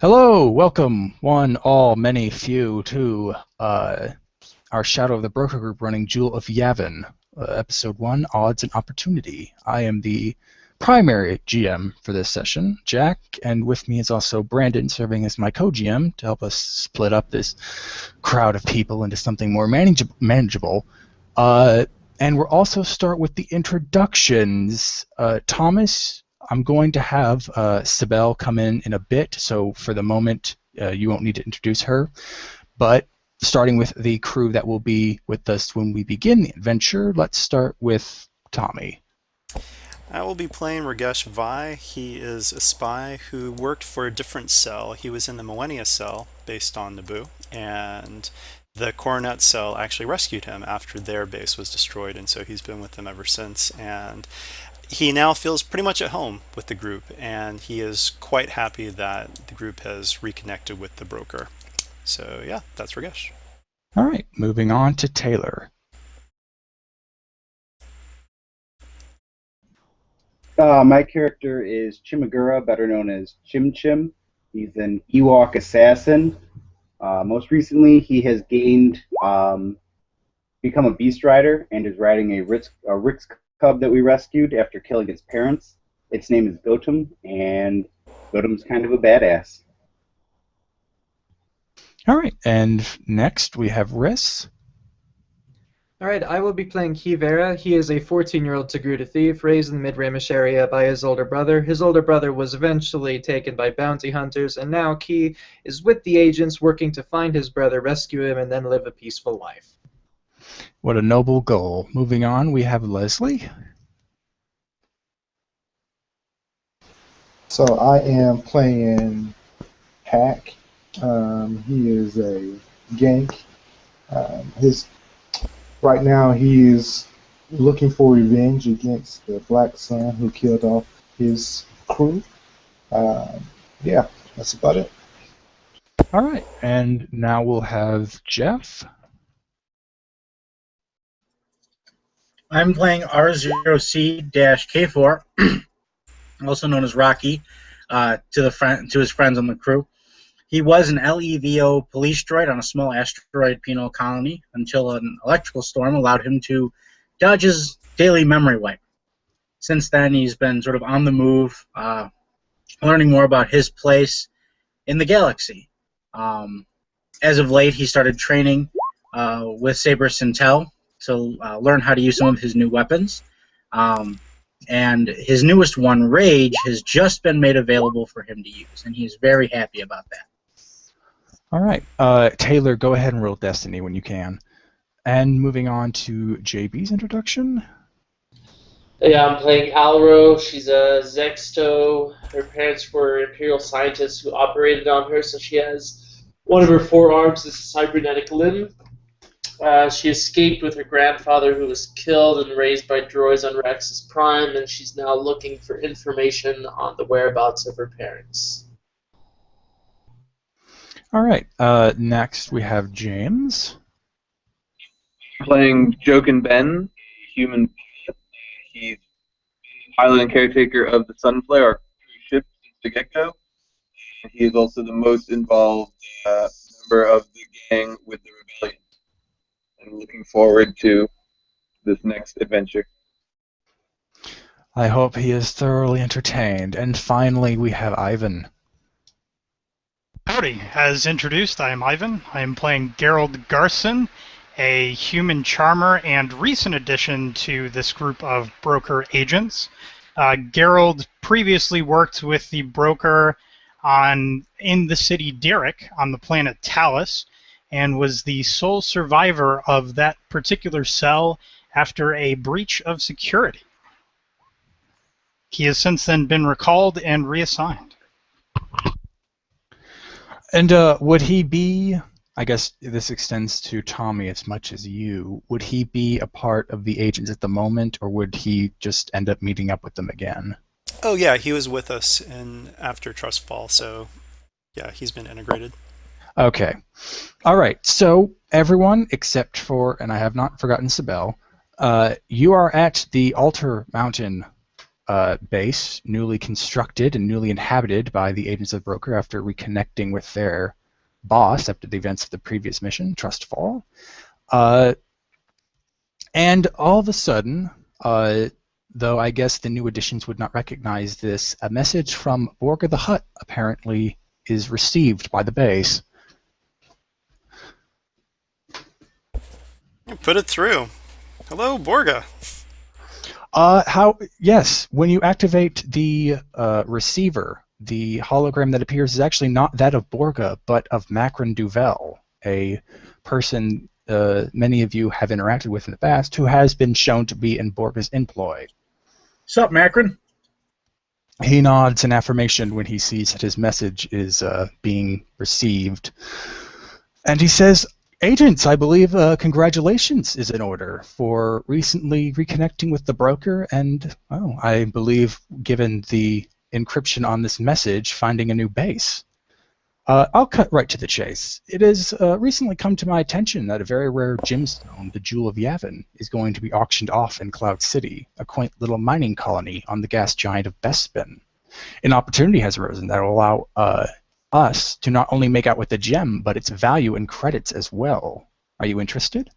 Hello, welcome, one, all, many, few, to our Shadow of the Broker group running Jewel of Yavin, Episode 1, Odds and Opportunity. I am the primary GM for this session, Jack, and with me is also Brandon, serving as my co-GM to help us split up this crowd of people into something more manageable. And we'll also start with the introductions. Thomas, I'm going to have Sibel come in a bit, so for the moment you won't need to introduce her. But starting with the crew that will be with us when we begin the adventure, let's start with Tommy. I will be playing Ragesh Vai. He is a spy who worked for a different cell. He was in the Millennia cell based on Naboo, and the Coronet cell actually rescued him after their base was destroyed, and so he's been with them ever since. And he now feels pretty much at home with the group, and he is quite happy that the group has reconnected with the broker. So yeah, that's Ragesh. All right, moving on to Taylor. My character is Chimagura, better known as Chim Chim. He's an Ewok assassin. Most recently, he has become a beast rider and is riding a Rix cub that we rescued after killing its parents. Its name is Gotum, and Gotum's kind of a badass. All right, and next we have Riss. Alright, I will be playing Kivera. He is a 14-year-old Togruta thief raised in the Mid-Ramish area by his older brother. His older brother was eventually taken by bounty hunters, and now Ki is with the agents working to find his brother, rescue him, and then live a peaceful life. What a noble goal. Moving on, we have Leslie. So I am playing Hack. He is a gank. Right now he is looking for revenge against the Black Sun who killed off his crew. Yeah, that's about it. All right, and now we'll have Jeff. I'm playing R0C-K4, also known as Rocky, to his friends on the crew. He was an LEVO police droid on a small asteroid penal colony until an electrical storm allowed him to dodge his daily memory wipe. Since then, he's been sort of on the move, learning more about his place in the galaxy. As of late, he started training with Saber Sintel to learn how to use some of his new weapons. And his newest one, Rage, has just been made available for him to use, and he's very happy about that. All right, Taylor, go ahead and roll Destiny when you can. And moving on to JB's introduction. Yeah, I'm playing Alro. She's a Zexto. Her parents were Imperial scientists who operated on her, so she has one of her forearms is a cybernetic limb. She escaped with her grandfather, who was killed and raised by droids on Rex's Prime, and she's now looking for information on the whereabouts of her parents. All right, next we have James. Playing Jokin Ben, human pilot. He's pilot and caretaker of the Sunflare ship since the get-go. He is also the most involved member of the gang with the rebellion. I'm looking forward to this next adventure. I hope he is thoroughly entertained. And finally, we have Ivan. Howdy. As introduced, I am Ivan. I am playing Gerald Garson, a human charmer and recent addition to this group of broker agents. Gerald previously worked with the broker in the city Derek on the planet Talus, and was the sole survivor of that particular cell after a breach of security. He has since then been recalled and reassigned. And would he be, I guess this extends to Tommy as much as you, would he be a part of the agents at the moment, or would he just end up meeting up with them again? Oh yeah, he was with us after Trustfall, so yeah, he's been integrated. Okay. All right, so everyone except for, and I have not forgotten Sibel, you are at the Altar Mountain base, newly constructed and newly inhabited by the agents of the broker after reconnecting with their boss after the events of the previous mission, Trustfall. And all of a sudden, though I guess the new additions would not recognize this, a message from Borga the Hutt apparently is received by the base. Put it through. Hello, Borga. Yes, when you activate the receiver, the hologram that appears is actually not that of Borga, but of Macron Duvel, a person many of you have interacted with in the past who has been shown to be in Borga's employ. Sup, Macron? He nods in affirmation when he sees that his message is being received. And he says, Agents, I believe congratulations is in order for recently reconnecting with the broker and, I believe, given the encryption on this message, finding a new base. I'll cut right to the chase. It has recently come to my attention that a very rare gemstone, the Jewel of Yavin, is going to be auctioned off in Cloud City, a quaint little mining colony on the gas giant of Bespin. An opportunity has arisen that will allow us to not only make out with the gem, but its value and credits as well. Are you interested?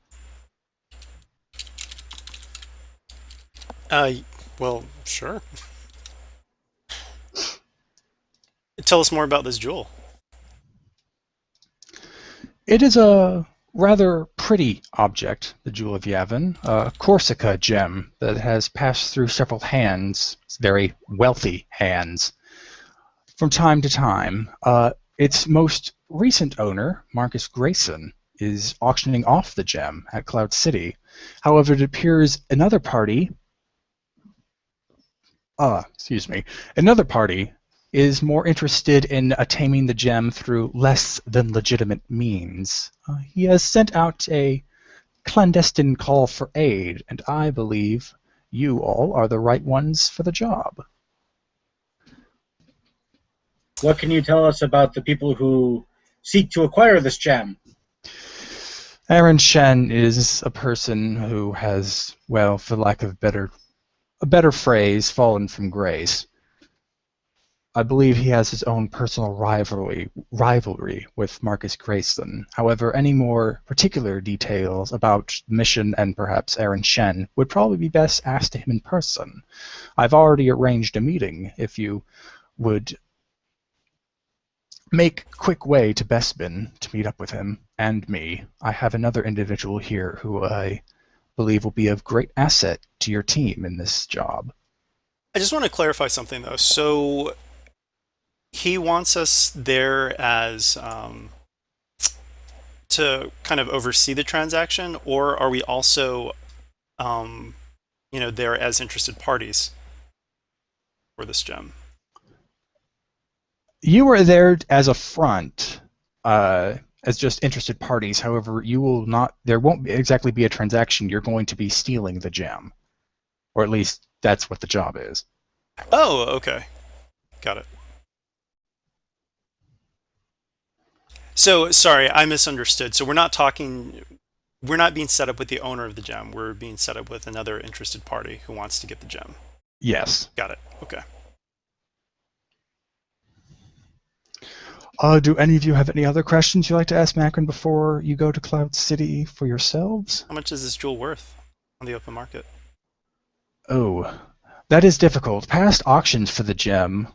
Well, sure. Tell us more about this jewel. It is a rather pretty object, the Jewel of Yavin, a Corsica gem that has passed through several hands, very wealthy hands, from time to time. Its most recent owner, Marcus Grayson, is auctioning off the gem at Cloud City. However, it appears another party is more interested in attaining the gem through less than legitimate means. He has sent out a clandestine call for aid, and I believe you all are the right ones for the job. What can you tell us about the people who seek to acquire this gem? Aaron Shen is a person who has, well, for lack of a better phrase, fallen from grace. I believe he has his own personal rivalry with Marcus Grayson. However, any more particular details about the mission and perhaps Aaron Shen would probably be best asked to him in person. I've already arranged a meeting if you would make quick way to Bespin to meet up with him and me. I have another individual here who I believe will be of great asset to your team in this job. I just want to clarify something, though. So he wants us there as to kind of oversee the transaction, or are we also, there as interested parties for this gem? You are there as a front, as just interested parties. However, you will not. There won't exactly be a transaction. You're going to be stealing the gem, or at least that's what the job is. Oh, okay, got it. So sorry, I misunderstood. So we're not being set up with the owner of the gem. We're being set up with another interested party who wants to get the gem. Yes. Got it. Okay. Do any of you have any other questions you'd like to ask Macron before you go to Cloud City for yourselves? How much is this jewel worth on the open market? Oh, that is difficult. Past auctions for the gem,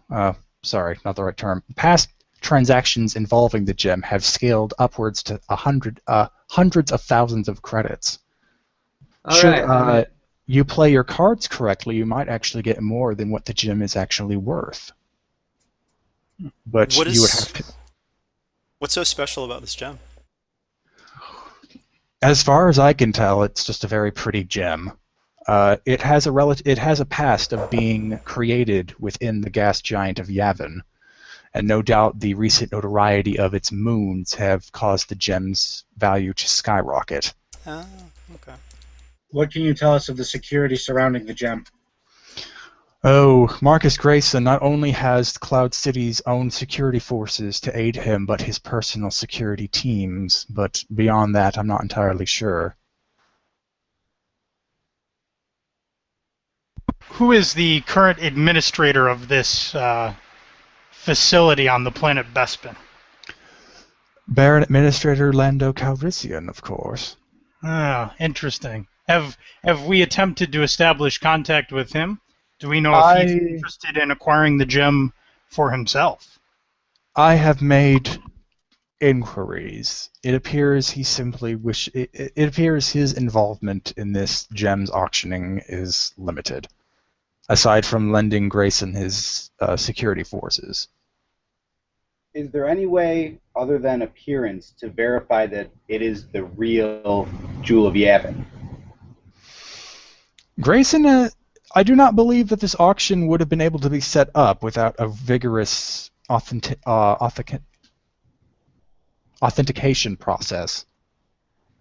sorry, not the right term. Past transactions involving the gem have scaled upwards to hundreds of thousands of credits. Should you play your cards correctly, you might actually get more than what the gem is actually worth. But you would have to. What's so special about this gem? As far as I can tell, it's just a very pretty gem. It has a past of being created within the gas giant of Yavin, and no doubt the recent notoriety of its moons have caused the gem's value to skyrocket. Oh, okay. What can you tell us of the security surrounding the gem? Oh, Marcus Grayson not only has Cloud City's own security forces to aid him, but his personal security teams. But beyond that, I'm not entirely sure. who is the current administrator of this facility on the planet Bespin? Baron Administrator Lando Calrissian, of course. Ah, interesting. Have we attempted to establish contact with him? Do we know if he's interested in acquiring the gem for himself? I have made inquiries. It appears he simply it appears his involvement in this gems auctioning is limited, aside from lending Grayson his security forces. Is there any way, other than appearance, to verify that it is the real Jewel of Yavin? Grayson, I do not believe that this auction would have been able to be set up without a vigorous authentication process.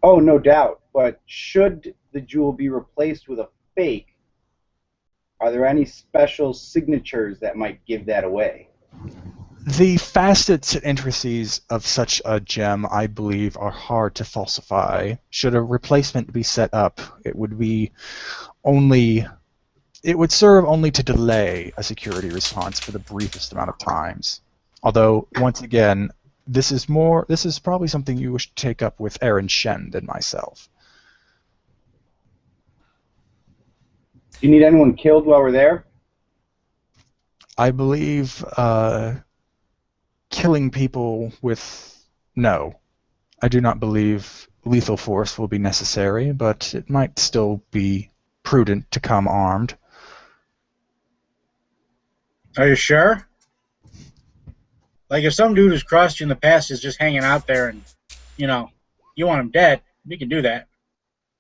Oh, no doubt. But should the jewel be replaced with a fake, are there any special signatures that might give that away? The facets and intricacies of such a gem, I believe, are hard to falsify. Should a replacement be set up, it would serve only to delay a security response for the briefest amount of times. Although, once again, this is probably something you should take up with Aaron Shen than myself. Do you need anyone killed while we're there? I believe killing people no. I do not believe lethal force will be necessary, but it might still be prudent to come armed. Are you sure? Like, if some dude who's crossed you in the past is just hanging out there and, you want him dead, we can do that.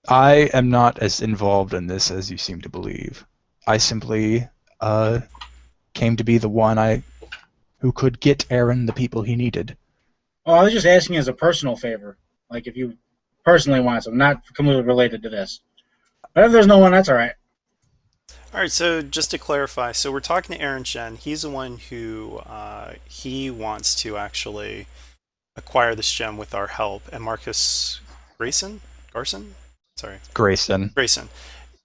I am not as involved in this as you seem to believe. I simply came to be the one who could get Aaron the people he needed. Oh, I was just asking as a personal favor. Like, if you personally want some, not completely related to this. But if there's no one, that's all right. All right, so just to clarify, so we're talking to Aaron Shen. He's the one who he wants to actually acquire this gem with our help. And Marcus Grayson? Grayson.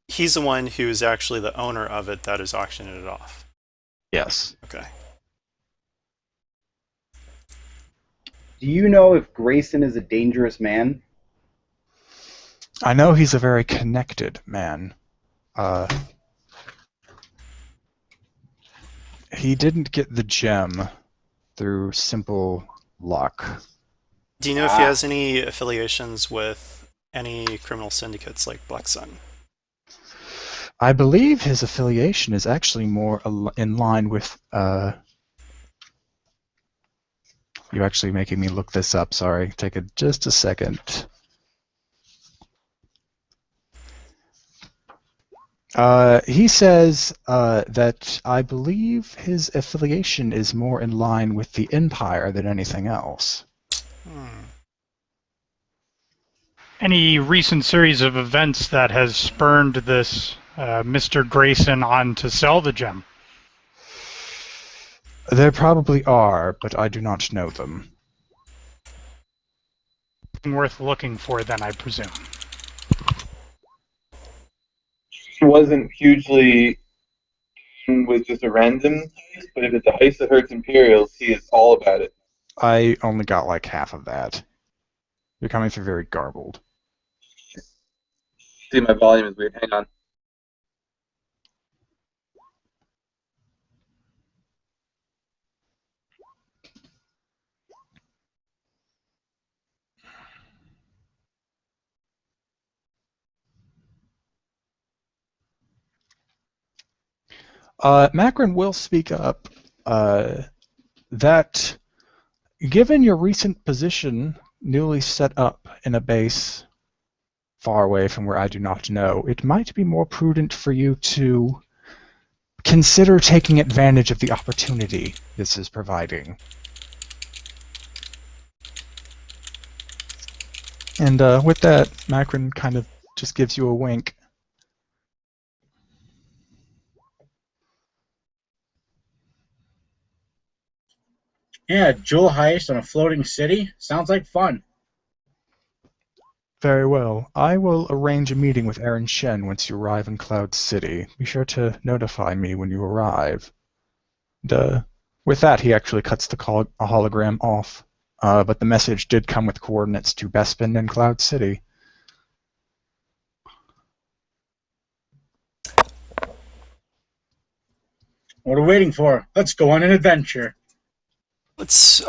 He's the one who's actually the owner of it that is auctioning it off. Yes. Okay. Do you know if Grayson is a dangerous man? I know he's a very connected man. He didn't get the gem through simple luck. Do you know if he has any affiliations with any criminal syndicates like Black Sun? I believe his affiliation is actually more in line with... You're actually making me look this up, sorry. Take just a second. He says that I believe his affiliation is more in line with the Empire than anything else. Any recent series of events that has spurned this Mr. Grayson on to sell the gem? There probably are, but I do not know them. Worth looking for, then, I presume. Wasn't hugely with just a random heist, but if it's a heist that hurts Imperials, he is all about it. I only got like half of that. You're coming through very garbled. See, my volume is weird. Hang on. Macron will speak up that given your recent position newly set up in a base far away from where I do not know, it might be more prudent for you to consider taking advantage of the opportunity this is providing. And with that, Macron kind of just gives you a wink. Yeah, jewel heist on a floating city. Sounds like fun. Very well. I will arrange a meeting with Aaron Shen once you arrive in Cloud City. Be sure to notify me when you arrive. With that, he actually cuts the hologram off. But the message did come with coordinates to Bespin and Cloud City. What are we waiting for? Let's go on an adventure. Let's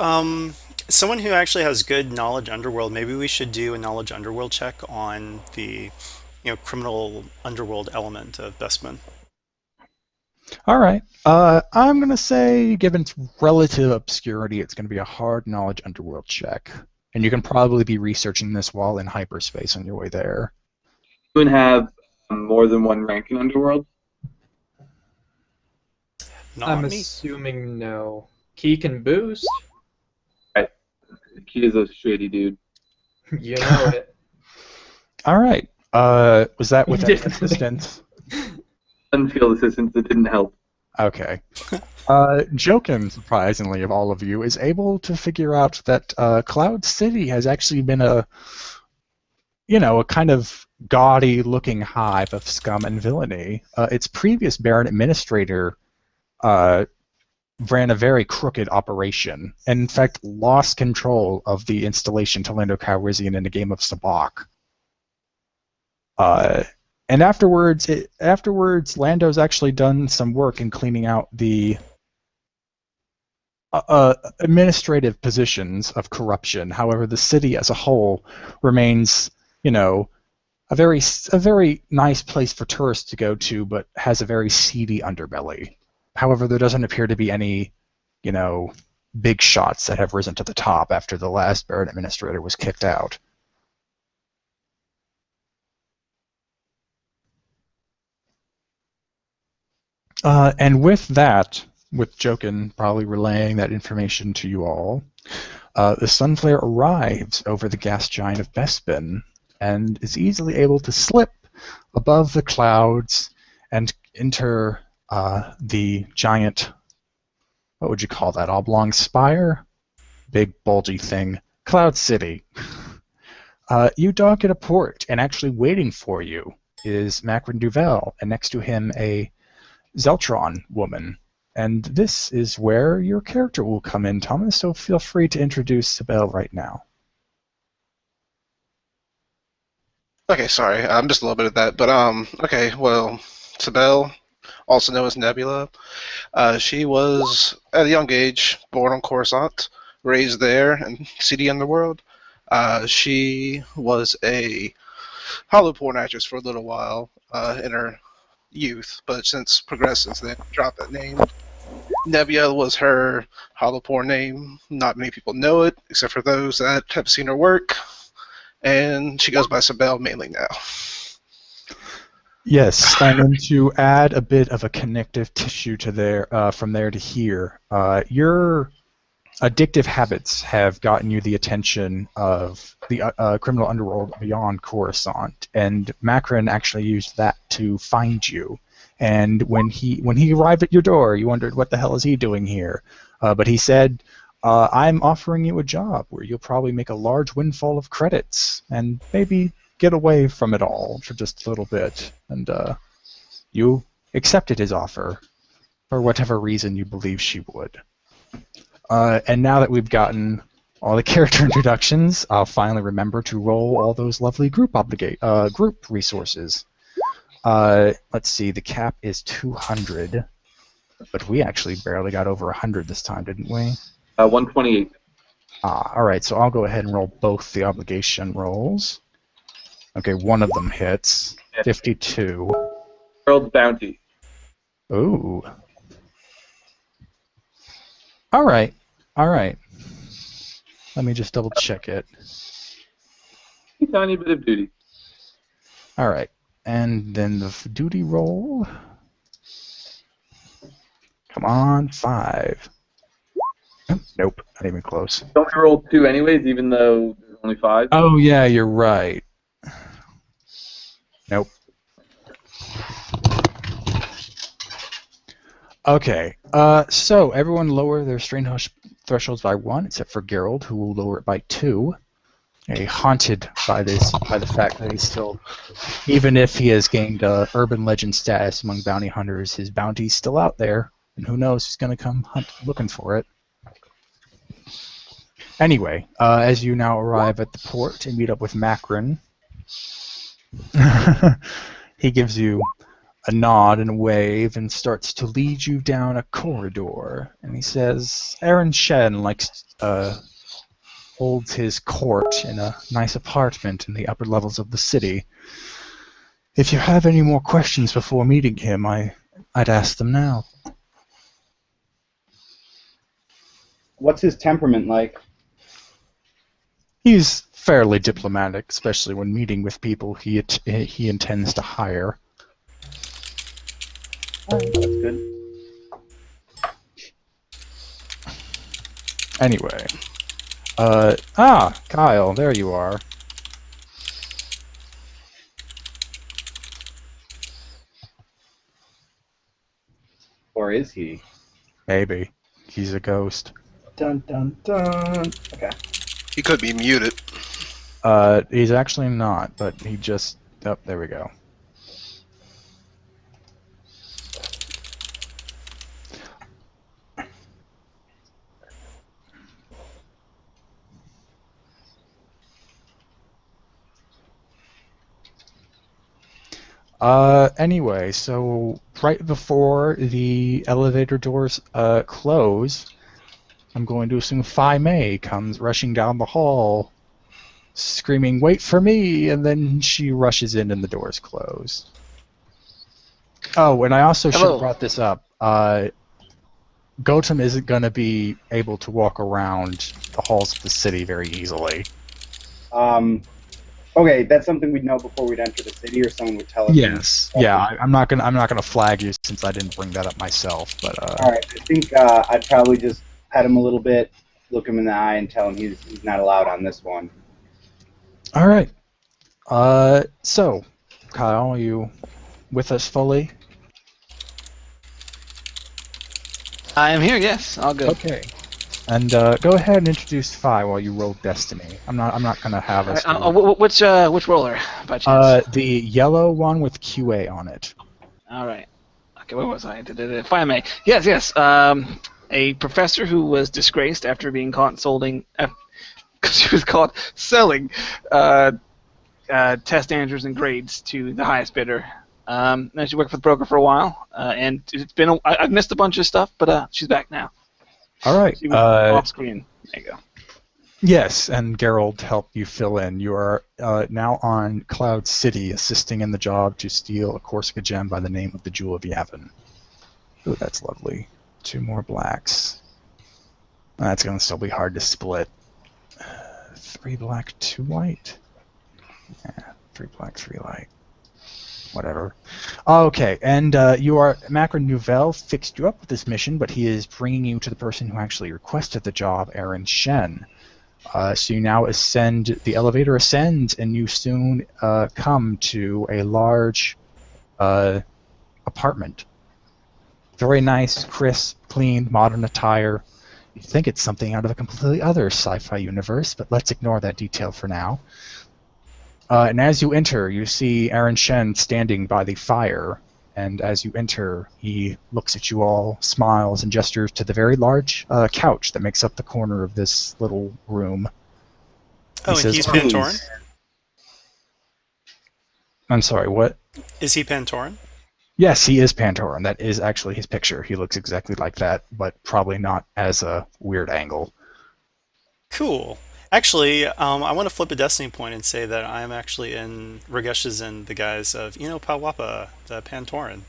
someone who actually has good knowledge underworld. Maybe we should do a knowledge underworld check on the criminal underworld element of Bespin. All right. I'm going to say, given its relative obscurity, it's going to be a hard knowledge underworld check. And you can probably be researching this while in hyperspace on your way there. Anyone have more than one rank in underworld? Not I'm me. assuming no. Key can boost? He is a shady dude. You know it. All right. Was that with You did. assistance? Unfield assistance that didn't help. Okay. Jokin, surprisingly, of all of you, is able to figure out that Cloud City has actually been a kind of gaudy-looking hive of scum and villainy. Its previous Baron Administrator ran a very crooked operation, and in fact lost control of the installation to Lando Calrissian in a game of Sabacc. And afterwards, Lando's actually done some work in cleaning out the administrative positions of corruption. However, the city as a whole remains, a very nice place for tourists to go to, but has a very seedy underbelly. However, there doesn't appear to be any, big shots that have risen to the top after the last Baron Administrator was kicked out. And with that, with Jokin probably relaying that information to you all, the Sunflare arrives over the gas giant of Bespin and is easily able to slip above the clouds and enter the giant, what would you call that, oblong spire? Big bulgy thing, Cloud City. You dock at a port, and actually waiting for you is Macron Duvel, and next to him a Zeltron woman. And this is where your character will come in, Thomas, so feel free to introduce Sibel right now. Okay, sorry, just a little bit of that, but okay, well, Sibel, also known as Nebula, she was, at a young age, born on Coruscant, raised there in CD Underworld. She was a hollow porn actress for a little while in her youth, but since Progressives then dropped that name. Nebula was her hollow porn name. Not many people know it, except for those that have seen her work. And she goes by Sibel mainly now. Yes, and then to add a bit of a connective tissue to there, from there to here, your addictive habits have gotten you the attention of the criminal underworld beyond Coruscant, and Macron actually used that to find you. And when he arrived at your door, you wondered, what the hell is he doing here? But he said, I'm offering you a job where you'll probably make a large windfall of credits and maybe get away from it all for just a little bit. And you accepted his offer for whatever reason you believe she would. And now that we've gotten all the character introductions, I'll finally remember to roll all those lovely group resources. Let's see, the cap is 200, but we actually barely got over 100 this time, didn't we? 128. All right, so I'll go ahead and roll both the obligation rolls. Okay, one of them hits. 52. World bounty. Ooh. All right. Let me just double check it. A tiny bit of duty. All right, and then the duty roll. Come on, 5. Nope, not even close. Don't we roll 2 anyways, even though there's only 5? Oh yeah, you're right. Nope. Okay, so everyone lower their strain thresholds by 1, except for Gerald, who will lower it by 2. haunted by the fact that he's still, even if he has gained urban legend status among bounty hunters, his bounty's still out there, and who knows who's going to come looking for it. Anyway, as you now arrive at the port and meet up with Macron, he gives you a nod and a wave and starts to lead you down a corridor. And he says, Aaron Shen holds his court in a nice apartment in the upper levels of the city. If you have any more questions before meeting him, I'd ask them now. What's his temperament like? He's fairly diplomatic, especially when meeting with people he intends to hire. Oh, that's good. Anyway. Kyle, there you are. Or is he? Maybe. He's a ghost. Dun dun dun. Okay. He could be muted. He's actually not, but he just... Oh, there we go. Anyway, so right before the elevator doors close, I'm going to assume Phi Mei comes rushing down the hall, screaming, "Wait for me!" And then she rushes in and the doors close. Oh, and I also should have brought this up. Gautam isn't going to be able to walk around the halls of the city very easily. Okay, that's something we'd know before we'd enter the city, or someone would tell us. Yes. Yeah, I'm not gonna flag you since I didn't bring that up myself. But all right, I think I'd probably just pet him a little bit, look him in the eye, and tell him he's not allowed on this one. All right. So, Kyle, are you with us fully? I am here. Yes, all good. Okay. And go ahead and introduce Phi while you roll Destiny. I'm not gonna have us. Which roller, by chance? The yellow one with QA on it. All right. Okay, where was I? Phi Mei. Yes. A professor who was disgraced after being caught selling test answers and grades to the highest bidder. And she worked for the broker for a while, and it's been I've missed a bunch of stuff, but she's back now. All right. She went off screen. There you go. Yes, and Gerald helped you fill in. You are now on Cloud City, assisting in the job to steal a Corsica gem by the name of the Jewel of Yavin. Ooh, that's lovely. 2 more blacks. That's going to still be hard to split. 3 black, 2 white? Yeah, 3 black, 3 light. Whatever. Okay, and Macron Nouvelle fixed you up with this mission, but he is bringing you to the person who actually requested the job, Aaron Shen. So you now the elevator ascends, and you soon come to a large apartment. Very nice, crisp, clean, modern attire. You think it's something out of a completely other sci-fi universe, but let's ignore that detail for now. And as you enter, you see Aaron Shen standing by the fire, and as you enter, he looks at you all, smiles, and gestures to the very large couch that makes up the corner of this little room. Oh, and he's Pantoran? I'm sorry, what? Is he Pantoran? Yes, he is Pantoran. That is actually his picture. He looks exactly like that, but probably not as a weird angle. Cool. Actually, I want to flip a destiny point and say that I'm actually Ragesh is in the guise of Pawapa, the Pantoran.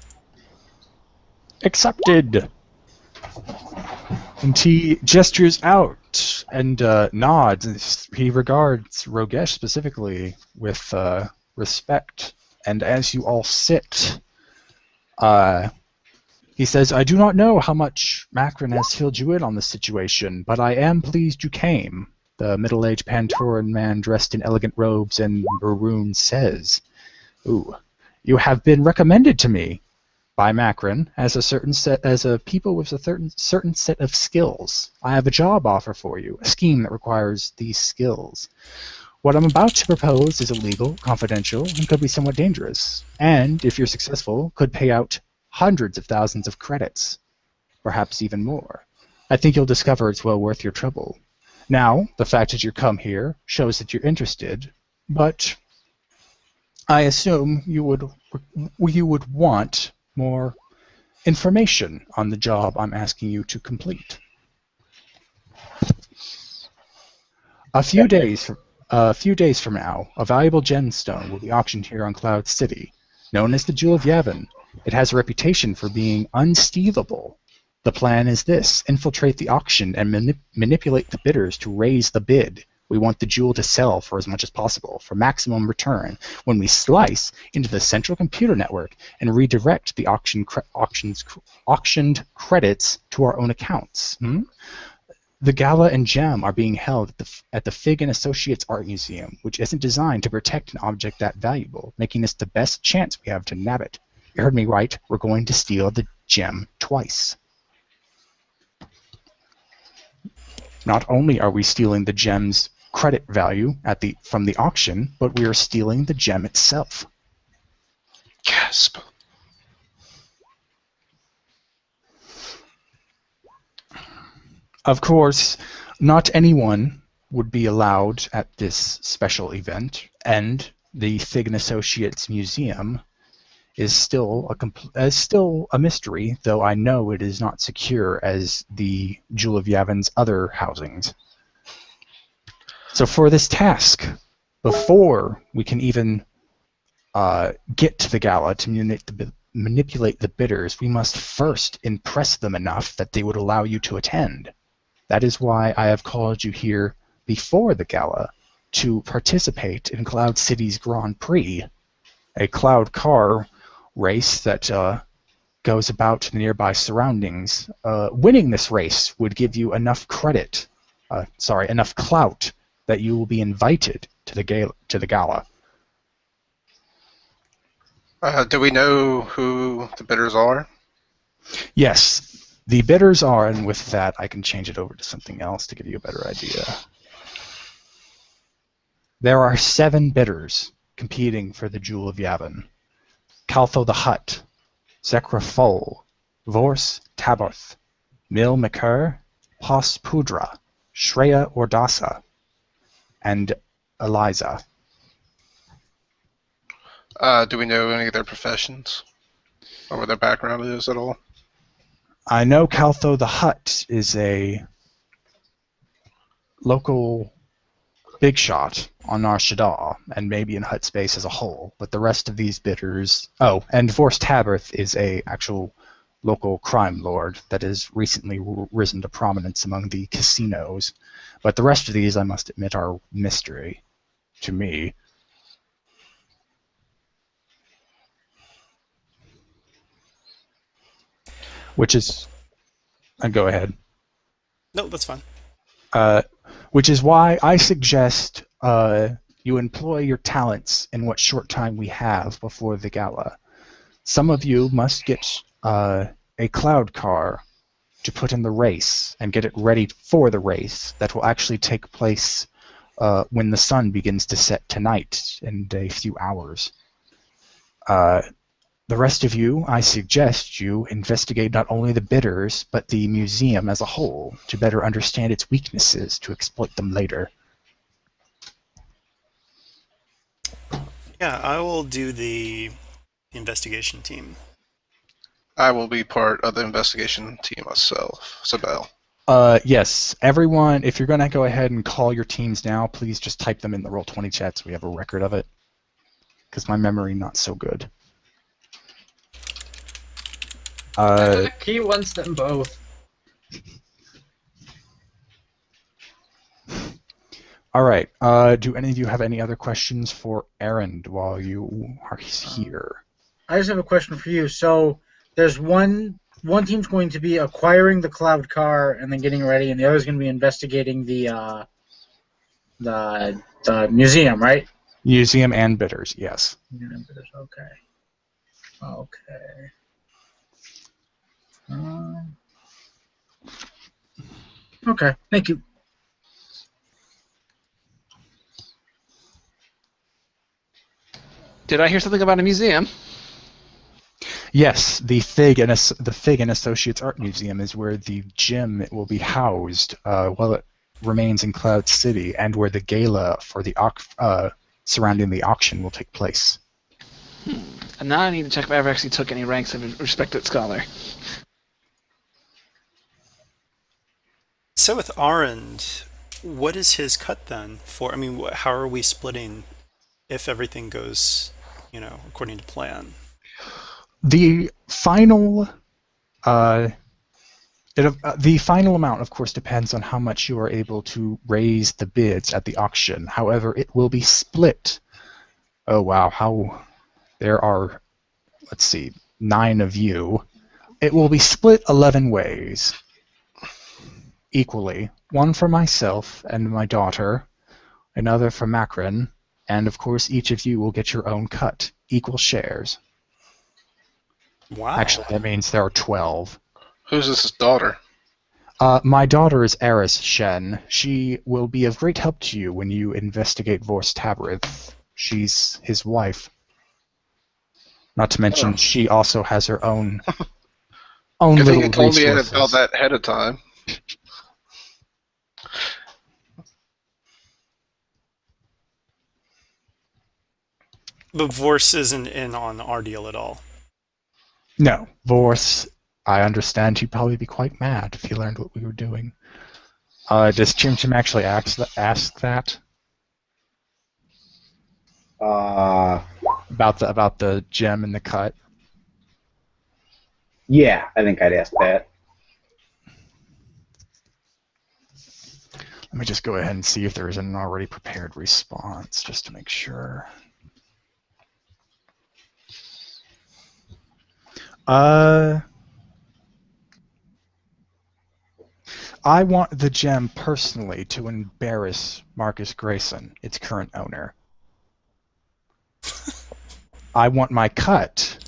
Accepted. And he gestures out and nods. He regards Ragesh specifically with respect. And as you all sit, he says, "I do not know how much Macron has filled you in on this situation, but I am pleased you came." The middle-aged Pantoran man dressed in elegant robes and maroon says, "Ooh, you have been recommended to me by Macron as a people with a certain set of skills. I have a job offer for you, a scheme that requires these skills. What I'm about to propose is illegal, confidential, and could be somewhat dangerous. And, if you're successful, could pay out hundreds of thousands of credits, perhaps even more. I think you'll discover it's well worth your trouble. Now, the fact that you come here shows that you're interested, but I assume you would want more information on the job I'm asking you to complete. A few days from now, a valuable gemstone will be auctioned here on Cloud City, known as the Jewel of Yavin. It has a reputation for being unstealable. The plan is this: infiltrate the auction and manipulate the bidders to raise the bid. We want the jewel to sell for as much as possible, for maximum return, when we slice into the central computer network and redirect the auctioned credits to our own accounts. The gala and gem are being held at the Fig and Associates Art Museum, which isn't designed to protect an object that valuable, making this the best chance we have to nab it. You heard me right. We're going to steal the gem twice. Not only are we stealing the gem's credit value from the auction, but we are stealing the gem itself. Gasp. Of course, not anyone would be allowed at this special event, and the Fig and Associates Museum is still a mystery, though I know it is not secure as the Jewel of Yavin's other housings. So for this task, before we can even get to the gala to manipulate the bidders, we must first impress them enough that they would allow you to attend. That is why I have called you here before the gala to participate in Cloud City's Grand Prix, a cloud car race that goes about the nearby surroundings. Winning this race would give you enough enough clout that you will be invited to the gala. Do we know who the bidders are? Yes. The bidders are, and with that, I can change it over to something else to give you a better idea. There are 7 bidders competing for the Jewel of Yavin. Caltho the Hutt, Zekra Fol, Vors Taboth, Mil Makur, Pos Pudra, Shreya Ordasa, and Eliza. Do we know any of their professions? Or what their background is at all? I know Caltho the Hutt is a local big shot on Nar Shaddaa, and maybe in Hutt space as a whole, but the rest of these bidders... Oh, and Vorst Taberth is a actual local crime lord that has recently risen to prominence among the casinos. But the rest of these, I must admit, are mystery to me. Which is... go ahead. No, that's fine. Which is why I suggest you employ your talents in what short time we have before the gala. Some of you must get a cloud car to put in the race and get it ready for the race that will actually take place when the sun begins to set tonight in a few hours. The rest of you, I suggest you investigate not only the bidders, but the museum as a whole, to better understand its weaknesses to exploit them later. Yeah, I will do the investigation team. I will be part of the investigation team myself. Sabel. Yes, everyone, if you're going to go ahead and call your teams now, please just type them in the Roll20 chat so we have a record of it. Because my memory not so good. He wants them both. All right. Do any of you have any other questions for Aaron while you are here? I just have a question for you. So there's one team's going to be acquiring the cloud car and then getting ready, and the other's going to be investigating the museum, right? Museum and bidders, yes. Okay. Okay, thank you. Did I hear something about a museum? Yes, the Fig and Associates Art Museum is where the gym will be housed while it remains in Cloud City, and where the gala for the surrounding the auction will take place. And now I need to check if I ever actually took any ranks of a respected scholar. So with Arend, what is his cut then? I mean, how are we splitting if everything goes, according to plan? The final the final amount, of course, depends on how much you are able to raise the bids at the auction. However, it will be split. Oh wow, there are, let's see, 9 of you. It will be split 11 ways, equally. One for myself and my daughter, another for Macron, and of course each of you will get your own cut, equal shares. Wow. Actually, that means there are 12. Who's this daughter? My daughter is Eris Shen. She will be of great help to you when you investigate Vorst Tabrith. She's his wife. Not to mention, she also has her own Good little thing you told me resources. about that ahead of time. But Vorse isn't in on our deal at all. No, Vorst, I understand he'd probably be quite mad if he learned what we were doing. Does Chim Chim actually ask that? About the gem and the cut? Yeah, I think I'd ask that. Let me just go ahead and see if there's an already prepared response, just to make sure. I want the gem personally to embarrass Marcus Grayson, its current owner. I want my cut,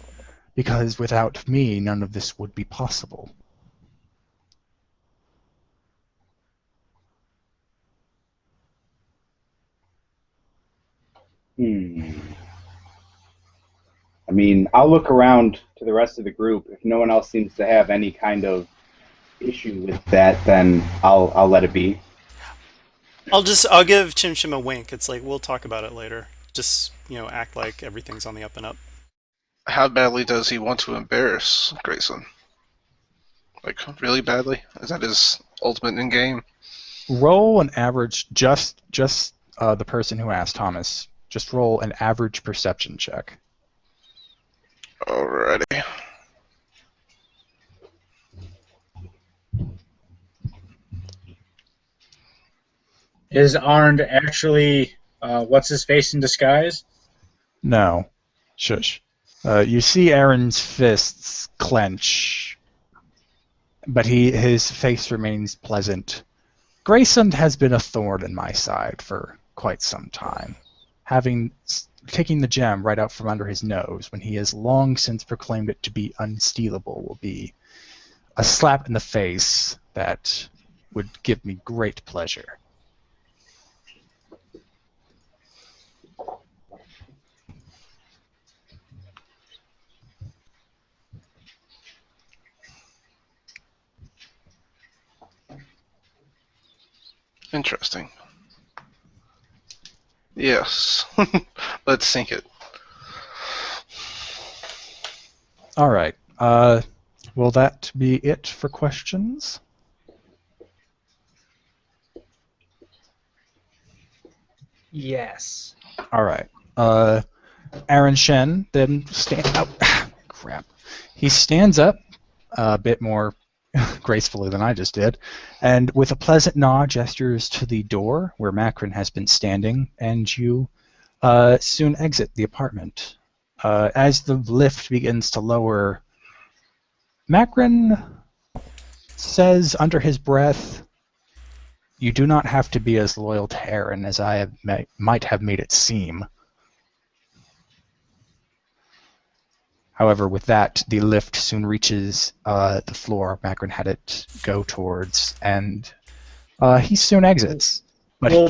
because without me, none of this would be possible. I mean, I'll look around to the rest of the group. If no one else seems to have any kind of issue with that, then I'll let it be. I'll give Chim Chim a wink. It's like, we'll talk about it later. Just, act like everything's on the up and up. How badly does he want to embarrass Grayson? Like, really badly? Is that his ultimate in game? Roll an average, just the person who asked, Thomas, just roll an average perception check. Alrighty. Is Arnd actually what's his face in disguise? No. Shush. You see Aaron's fists clench, but his face remains pleasant. Grayson has been a thorn in my side for quite some time, taking the gem right out from under his nose when he has long since proclaimed it to be unstealable will be a slap in the face that would give me great pleasure. Interesting. Yes. Let's sink it. All right. Will that be it for questions? Yes. All right. Aaron Shen then crap. He stands up a bit more gracefully than I just did, and with a pleasant nod gestures to the door where Macron has been standing, and you soon exit the apartment. As the lift begins to lower, Macron says under his breath, "You do not have to be as loyal to Aaron as I might have made it seem." However, with that, the lift soon reaches the floor Macron had it go towards, and he soon exits. But Well,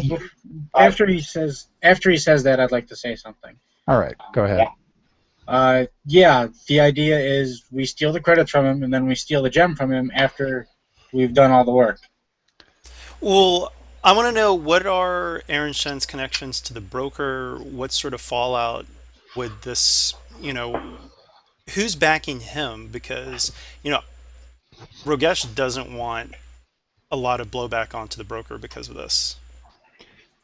after he says that, I'd like to say something. All right, go ahead. Yeah, the idea is we steal the credits from him, and then we steal the gem from him after we've done all the work. Well, I want to know what are Aaron Shen's connections to the broker? What sort of fallout would this, who's backing him? Because, Rogesh doesn't want a lot of blowback onto the broker because of this.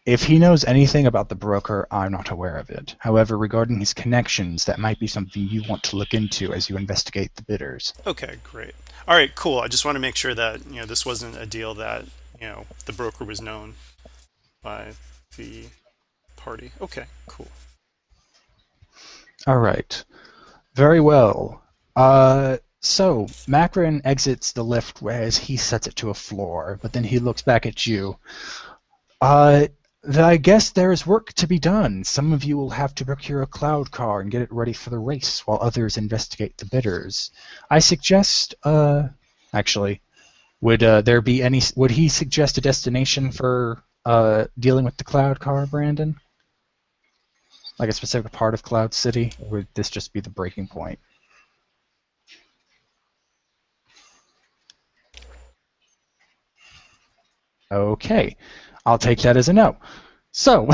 If he knows anything about the broker, I'm not aware of it. However, regarding his connections, that might be something you want to look into as you investigate the bidders. Okay, great. All right, cool. I just want to make sure that, this wasn't a deal that, the broker was known by the party. Okay, cool. All right. Very well. So Macron exits the lift as he sets it to a floor, but then he looks back at you. I guess there is work to be done. Some of you will have to procure a cloud car and get it ready for the race, while others investigate the bidders. I suggest, actually, would he suggest a destination for dealing with the cloud car, Brandon? Like a specific part of Cloud City, or would this just be the breaking point? Okay, I'll take that as a no. So,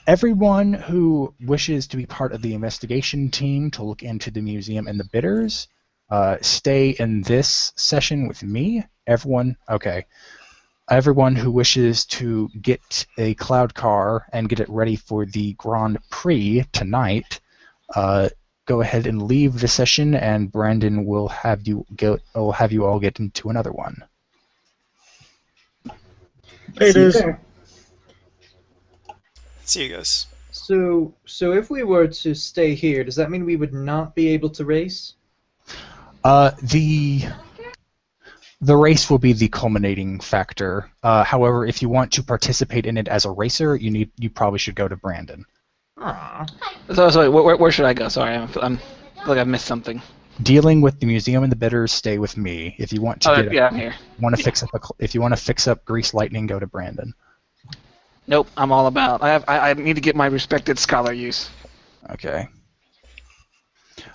everyone who wishes to be part of the investigation team to look into the museum and the bidders, stay in this session with me. Everyone who wishes to get a cloud car and get it ready for the Grand Prix tonight, go ahead and leave the session, and Brandon will have you all get into another one. Later. See you guys. So if we were to stay here, does that mean we would not be able to race? The race will be the culminating factor. However, if you want to participate in it as a racer, you probably should go to Brandon. Aww. So where should I go? Sorry, I feel like I missed something. Dealing with the museum and the bidders, stay with me. If you want to I'm here. If you want to fix up Grease Lightning, go to Brandon. Nope, I'm all about. I need to get my respected scholar use. Okay.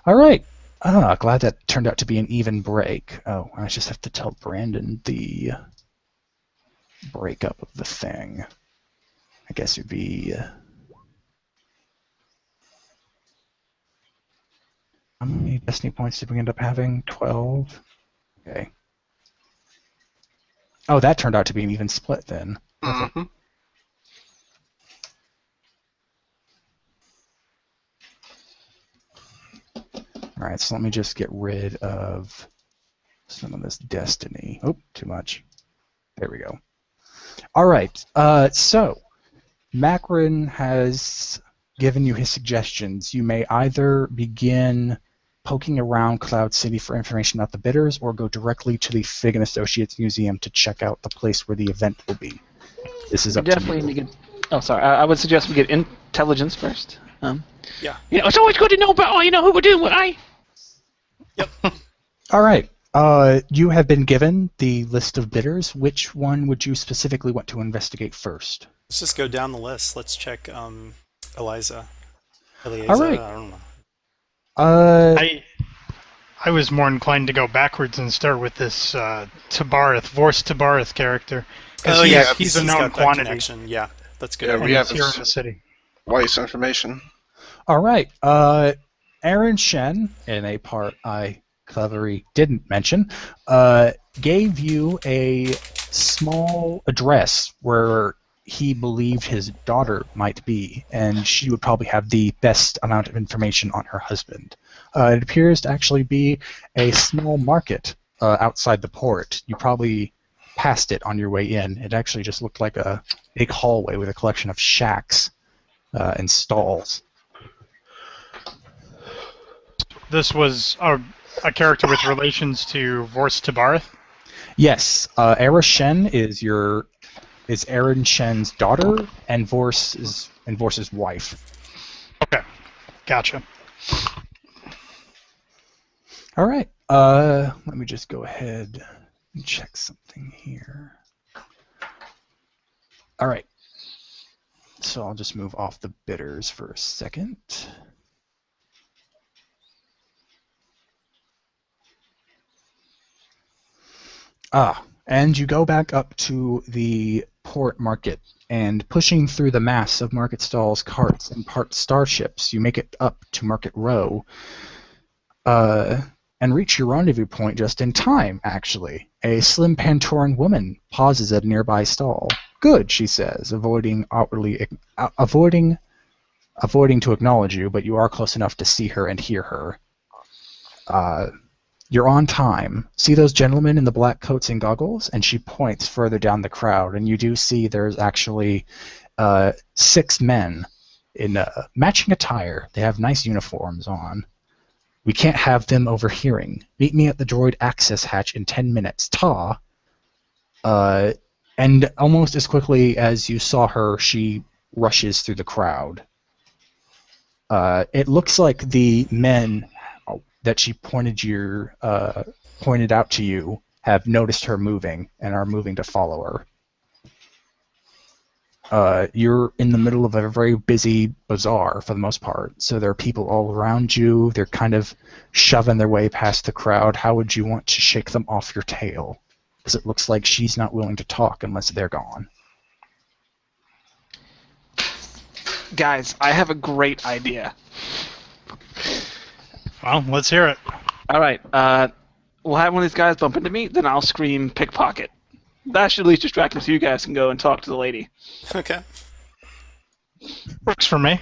All right. Glad that turned out to be an even break. Oh, I just have to tell Brandon the breakup of the thing. I guess it would be. How many Destiny points did we end up having? 12? Okay. Oh, that turned out to be an even split then. Mm-hmm. Alright, so let me just get rid of some of this Destiny. Oh, too much. There we go. Alright, so Macron has given you his suggestions. You may either begin poking around Cloud City for information about the bidders, or go directly to the Fig and Associates Museum to check out the place where the event will be. This is up to you. Oh, sorry. I would suggest we get intelligence first. Yeah. It's always good to know about who we're doing what. Yep. All right. You have been given the list of bidders. Which one would you specifically want to investigate first? Let's just go down the list. Let's check Eliza. All right. I don't know. I was more inclined to go backwards and start with this Vorst Tabareth character. Oh, he's a known quantity. Yeah, that's good. Yeah, we have here in the city. Weiss information. All right. Aaron Shen, in a part I cleverly didn't mention, gave you a small address where he believed his daughter might be, and she would probably have the best amount of information on her husband. It appears to actually be a small market outside the port. You probably passed it on your way in. It actually just looked like a big hallway with a collection of shacks and stalls. This was a character with relations to Vorst Tabareth? Yes, Era Shen is Aaron Shen's daughter, and Vorst's wife. Okay, gotcha. All right. Let me just go ahead and check something here. All right. So I'll just move off the bidders for a second. And you go back up to the port market, and pushing through the mass of market stalls, carts, and parked starships, you make it up to Market Row, and reach your rendezvous point just in time, actually. A slim Pantoran woman pauses at a nearby stall. Good, she says, avoiding to acknowledge you, but you are close enough to see her and hear her. You're on time. See those gentlemen in the black coats and goggles? And she points further down the crowd, and you do see there's actually 6 men in matching attire. They have nice uniforms on. We can't have them overhearing. Meet me at the droid access hatch in 10 minutes. Ta! And almost as quickly as you saw her, she rushes through the crowd. It looks like the men that she pointed out to you have noticed her moving and are moving to follow her. You're in the middle of a very busy bazaar for the most part, so there are people all around you. They're kind of shoving their way past the crowd. How would you want to shake them off your tail? Because it looks like she's not willing to talk unless they're gone. Guys, I have a great idea. Well, let's hear it. All right. We'll have one of these guys bump into me, then I'll scream pickpocket. That should at least distract them so you guys can go and talk to the lady. Okay. Works for me.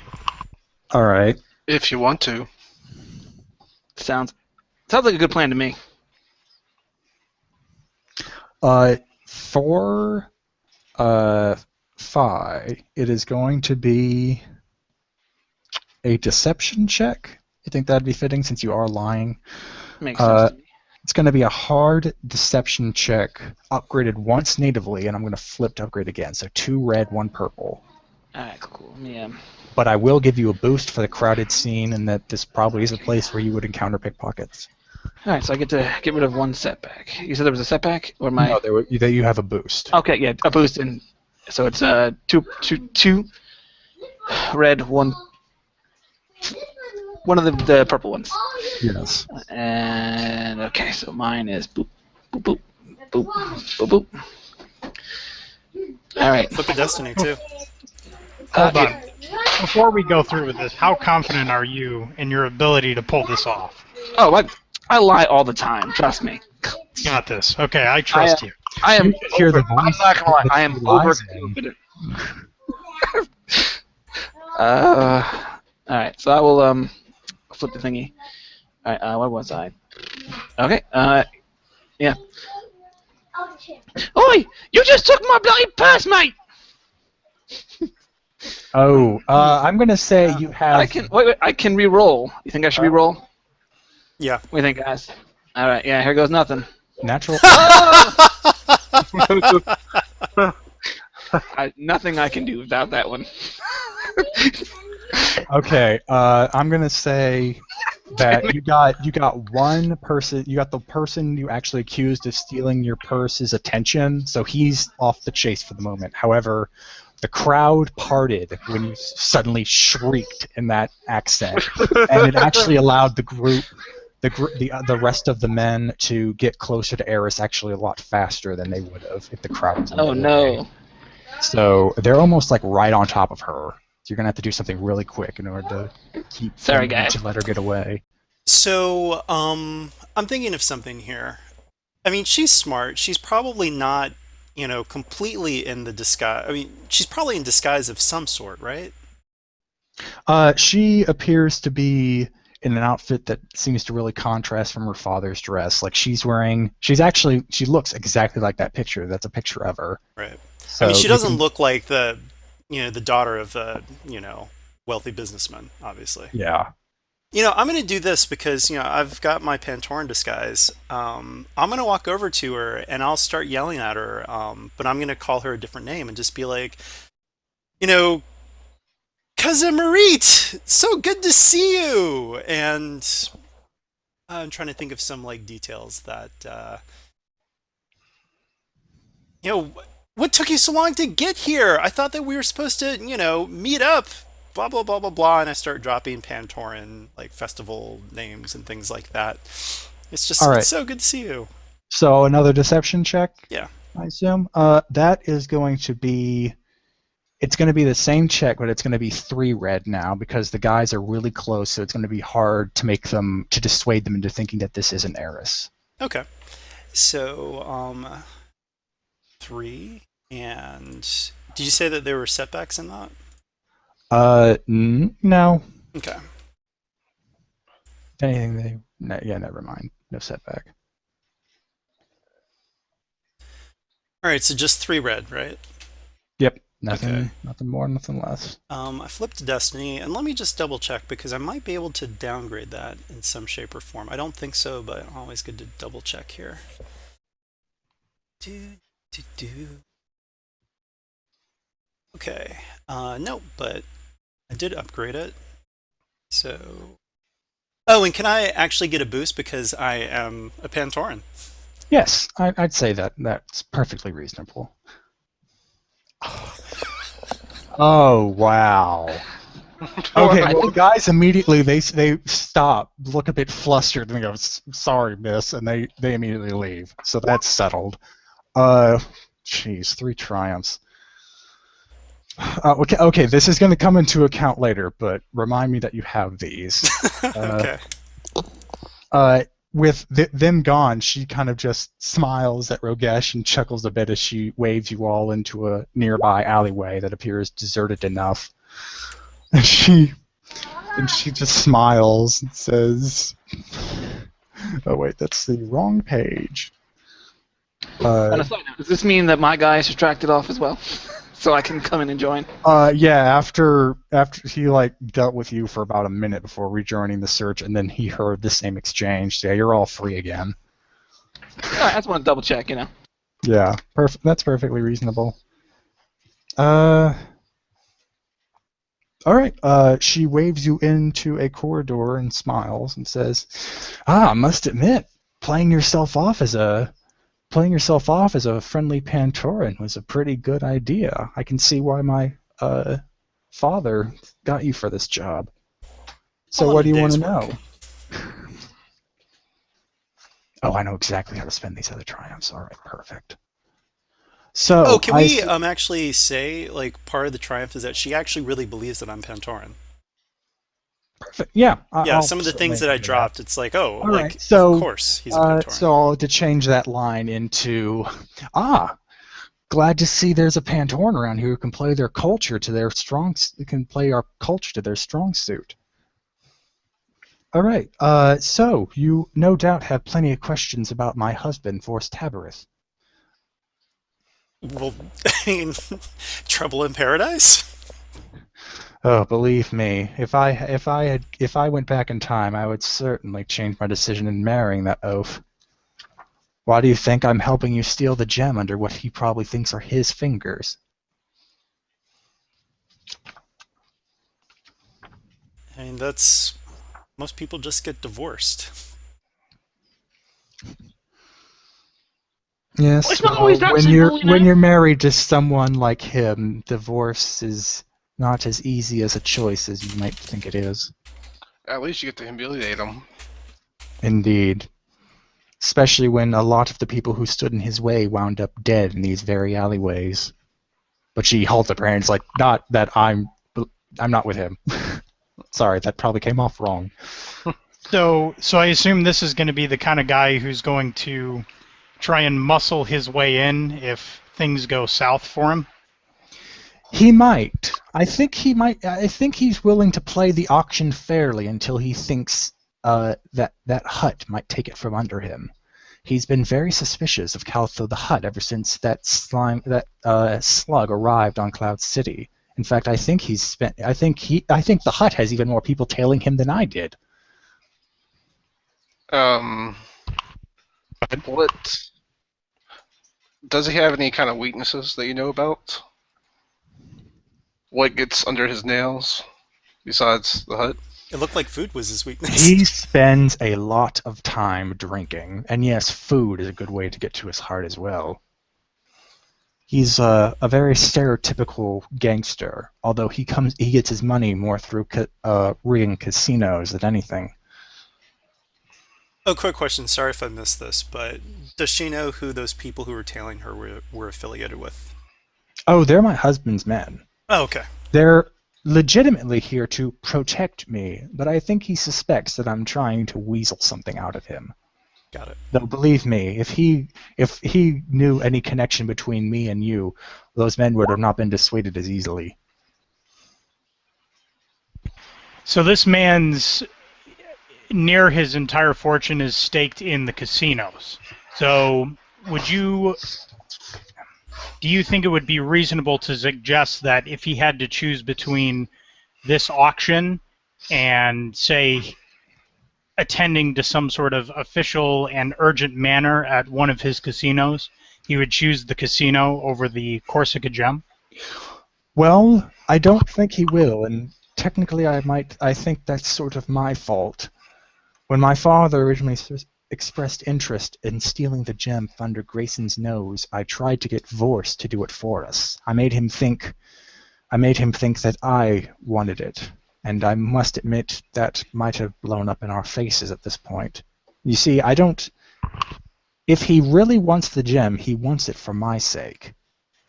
All right. If you want to. Sounds like a good plan to me. For Phi, it is going to be a deception check. You think that'd be fitting since you are lying? Makes sense to me. It's going to be a hard deception check, upgraded once natively, and I'm going to flip to upgrade again. So 2 red, 1 purple. Alright, cool. Yeah. But I will give you a boost for the crowded scene, and that this probably is a place where you would encounter pickpockets. Alright, so I get to get rid of 1 setback. You said there was a setback? Or am I... No, you have a boost. Okay, yeah, a boost in... So it's 2 red, 1... One of the purple ones. Yes. And okay, so mine is boop, boop, boop, boop, boop, boop. All right. Flip of Destiny, too. Hold on. Before we go through with this, how confident are you in your ability to pull this off? Oh, I lie all the time. Trust me. You got this. Okay, I trust you. I am. Hear the I'm voice not gonna lie. I am over lies confident. All right, so I will flip the thingy. All right, what was I? Okay. Yeah. Oi! You just took my bloody purse, mate. Oh, I'm gonna say you have. I can wait. I can re-roll. You think I should re-roll? Yeah. What do you think, guys? All right. Yeah. Here goes nothing. Natural. Nothing I can do without that one. Okay, I'm gonna say that you got one person. You got the person you actually accused of stealing your purse's attention, so he's off the chase for the moment. However, the crowd parted when you suddenly shrieked in that accent, and it actually allowed the rest of the men to get closer to Eris actually a lot faster than they would have if the crowd was. Oh no! So they're almost like right on top of her. So you're gonna have to do something really quick in order to keep. Sorry, guys. To let her get away. So, I'm thinking of something here. I mean, she's smart. She's probably not, completely in the disguise. I mean, she's probably in disguise of some sort, right? She appears to be in an outfit that seems to really contrast from her father's dress. Like she looks exactly like that picture. That's a picture of her. Right. So I mean, she doesn't look like the daughter of a, wealthy businessman, obviously. Yeah. I'm going to do this because, I've got my Pantoran disguise. I'm going to walk over to her and I'll start yelling at her, but I'm going to call her a different name and just be like, Cousin Marit, so good to see you. And I'm trying to think of some details that, What took you so long to get here? I thought that we were supposed to, meet up. Blah blah blah blah blah. And I start dropping Pantoran like festival names and things like that. All It's right. so good to see you. So another deception check, Yeah. I assume. That is going to be. It's going to be the same check, but it's going to be 3 red now because the guys are really close. So it's going to be hard to dissuade them into thinking that this is an heiress. Okay. So 3 and did you say that there were setbacks in that? No. Okay. If anything, never mind. No setback. All right. So just 3 red, right? Yep. Nothing. Okay. Nothing more. Nothing less. I flipped to Destiny, and let me just double check because I might be able to downgrade that in some shape or form. I don't think so, but always good to double check here. Okay. No, but I did upgrade it. So. Oh, and can I actually get a boost because I am a Pantoran? Yes, I'd say that's perfectly reasonable. Oh wow. Okay, well, the guys immediately they stop, look a bit flustered, and they go, "Sorry, miss," and they immediately leave. So that's settled. Jeez, 3 triumphs. Okay, this is going to come into account later, but remind me that you have these. Okay. With them gone, she kind of just smiles at Rogesh and chuckles a bit as she waves you all into a nearby alleyway that appears deserted enough. And she just smiles and says, "Oh wait, that's the wrong page." On a side note, does this mean that my guy is subtracted off as well, so I can come in and join? Yeah. After he dealt with you for about a minute before rejoining the search, and then he heard the same exchange. So yeah, you're all free again. All right, I just want to double check, Yeah, that's perfectly reasonable. All right. She waves you into a corridor and smiles and says, I must admit, playing yourself off as a friendly Pantoran was a pretty good idea. I can see why my father got you for this job. So what do you want to know? Oh, I know exactly how to spend these other triumphs. All right, perfect. So, can we actually say part of the triumph is that she actually really believes that I'm Pantoran? Perfect. Yeah. Some of the things that I dropped, it's like, oh, all right. So, of course he's a Pantoran. So to change that line into, glad to see there's a Pantoran around here who can play their culture to their our culture to their strong suit. All right. So you no doubt have plenty of questions about my husband, Forrest Tabareth. Well, I mean, trouble in paradise? Oh, believe me, if I went back in time, I would certainly change my decision in marrying that oaf. Why do you think I'm helping you steal the gem under what he probably thinks are his fingers? I mean, most people just get divorced. Yes, it's not always that when simple, you're married to someone like him, divorce is not as easy as a choice as you might think it is. At least you get to humiliate him. Indeed. Especially when a lot of the people who stood in his way wound up dead in these very alleyways. But she holds up her hands like, not that I'm not with him. Sorry, that probably came off wrong. So I assume this is going to be the kind of guy who's going to try and muscle his way in if things go south for him? He might. I think he's willing to play the auction fairly until he thinks that hut might take it from under him. He's been very suspicious of Caltho the Hutt ever since that slug arrived on Cloud City. In fact, I think the Hutt has even more people tailing him than I did. What does he have any kind of weaknesses that you know about? What gets under his nails besides the Hutt? It looked like food was his weakness. He spends a lot of time drinking, and yes, food is a good way to get to his heart as well. He's a very stereotypical gangster, although he gets his money more through rigging casinos than anything. Oh, quick question. Sorry if I missed this, but does she know who those people who were tailing her were affiliated with? Oh, they're my husband's men. Oh, okay. They're legitimately here to protect me, but I think he suspects that I'm trying to weasel something out of him. Got it. Though believe me, if he knew any connection between me and you, those men would have not been dissuaded as easily. So this man's near his entire fortune is staked in the casinos. So do you think it would be reasonable to suggest that if he had to choose between this auction and, say, attending to some sort of official and urgent manner at one of his casinos, he would choose the casino over the Corsica gem? Well, I don't think he will, and technically I think that's sort of my fault. When my father originally expressed interest in stealing the gem under Grayson's nose, I tried to get Vorse to do it for us. I made him think that I wanted it, and I must admit that might have blown up in our faces at this point. You see, if he really wants the gem, he wants it for my sake.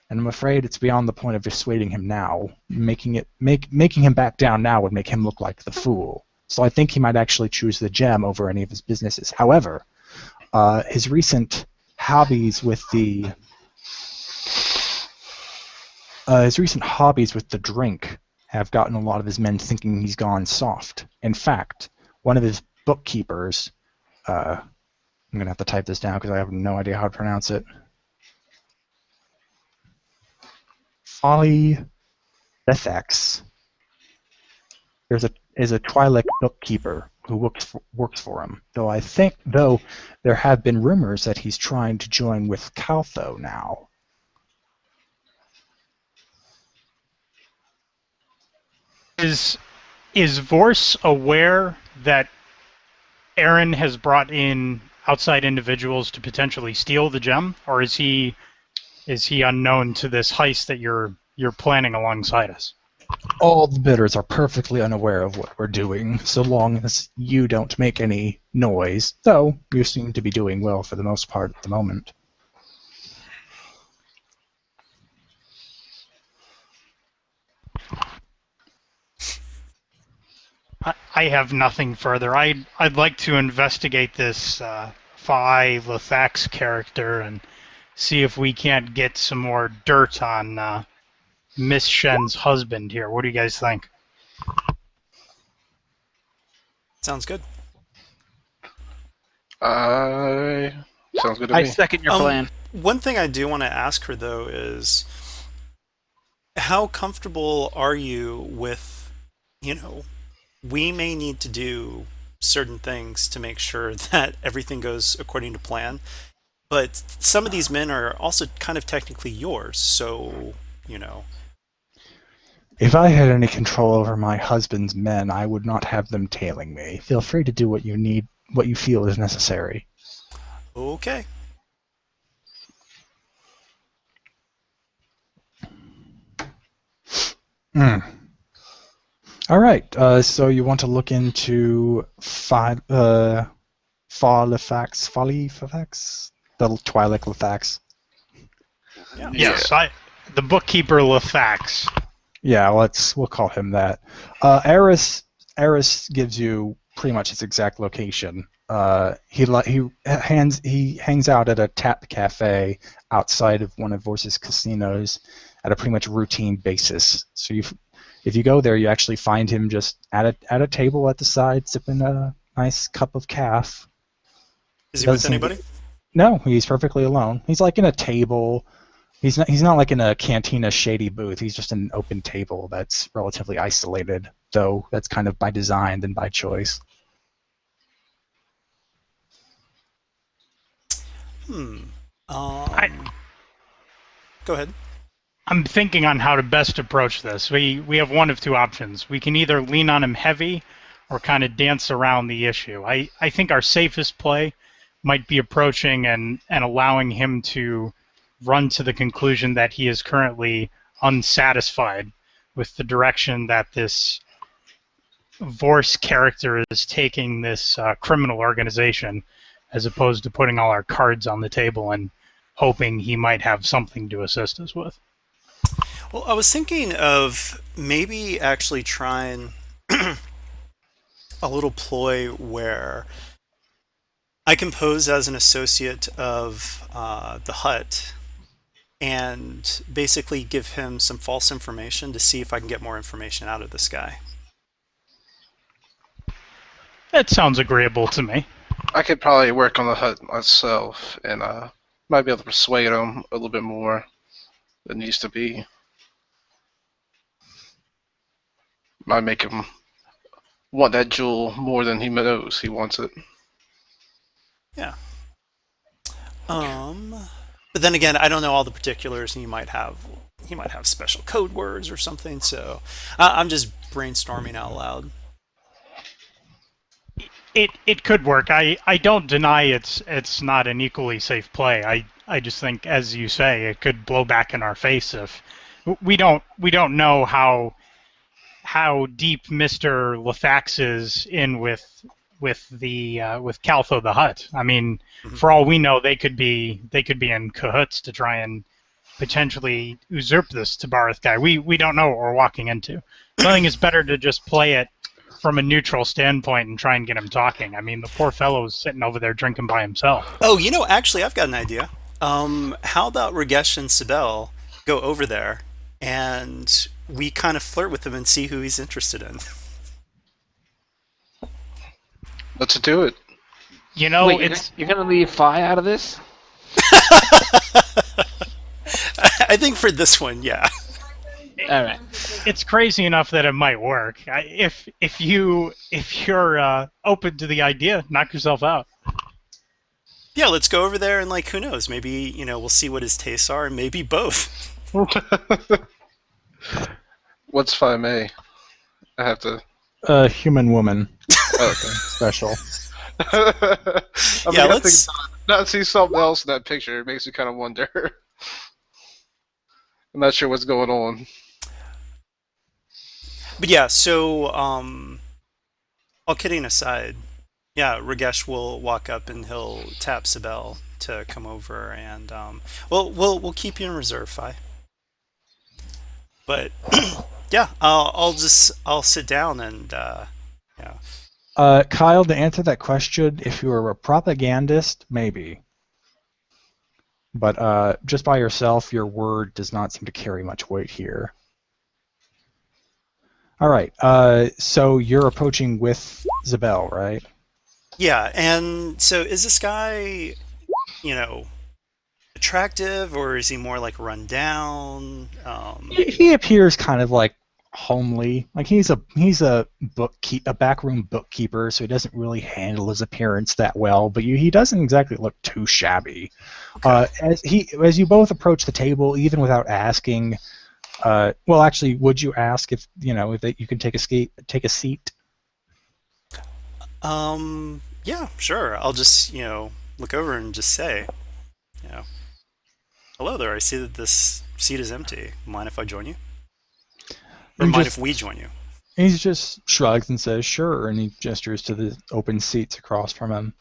And I'm afraid it's beyond the point of dissuading him now. Making him back down now would make him look like the fool. So I think he might actually choose the gem over any of his businesses. However, his recent hobbies with the drink have gotten a lot of his men thinking he's gone soft. In fact, one of his bookkeepers, I'm going to have to type this down because I have no idea how to pronounce it. Folly Bethax. Is a Twi'lek bookkeeper who works for him. Though there have been rumors that he's trying to join with Caltho now. Is Vorse aware that Aaron has brought in outside individuals to potentially steal the gem, or is he unknown to this heist that you're planning alongside us? All the bidders are perfectly unaware of what we're doing, so long as you don't make any noise, though you seem to be doing well for the most part at the moment. I have nothing further. I'd like to investigate this Phi Lethax character and see if we can't get some more dirt on Miss Shen's husband here. What do you guys think? Sounds good. Sounds good to I me. second your plan. One thing I do want to ask her, though, is how comfortable are you with, we may need to do certain things to make sure that everything goes according to plan, but some of these men are also kind of technically yours, so, If I had any control over my husband's men, I would not have them tailing me. Feel free to do what you feel is necessary. Okay. All right. So you want to look into Follifax, the Twi'lek Lethax. Yeah. Yes, the bookkeeper Lethax. Yeah, we'll call him that. Eris gives you pretty much his exact location. He hangs out at a tap cafe outside of one of Vorse's casinos at a pretty much routine basis. So if you go there, you actually find him just at a table at the side, sipping a nice cup of caf. Is he with anybody? No, he's perfectly alone. He's like in a table. He's not like in a cantina shady booth. He's just in an open table that's relatively isolated, though that's kind of by design than by choice. Go ahead. I'm thinking on how to best approach this. We have one of two options. We can either lean on him heavy or kind of dance around the issue. I think our safest play might be approaching and allowing him to run to the conclusion that he is currently unsatisfied with the direction that this Vorse character is taking this criminal organization, as opposed to putting all our cards on the table and hoping he might have something to assist us with. Well, I was thinking of maybe actually trying a little ploy where I can pose as an associate of the hut and basically give him some false information to see if I can get more information out of this guy. That sounds agreeable to me. I could probably work on the hut myself and might be able to persuade him a little bit more than needs to be. Might make him want that jewel more than he knows he wants it. Yeah. But then again, I don't know all the particulars, and he might have special code words or something. So I'm just brainstorming out loud. It could work. I don't deny it's not an equally safe play. I just think, as you say, it could blow back in our face if we don't know how deep Mr. Lefax is in with Caltho the Hutt. I mean, for all we know, they could be in cahoots to try and potentially usurp this Tabareth guy. We don't know what we're walking into. So I think it's better to just play it from a neutral standpoint and try and get him talking. I mean, the poor fellow's sitting over there drinking by himself. Oh, actually, I've got an idea. How about Ragesh and Sibel go over there and we kind of flirt with him and see who he's interested in? Let's do it. Wait, you're gonna leave Fi out of this? I think for this one, yeah. All right. It's crazy enough that it might work. If you're open to the idea, knock yourself out. Yeah, let's go over there and who knows? Maybe we'll see what his tastes are, and maybe both. What's 5A? I have to. Human woman. Okay. Special. Yeah, let's not see something else in that picture. It makes me kind of wonder. I'm not sure what's going on. But yeah, so all kidding aside, yeah, Ragesh will walk up and he'll tap Sibel to come over, and we'll keep you in reserve, Fi. But yeah, I'll sit down and yeah. Kyle, to answer that question, if you were a propagandist, maybe. But just by yourself, your word does not seem to carry much weight here. All right, so you're approaching with Zabel, right? Yeah, and so is this guy, attractive, or is he more run down? He appears kind of homely. He's a backroom bookkeeper, so he doesn't really handle his appearance that well. But he doesn't exactly look too shabby. Okay. As you both approach the table, even without asking. Well, actually, would you ask if you can take a seat? Yeah, sure. I'll just look over and just say, hello there. I see that this seat is empty. Mind if I join you? Or mind if we join you? He just shrugs and says, sure, and he gestures to the open seats across from him.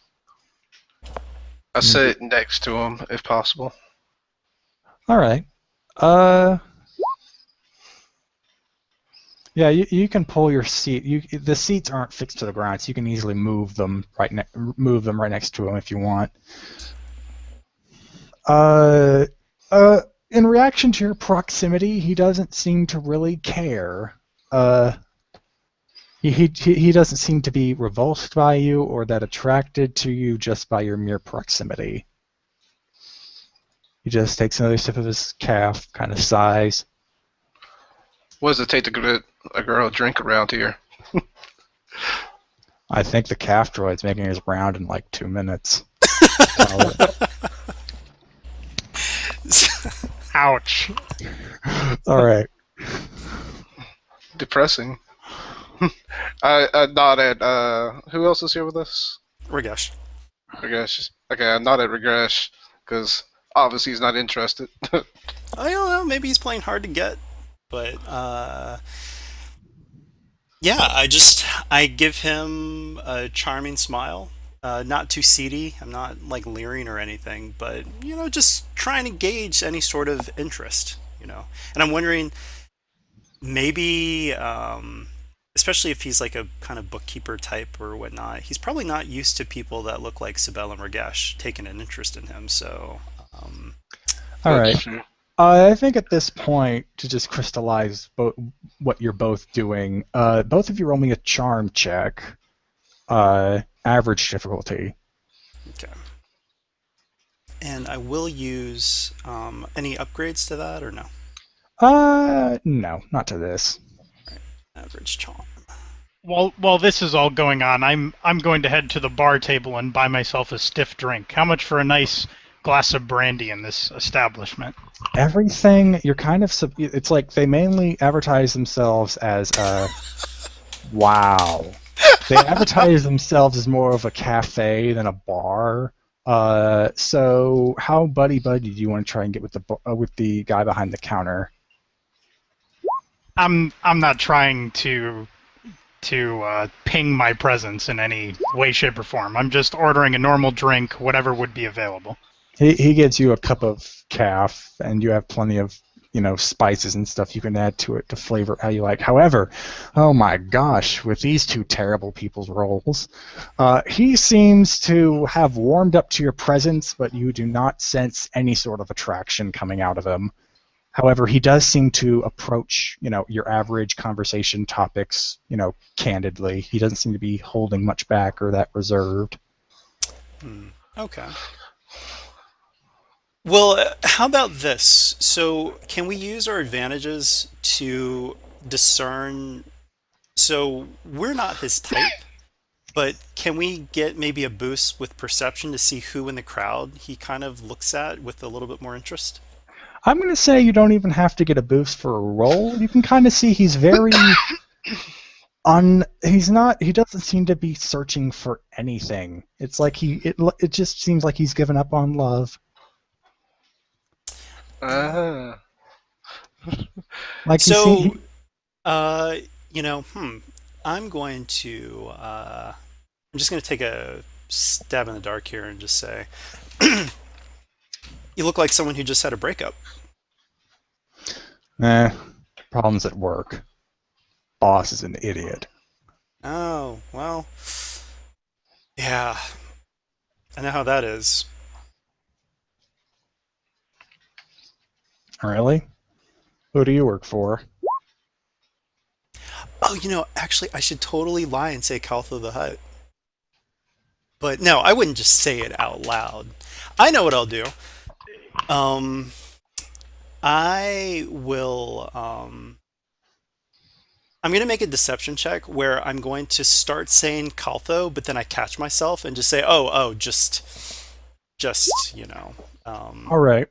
I sit next to him, if possible. All right. Yeah, you can pull your seat. The seats aren't fixed to the ground, so you can easily move them right next to him if you want. In reaction to your proximity, he doesn't seem to really care. He doesn't seem to be repulsed by you or that attracted to you just by your mere proximity. He just takes another sip of his calf, kind of sighs. What does it take to get a girl a drink around here? I think the calf droid's making his round in 2 minutes. Ouch. All right. Depressing. I nod at, who else is here with us? Ragesh. Ragesh. Okay, I nod at Ragesh, because Obviously, he's not interested. I don't know. Maybe he's playing hard to get, but yeah. I give him a charming smile. Not too seedy. I'm not like leering or anything, but just trying to gauge any sort of interest. And I'm wondering maybe, especially if he's like a kind of bookkeeper type or whatnot, he's probably not used to people that look like Sibel and Ragesh taking an interest in him. So, All right. That's true. I think at this point, to just crystallize what you're both doing, both of you roll me a charm check, average difficulty. okay. And I will use any upgrades to that or no? No, not to this. Average charm. While this is all going on, I'm going to head to the bar table and buy myself a stiff drink. How much for a nice glass of brandy in this establishment? Everything you're kind of it's like they mainly advertise themselves as wow. They advertise themselves as more of a cafe than a bar. So how buddy do you want to try and get with the guy behind the counter? I'm not trying to ping my presence in any way, shape, or form. I'm just ordering a normal drink, whatever would be available. He gives you a cup of calf, and you have plenty of spices and stuff you can add to it to flavor how you like. However, oh my gosh, with these two terrible people's rolls, he seems to have warmed up to your presence, but you do not sense any sort of attraction coming out of him. However, he does seem to approach, your average conversation topics, candidly. He doesn't seem to be holding much back or that reserved. Okay. Well, how about this? So, can we use our advantages to discern? So, we're not his type, but can we get maybe a boost with perception to see who in the crowd he kind of looks at with a little bit more interest? I'm going to say you don't even have to get a boost for a roll. You can kind of see he's very he doesn't seem to be searching for anything. It's like it just seems like he's given up on love. Like So, I'm going to, I'm just going to take a stab in the dark here and just say, you look like someone who just had a breakup. Problems at work. Boss is an idiot. Oh, well, yeah, I know how that is. Really? Who do you work for? Oh, actually, I should totally lie and say Caltha the Hutt. But no, I wouldn't just say it out loud. I know what I'll do. I will. I'm going to make a deception check where I'm going to start saying Caltho, but then I catch myself and just say, All right.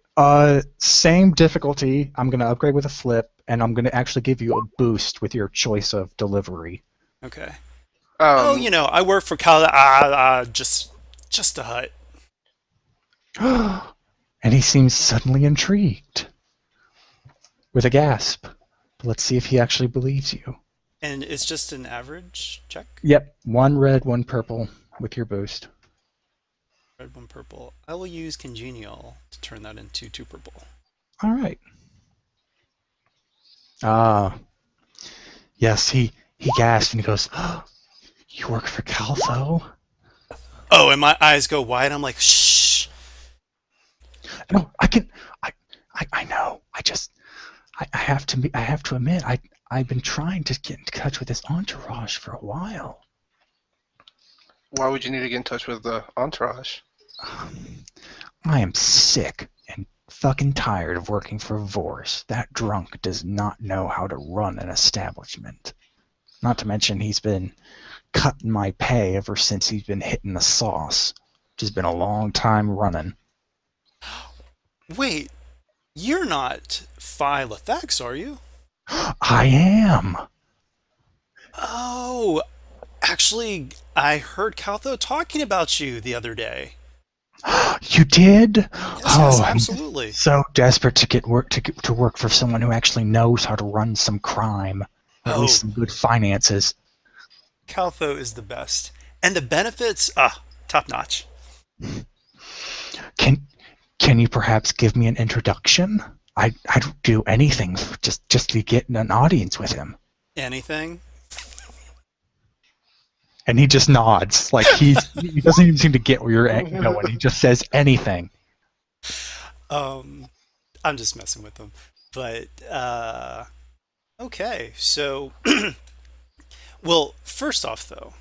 Same difficulty. I'm going to upgrade with a flip, and I'm going to actually give you a boost with your choice of delivery. Okay. Um, I work for Caltho. Just a hut. And he seems suddenly intrigued. With a gasp. Let's see if he actually believes you. And it's just an average check? Yep. 1 red, 1 purple with your boost. Red, 1 purple. I will use Congenial to turn that into 2 purple. All right. Yes, he gasped and he goes, oh, you work for Caltho? Oh, and my eyes go wide. I'm like, shh. No, I know. I have to admit, I've been trying to get in touch with this entourage for a while. Why would you need to get in touch with the entourage? I am sick and fucking tired of working for Vorse. That drunk does not know how to run an establishment. Not to mention he's been cutting my pay ever since he's been hitting the sauce, which has been a long time running. Wait, you're not Phi Lethax, are you? I am. Oh, actually, I heard Caltho talking about you the other day. You did? Yes, I'm absolutely. so desperate to get work to work for someone who actually knows how to run some crime, or at least Oh, some good finances. Caltho is the best. And the benefits, top notch. Can can you perhaps give me an introduction? I'd do anything for just to get an audience with him. Anything? And he just nods, like he doesn't even seem to get where you're going. He just says anything. Um, I'm just messing with them. But, okay. So, well, first off, though,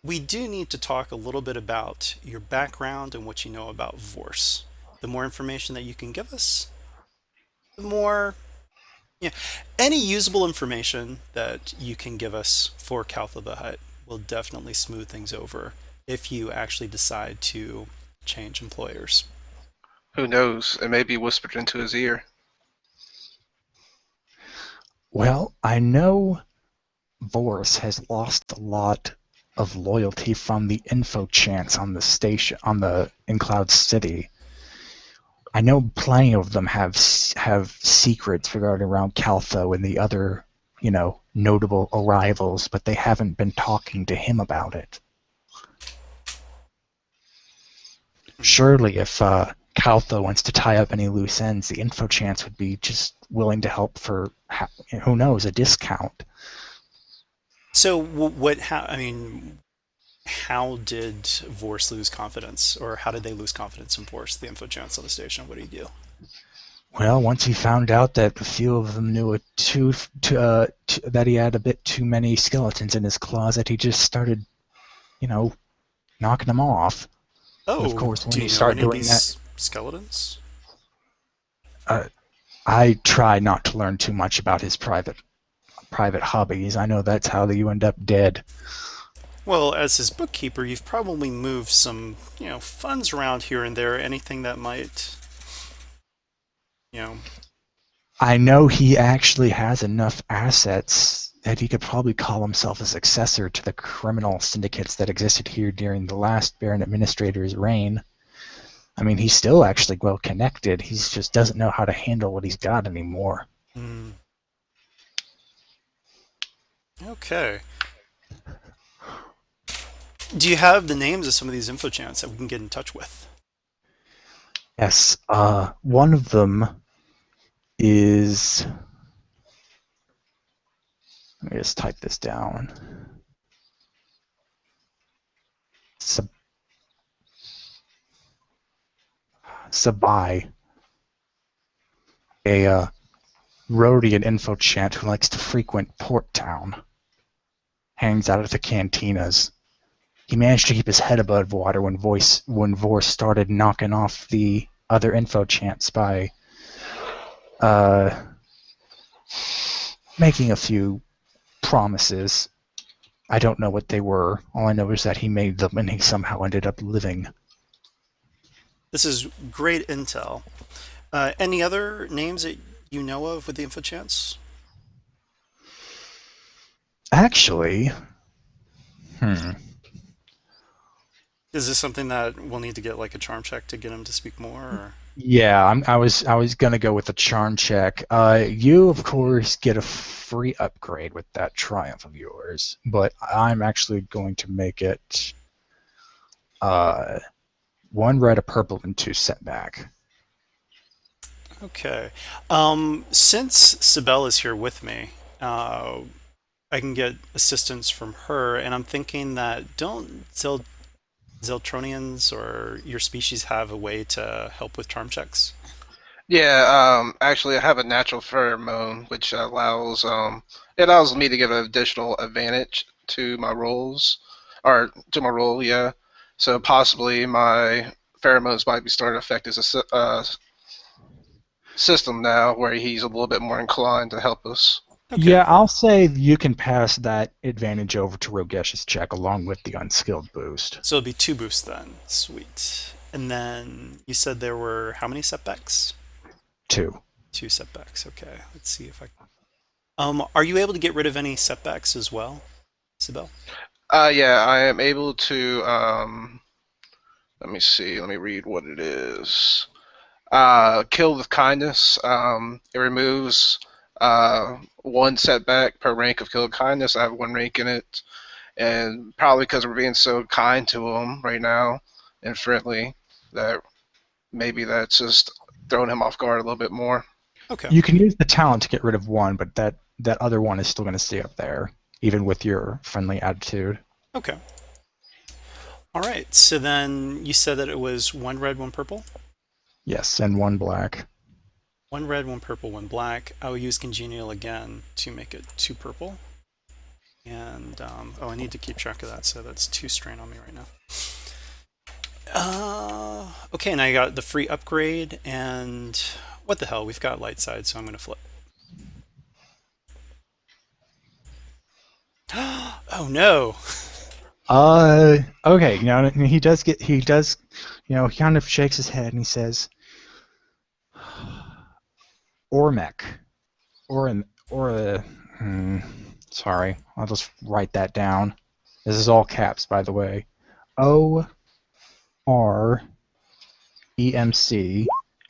we do need to talk a little bit about your background and what you know about Vorse. The more information that you can give us, the more, yeah, any usable information that you can give us for Caltha the Hutt will definitely smooth things over if you actually decide to change employers. Who knows? It may be whispered into his ear. Well, I know Vorse has lost a lot of loyalty from the info chants on the station in Cloud City. I know plenty of them have secrets regarding around Caltho and the other, notable arrivals, but they haven't been talking to him about it. Surely, if Caltho wants to tie up any loose ends, the info chance would be just willing to help for, who knows, a discount. So, how did Vorse lose confidence, or how did they lose confidence in Vorse, the info chance on the station? What do you do? Well, once he found out that a few of them knew that he had a bit too many skeletons in his closet, he just started, knocking them off. Oh, of course, when do you you know start any of doing these skeletons? I try not to learn too much about his private hobbies. I know that's how you end up dead. Well, as his bookkeeper, you've probably moved some, funds around here and there. Anything that might, you know. I know he actually has enough assets that he could probably call himself a successor to the criminal syndicates that existed here during the last Baron Administrator's reign. I mean, he's still actually well connected. He just doesn't know how to handle what he's got anymore. Okay. Do you have the names of some of these info chants that we can get in touch with? Yes, one of them is... Let me just type this down. Sabai, a Rhodian info chant who likes to frequent Port Town. Hangs out at the cantinas. He managed to keep his head above water when Vorse started knocking off the other info chants by making a few promises. I don't know what they were. All I know is that he made them and he somehow ended up living. This is great intel. Any other names that you know of with the info chants? Actually, Is this something that we'll need to get like a charm check to get him to speak more? Or? Yeah, I was gonna go with the charm check. You of course get a free upgrade with that triumph of yours, but I'm actually going to make it 1 red, a purple, and 2 setback. Okay. Since Sibel is here with me, I can get assistance from her, and I'm thinking that don't Zeltronians or your species have a way to help with charm checks? Yeah, actually, I have a natural pheromone, which allows me to give an additional advantage to my rolls, or to my roll. Yeah, so possibly my pheromones might be starting to affect his system now, where he's a little bit more inclined to help us. Okay. Yeah, I'll say you can pass that advantage over to Rogesh's check along with the unskilled boost. So it'll be 2 boosts then. Sweet. And then you said there were how many setbacks? 2. 2 setbacks. Okay. Let's see if I. Are you able to get rid of any setbacks as well, Sibel? Yeah, I am able to. Let me see. Let me read what it is. Kill with kindness. It removes one setback per rank of kill with kindness. I have one rank in it, and probably because we're being so kind to him right now and friendly, that maybe that's just throwing him off guard a little bit more. Okay. You can use the talent to get rid of one, but that other one is still going to stay up there, even with your friendly attitude. Okay. All right. So then you said that it was 1 red, 1 purple? Yes, and 1 black. 1 red, 1 purple, 1 black. I will use congenial again to make it 2 purple. And, I need to keep track of that, so that's 2 strain on me right now. Okay, and I got the free upgrade, and what the hell, we've got light side, so I'm going to flip. Oh no! Okay, he does, he kind of shakes his head and he says, Ormec. Sorry, I'll just write that down. This is all caps, by the way. OREMC,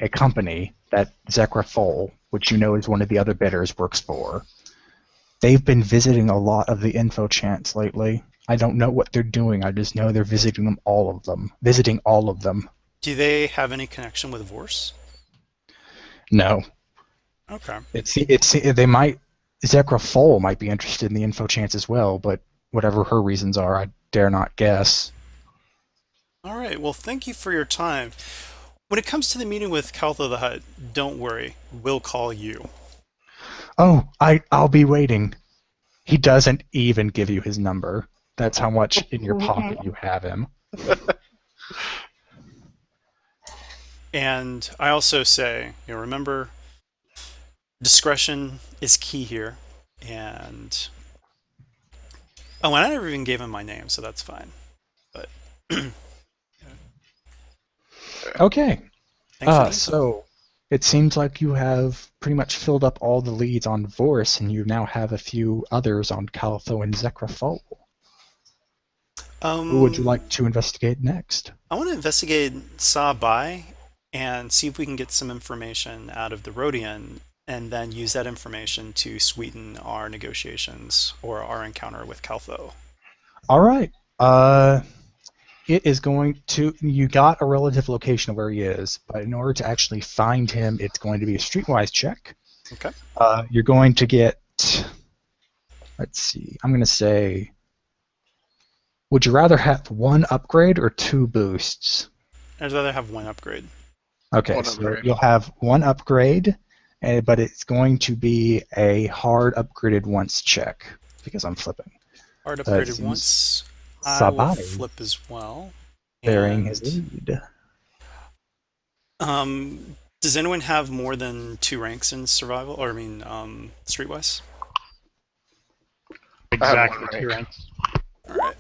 a company that Zekra Foal, which you know is one of the other bidders, works for. They've been visiting a lot of the info chants lately. I don't know what they're doing. I just know they're visiting all of them. Do they have any connection with Vorse? No. Okay. They might. Zekra Foal might be interested in the info chants as well, but whatever her reasons are, I dare not guess. All right. Well, thank you for your time. When it comes to the meeting with Caltho the Hutt, don't worry. We'll call you. Oh, I'll be waiting. He doesn't even give you his number. That's how much in your pocket you have him. And I also say, remember, discretion is key here. And I never even gave him my name, so that's fine. But okay. Thanks so it seems like you have pretty much filled up all the leads on Vorse, and you now have a few others on Caltho and Zekra Foal. Who would you like to investigate next? I want to investigate Sabai and see if we can get some information out of the Rhodian, and then use that information to sweeten our negotiations or our encounter with Caltho. All right. It is going to. You got a relative location of where he is, but in order to actually find him, it's going to be a streetwise check. Okay. You're going to get. Let's see. I'm going to say. Would you rather have 1 upgrade or 2 boosts? I'd rather have 1 upgrade. Okay, so you'll have 1 upgrade, but it's going to be a hard upgraded once check because I'm flipping. Hard upgraded once. I will flip as well. Bearing his lead. Does anyone have more than 2 ranks in survival? Or streetwise? Exactly 2 ranks. All right.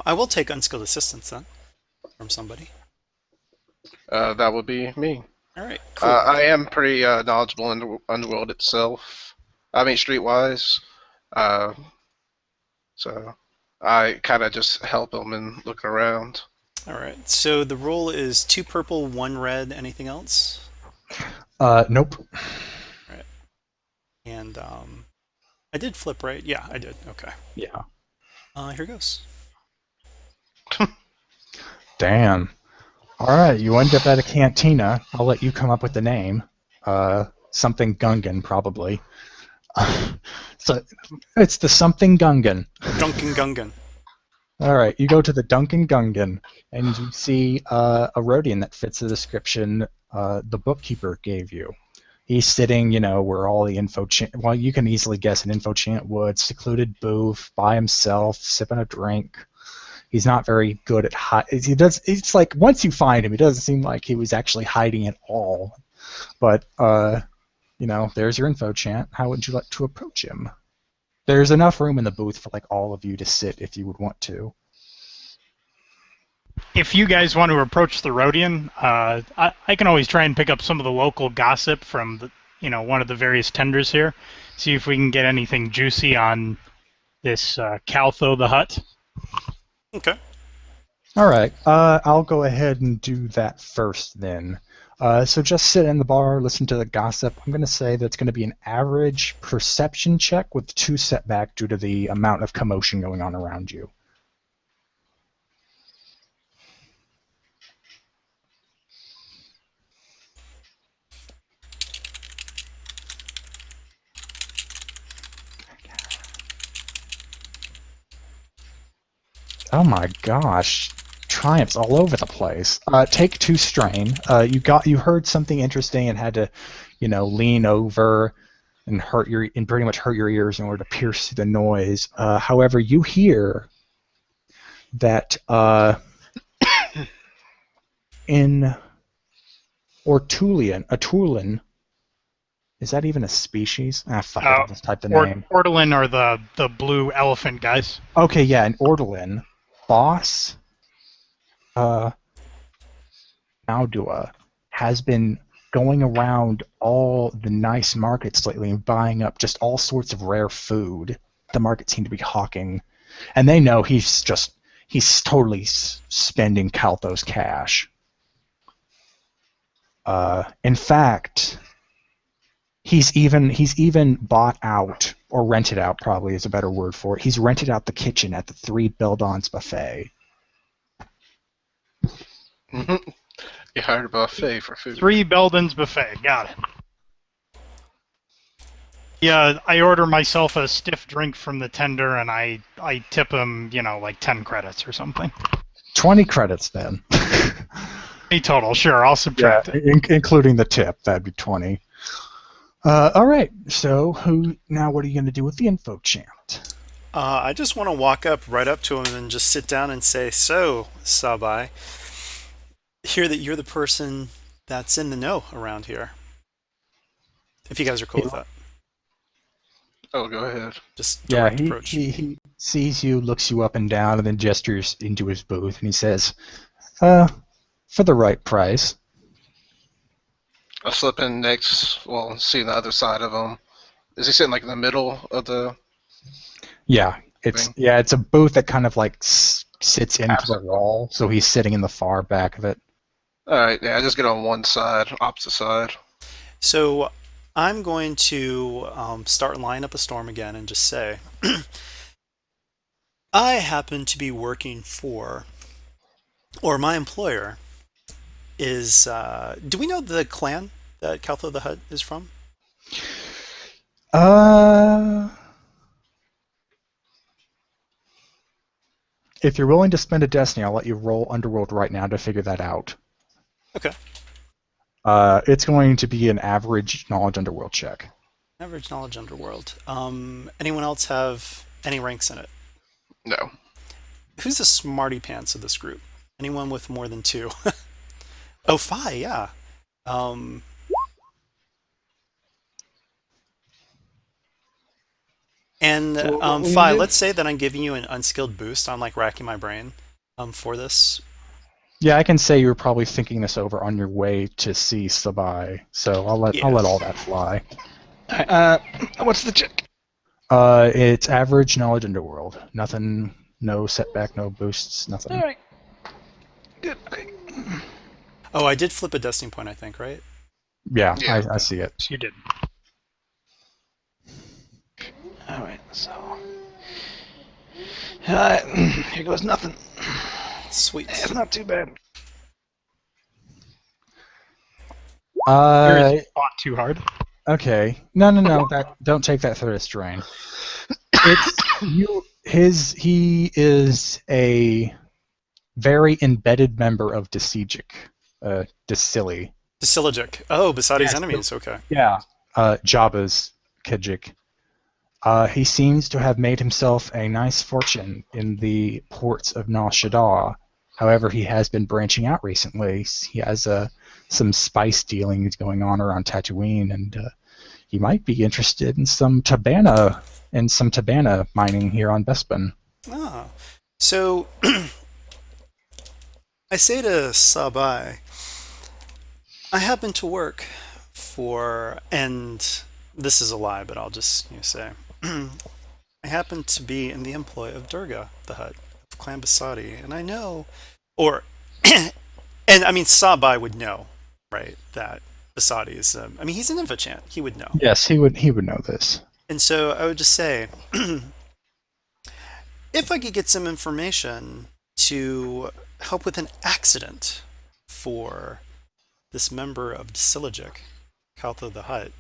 I will take unskilled assistance then from somebody. That would be me. All right. Cool. I am pretty knowledgeable in the underworld itself. Streetwise. So I kind of just help them and look around. All right. So the roll is 2 purple, 1 red. Anything else? Nope. All right. And I did flip, right? Yeah, I did. Okay. Yeah. Here goes. Damn. All right, you end up at a cantina. I'll let you come up with the name. Something Gungan, probably. So it's the something Gungan. Duncan Gungan. All right, you go to the Duncan Gungan, and you see a Rhodian that fits the description the bookkeeper gave you. He's sitting, where all the info chant. Well, you can easily guess an info chant would. Secluded booth, by himself, sipping a drink. He's not very good at It's like once you find him, it doesn't seem like he was actually hiding at all. But there's your info chant. How would you like to approach him? There's enough room in the booth for all of you to sit if you would want to. If you guys want to approach the Rhodian, I can always try and pick up some of the local gossip from one of the various tenders here. See if we can get anything juicy on this Caltho the Hutt. Okay. All right. I'll go ahead and do that first then. So just sit in the bar, listen to the gossip. I'm going to say that's going to be an average perception check with 2 setback due to the amount of commotion going on around you. Oh my gosh. Triumphs all over the place. Take 2 strain. You heard something interesting and had to, lean over and pretty much hurt your ears in order to pierce through the noise. However, you hear that in Ortulian, is that even a species? Ah, fuck it, I'll just type the name. Ortolan are the blue elephant guys. Okay, yeah, in Ortolan, boss Maudua has been going around all the nice markets lately and buying up just all sorts of rare food. The markets seem to be hawking, and they know he's totally spending Kalthos cash. In fact, he's even bought out, or rented out probably is a better word for it. He's rented out the kitchen at the 3 Beldons buffet. You hired a buffet for food. 3 Beldon's buffet. Got it. Yeah, I order myself a stiff drink from the tender, and I tip him, like 10 credits or something. 20 credits then. A total, sure. I'll subtract it. Including the tip, that'd be 20. All right. So, what are you going to do with the info chant? I just want to right up to him and just sit down and say, "So, Sabai, hear that you're the person that's in the know around here. If you guys are cool with that." Oh, go ahead. Just direct approach. He sees you, looks you up and down, and then gestures into his booth, and he says, "For the right price." I'll slip in next. Well, see the other side of him. Is he sitting like in the middle of the? Yeah, it's a booth that kind of like sits into the wall, so he's sitting in the far back of it. All right, yeah, I just get on one side, opposite side. So I'm going to start line up a storm again and just say, I happen to be working for, or my employer is, do we know the clan that Kaltho the Hutt is from? If you're willing to spend a destiny, I'll let you roll Underworld right now to figure that out. Okay. It's going to be an average knowledge Underworld check. Average knowledge Underworld. Anyone else have any ranks in it? No. Who's the smarty pants of this group? Anyone with more than 2? Oh, Phi, yeah. Phi, let's say that I'm giving you an unskilled boost. I'm like racking my brain for this. Yeah, I can say you were probably thinking this over on your way to see Sabai, so I'll let all that fly. What's the check? It's average knowledge Underworld. Nothing, no setback, no boosts, nothing. All right. Good. Okay. Oh, I did flip a destiny point, I think, right? Yeah. I see it. You did. All right, so here goes nothing. Sweet. It's not too bad. Yours fought too hard. Okay. No. Don't take that third strain. He is a very embedded member of Desigic. Dacili. Daciligic. Oh, beside his Yes, enemies, okay. Yeah. Jabba's Kijik. He seems to have made himself a nice fortune in the ports of Nar Shaddaa. However, he has been branching out recently. He has some spice dealings going on around Tatooine, and he might be interested in some Tabana mining here on Bespin. Ah. So I say to Sabai, I happen to work for, and this is a lie, but I'll just say, I happen to be in the employ of Durga the Hutt of Clan Basadi, and I know Or, and I mean, Sabai would know, right? That Basadi is. I mean, he's an Invachant. He would know. Yes, he would. He would know this. And so I would just say, if I could get some information to help with an accident for this member of Disilogic, Kaltho the Hutt,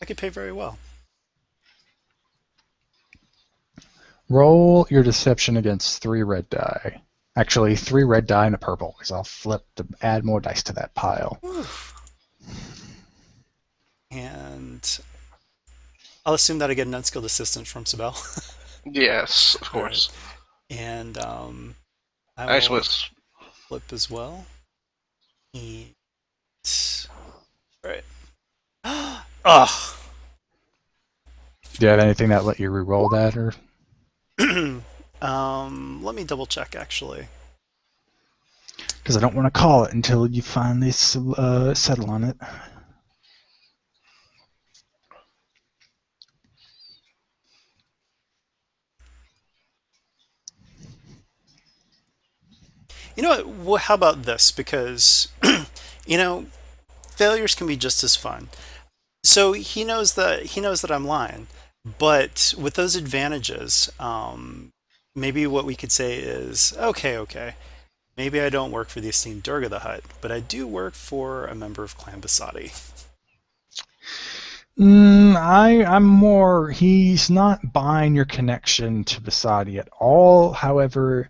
I could pay very well. Roll your deception against 3 red die. Actually, 3 red die and a purple, because I'll flip to add more dice to that pile. And I'll assume that I get an unskilled assistance from Sibel. Yes, of course. And I Actually, will it's flip as well. And... Right. Ugh. Do you have anything that let you re-roll that, or? Let me double check actually. Because I don't want to call it until you finally settle on it. You know what? Well, how about this? Because, failures can be just as fun. So he knows that I'm lying, but with those advantages, maybe what we could say is, okay, maybe I don't work for the esteemed Durga the Hutt, but I do work for a member of Clan Basadi. I'm more. He's not buying your connection to Basadi at all. However,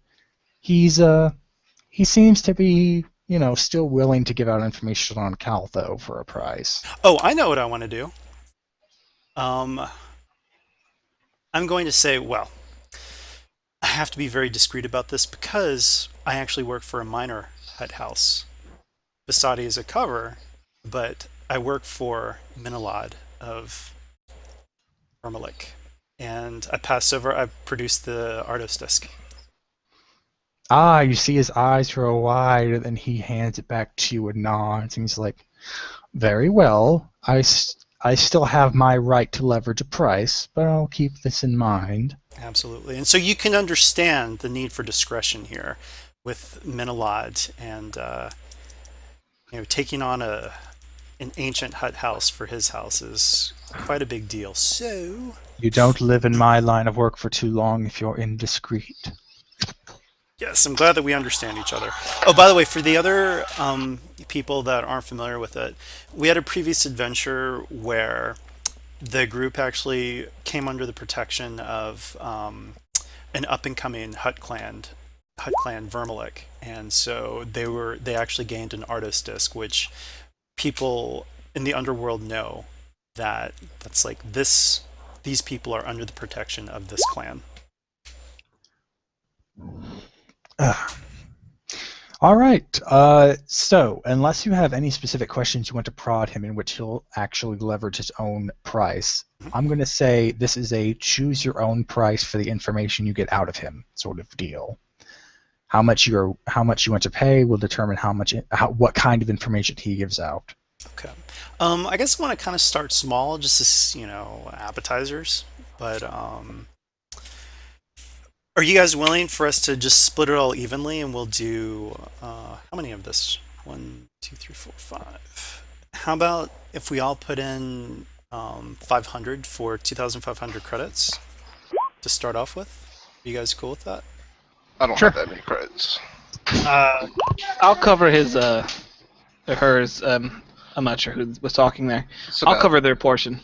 he seems to be, still willing to give out information on Kaltho for a price. Oh, I know what I want to do. I'm going to say, well, I have to be very discreet about this because I actually work for a minor Hutt house. Basadi is a cover, but I work for Minalad of Vermalik. And I produced the Ardos disc. Ah, you see his eyes grow wide, and then he hands it back to you and nods, and he's like, very well. I still have my right to leverage a price, but I'll keep this in mind. Absolutely. And so you can understand the need for discretion here with Minalad and taking on an ancient Hutt house for his house is quite a big deal. So you don't live in my line of work for too long if you're indiscreet. Yes, I'm glad that we understand each other. Oh, by the way, for the other people that aren't familiar with it, we had a previous adventure where the group actually came under the protection of an up-and-coming Hutt clan Vermalik, and so they actually gained an Ardos disc, which people in the underworld know that's like this. These people are under the protection of this clan. All right. So, unless you have any specific questions you want to prod him in which he'll actually leverage his own price, I'm going to say this is a choose your own price for the information you get out of him sort of deal. How much you want to pay will determine what kind of information he gives out. Okay. I guess I want to kind of start small, just as appetizers, but are you guys willing for us to just split it all evenly, and we'll do how many of this? 1, 2, 3, 4, 5. How about if we all put in 500 for 2,500 credits to start off with? Are you guys cool with that? I don't have that many credits. I'll cover his or hers. I'm not sure who was talking there. I'll cover their portion.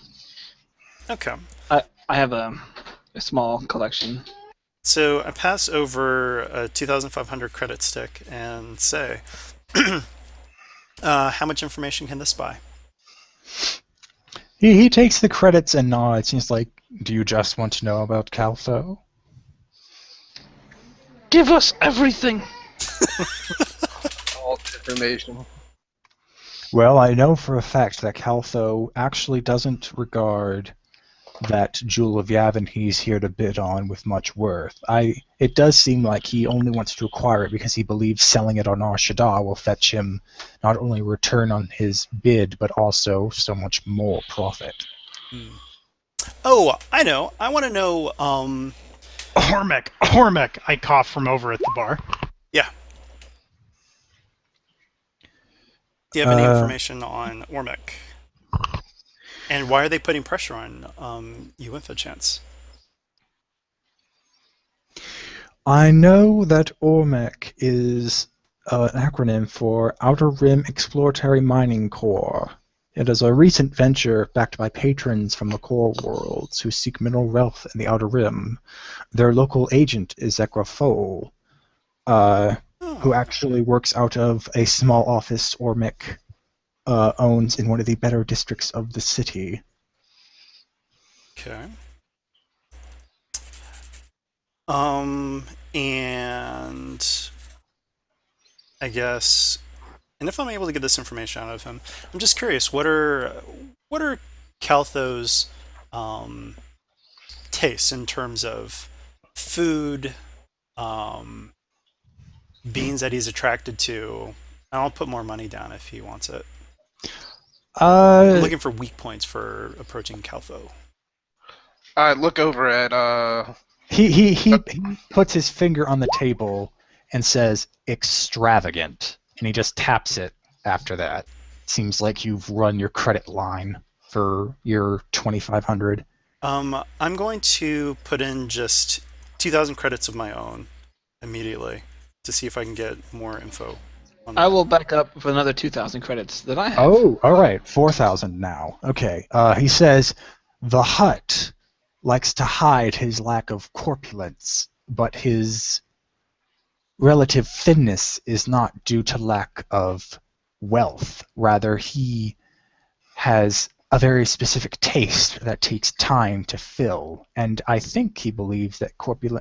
Okay. I have a small collection. So I pass over a 2,500 credit stick and say, how much information can this buy? He takes the credits and nods. He's like, do you just want to know about Kaltho? Give us everything. All information. Well, I know for a fact that Kaltho actually doesn't regard that Jewel of Yavin he's here to bid on with much worth. It does seem like he only wants to acquire it because he believes selling it on Ar-Shaddai will fetch him not only return on his bid, but also so much more profit. Oh, I know. I want to know... Hormek, I cough from over at the bar. Yeah. Do you have any information on Ormek? And why are they putting pressure on you, Chance? I know that ORMEC is an acronym for Outer Rim Exploratory Mining Corps. It is a recent venture backed by patrons from the core worlds who seek mineral wealth in the Outer Rim. Their local agent is Zekra Foal, who actually works out of a small office ORMEC owns in one of the better districts of the city. Okay. And I guess, and if I'm able to get this information out of him, I'm just curious. What are Caltho's tastes in terms of food, beans that he's attracted to? I'll put more money down if he wants it. I'm looking for weak points for approaching Caltho. I look over at He puts his finger on the table and says extravagant, and he just taps it after that. Seems like you've run your credit line for your 2,500. I'm going to put in just 2,000 credits of my own immediately to see if I can get more info on that. I will back up with another 2,000 credits that I have. Oh, all right, 4,000 now. Okay. He says the Hutt likes to hide his lack of corpulence, but his relative thinness is not due to lack of wealth. Rather, he has a very specific taste that takes time to fill, and I think he believes that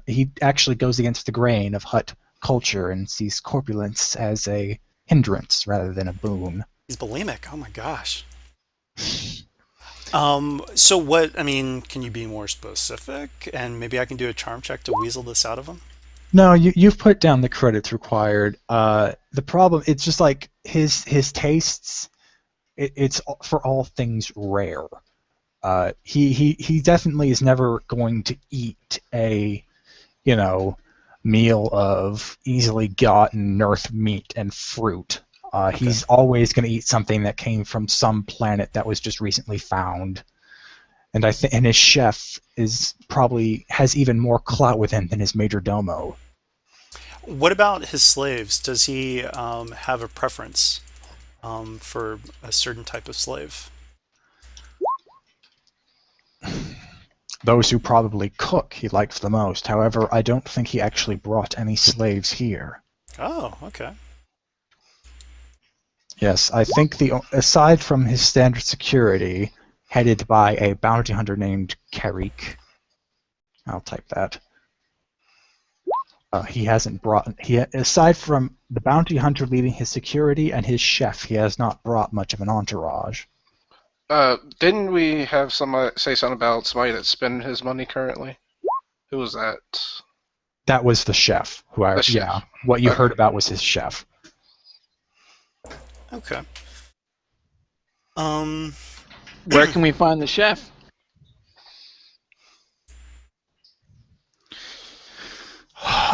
he actually goes against the grain of Hutt culture and sees corpulence as a hindrance rather than a boon. He's bulimic. Oh my gosh. So what, I mean, can you be more specific? And maybe I can do a charm check to weasel this out of him? No, you've put down the credits required. The problem, it's just like his tastes, it's for all things rare. He definitely is never going to eat a, meal of easily gotten earth meat and fruit. Okay. He's always going to eat something that came from some planet that was just recently found. And and his chef has even more clout with him than his major domo. What about his slaves? Does he have a preference for a certain type of slave? Those who probably cook he likes the most. However, I don't think he actually brought any slaves here. Oh, okay. Yes, I think aside from his standard security, headed by a bounty hunter named Karik, I'll type that. He hasn't brought. Aside from the bounty hunter leading his security and his chef, he has not brought much of an entourage. Didn't we have somebody say something about somebody that's spending his money currently? Who was that? That was the chef. Yeah, what you heard about was his chef. Okay. Where can we find the chef?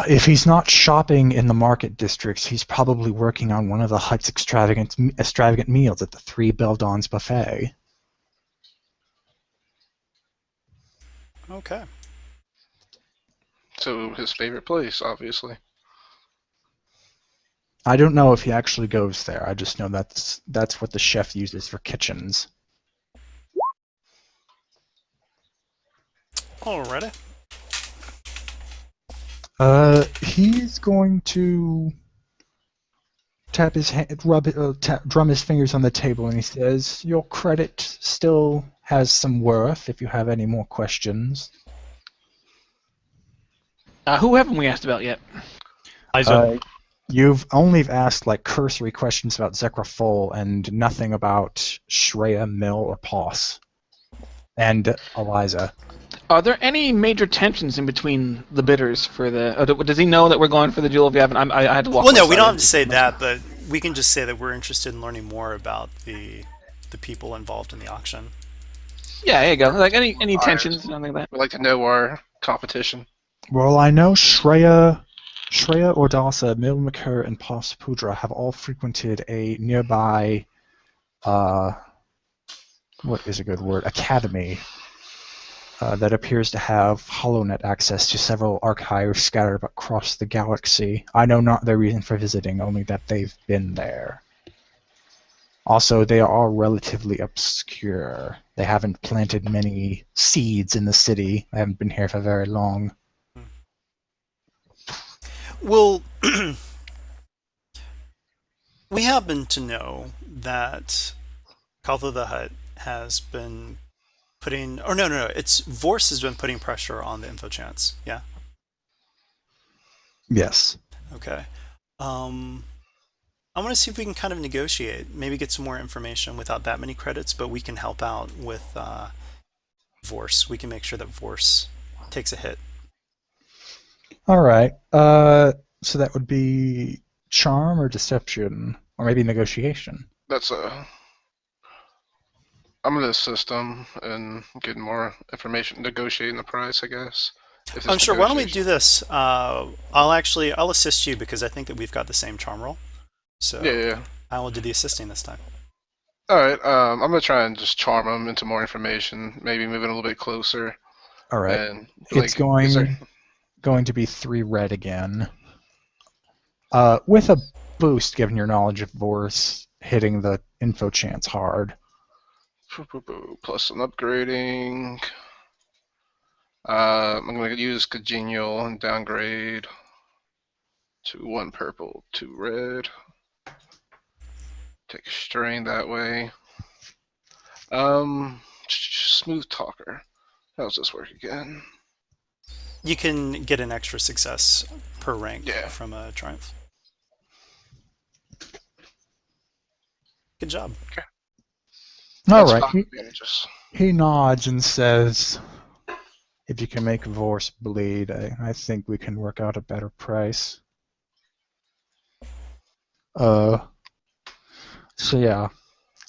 If he's not shopping in the market districts, he's probably working on one of the Hutt's extravagant meals at the Three Beldons buffet. Okay. So his favorite place, obviously. I don't know if he actually goes there. I just know that's what the chef uses for kitchens. Alrighty. He's going to tap his hand, drum his fingers on the table, and he says, "Your credit still has some worth. If you have any more questions." Who haven't we asked about yet? You've only asked like cursory questions about Zekra Foal and nothing about Shreya, Mill, or Poss, and Eliza. Are there any major tensions in between the bidders for the? Does he know that we're going for the Jewel of Yavin? I had to walk. Well, no, we don't have to say that, but we can just say that we're interested in learning more about the people involved in the auction. Yeah, there you go. Like any tensions, something like that. We'd like to know our competition. Well, I know Shreya Shreya, Ordasa, Milmaker, and Pudra have all frequented a nearby, what is a good word, academy that appears to have HoloNet access to several archives scattered across the galaxy. I know not their reason for visiting, only that they've been there. Also, they are relatively obscure. They haven't planted many seeds in the city. They haven't been here for very long. Well, we happen to know that Caltho the Hutt has been putting, or no, it's Vorse has been putting pressure on the info chance. Yeah. Yes. Okay. I want to see if we can kind of negotiate, maybe get some more information without that many credits, but we can help out with Vorse. We can make sure that Vorse takes a hit. All right. So that would be charm or deception, or maybe negotiation. I'm gonna assist them in getting more information, negotiating the price, I guess. I'm sure. Why don't we do this? I'll assist you because I think that we've got the same charm roll. So Yeah. I will do the assisting this time. All right. I'm gonna try and just charm them into more information. Maybe moving a little bit closer. All right. And, it's going to be 3 red again. With a boost, given your knowledge of Vorse hitting the info chance hard. Plus some upgrading. I'm going to use Congenial and downgrade to 1 purple, 2 red. Take a strain that way. Smooth Talker. How does this work again? You can get an extra success per rank from a triumph. Good job. Okay. All right. He nods and says, if you can make Vorse bleed, I think we can work out a better price. So yeah,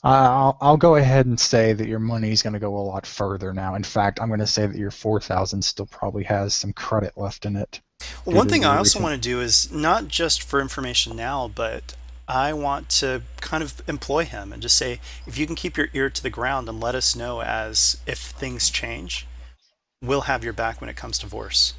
I'll go ahead and say that your money's going to go a lot further now. In fact, I'm going to say that your 4,000 still probably has some credit left in it. Well, one thing I also want to do is not just for information now, but I want to kind of employ him and just say, if you can keep your ear to the ground and let us know as if things change, we'll have your back when it comes to Vorse.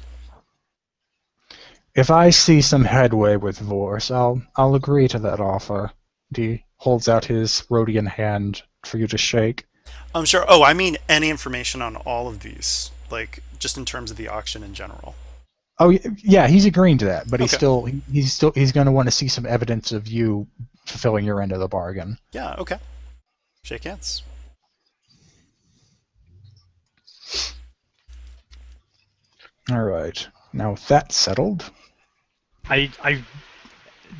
If I see some headway with Vorse, I'll agree to that offer. He holds out his Rhodian hand for you to shake. I'm sure. Oh, I mean any information on all of these, like just in terms of the auction in general. Oh yeah, he's agreeing to that, but Okay. he's going to want to see some evidence of you fulfilling your end of the bargain. Yeah. Okay. Shake hands. All right. Now with that settled, I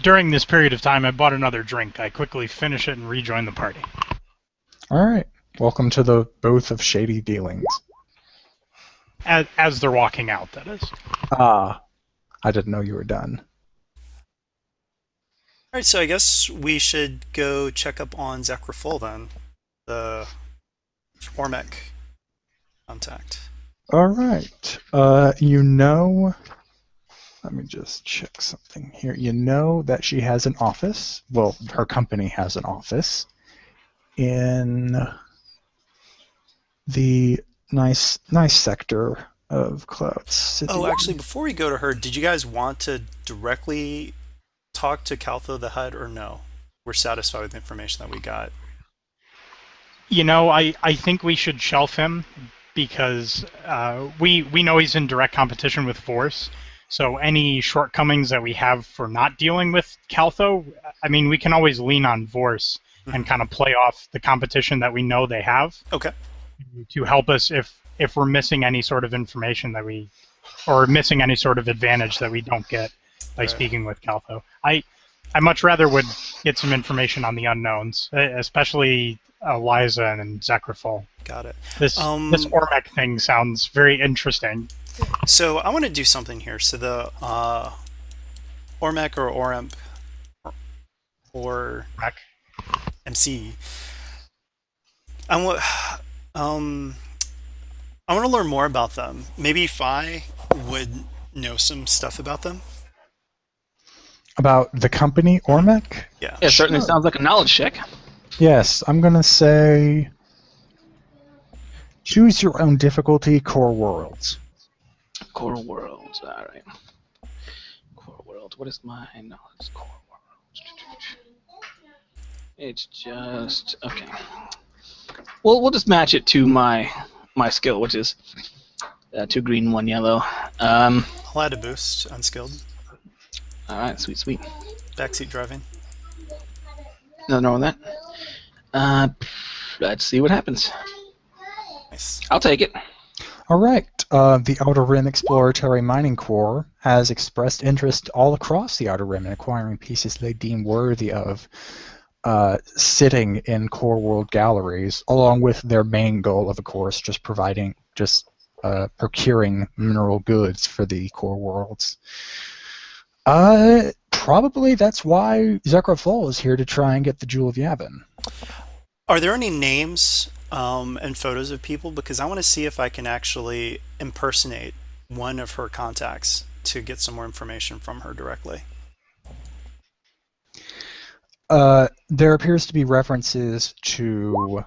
during this period of time, I bought another drink. I quickly finish it and rejoin the party. All right. Welcome to the booth of shady dealings. As they're walking out, that is. Ah, I didn't know you were done. All right. So I guess we should go check up on Zakraful then, the Ormec contact. All right. Let me just check something here. You know that she has an office. Well, her company has an office in the nice sector of Clout City. Oh, actually, before we go to her, did you guys want to directly talk to Caltho the Hutt or no? We're satisfied with the information that we got. You know, I think we should shelf him because we know he's in direct competition with Vorse. So any shortcomings that we have for not dealing with Caltho, I mean, we can always lean on Vorse and kind of play off the competition that we know they have. Okay. To help us if we're missing any sort of information or missing any sort of advantage that we don't get by speaking with Caltho. I much rather would get some information on the unknowns, especially Liza and Zakraful. Got it. This Ormec thing sounds very interesting. So I want to do something here. So the Ormec or Oremp or MC. I want to learn more about them. Maybe Fi would know some stuff about them. About the company Ormec? Yeah. It certainly Sure. sounds like a knowledge check. Yes, I'm gonna say choose your own difficulty, Core Worlds. Core Worlds. All right. Core Worlds. What is my knowledge? Core Worlds. It's just okay. Well, we'll just match it to my skill, which is 2 green, 1 yellow. I'll add a boost, unskilled. All right, sweet. Backseat driving. Nothing wrong with that. Let's see what happens. Nice. I'll take it. All right. The Outer Rim Exploratory Mining Corps has expressed interest all across the Outer Rim in acquiring pieces they deem worthy of sitting in Core World galleries, along with their main goal of course, procuring mineral goods for the Core Worlds. Probably that's why Zekra Fall is here to try and get the Jewel of Yavin. Are there any names and photos of people? Because I want to see if I can actually impersonate one of her contacts to get some more information from her directly. There appears to be references to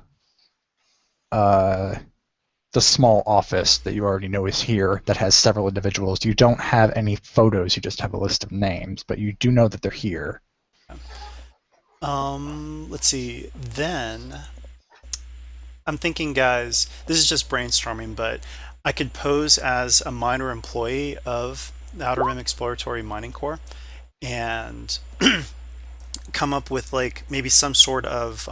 the small office that you already know is here that has several individuals. You don't have any photos, you just have a list of names, but you do know that they're here. Let's see. Then I'm thinking, guys, this is just brainstorming, but I could pose as a minor employee of the Outer Rim Exploratory Mining Corps and come up with like maybe some sort of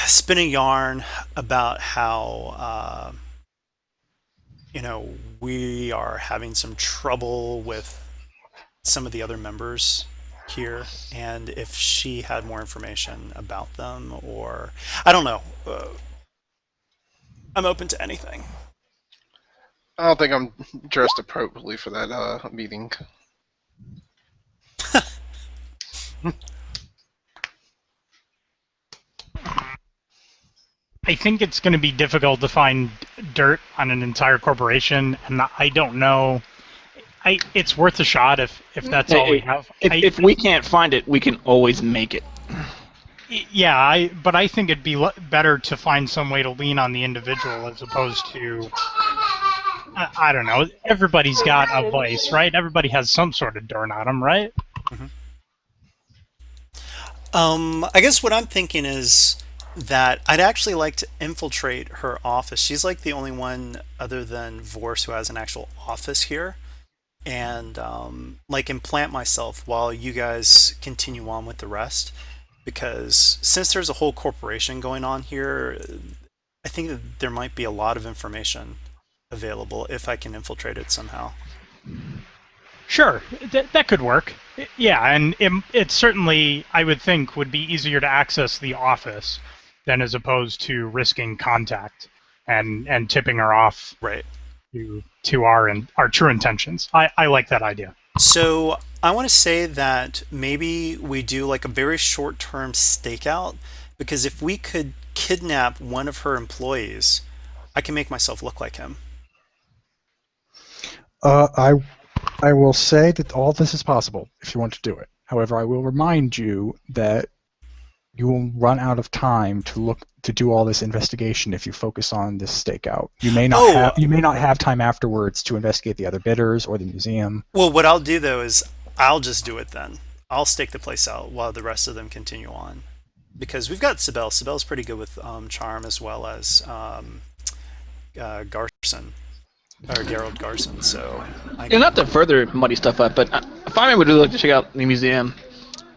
spin a yarn about how we are having some trouble with some of the other members here, and if she had more information about them, or I don't know. I'm open to anything. I don't think I'm dressed appropriately for that meeting. I think it's going to be difficult to find dirt on an entire corporation, and I don't know. It's worth a shot if that's all we have. If we can't find it, we can always make it. Yeah, but I think it'd be better to find some way to lean on the individual as opposed to, I don't know, everybody's got a vice, right? Everybody has some sort of dirt on them, right? I guess what I'm thinking is that I'd actually like to infiltrate her office. She's like the only one other than Vorse who has an actual office here, and like implant myself while you guys continue on with the rest. Because since there's a whole corporation going on here, I think that there might be a lot of information available if I can infiltrate it somehow. Sure, that could work. Yeah, and it certainly, I would think, would be easier to access the office than as opposed to risking contact and tipping her off right to our true intentions. I like that idea. So I want to say that maybe we do like a very short-term stakeout, because if we could kidnap one of her employees, I can make myself look like him. I will say that all this is possible if you want to do it. However, I will remind you that you will run out of time to do all this investigation if you focus on this stakeout. You may not have time afterwards to investigate the other bidders or the museum. Well, what I'll do though is I'll just do it then. I'll stake the place out while the rest of them continue on, because we've got Sibel. Sibel's pretty good with charm, as well as Garson. Or Gerald Garson, so... Not to further muddy stuff up, but Fireman would really like to check out the museum.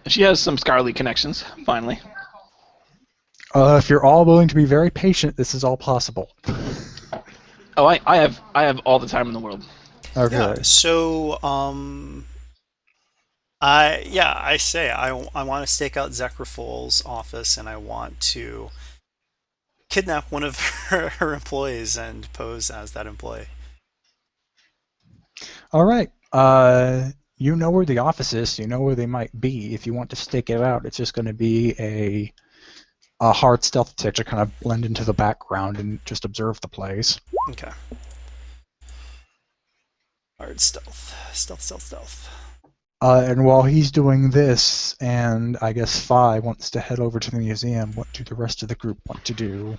She has some scholarly connections, finally. If you're all willing to be very patient, this is all possible. Oh, I have all the time in the world. Okay. Yeah, so, I say I want to stake out Zekraful's office, and I want to kidnap one of her employees and pose as that employee. All right. You know where the office is. So you know where they might be. If you want to stake it out, it's just going to be a hard stealth check to kind of blend into the background and just observe the place. Okay. Hard stealth. Stealth. And while he's doing this, and I guess Phi wants to head over to the museum, what do the rest of the group want to do?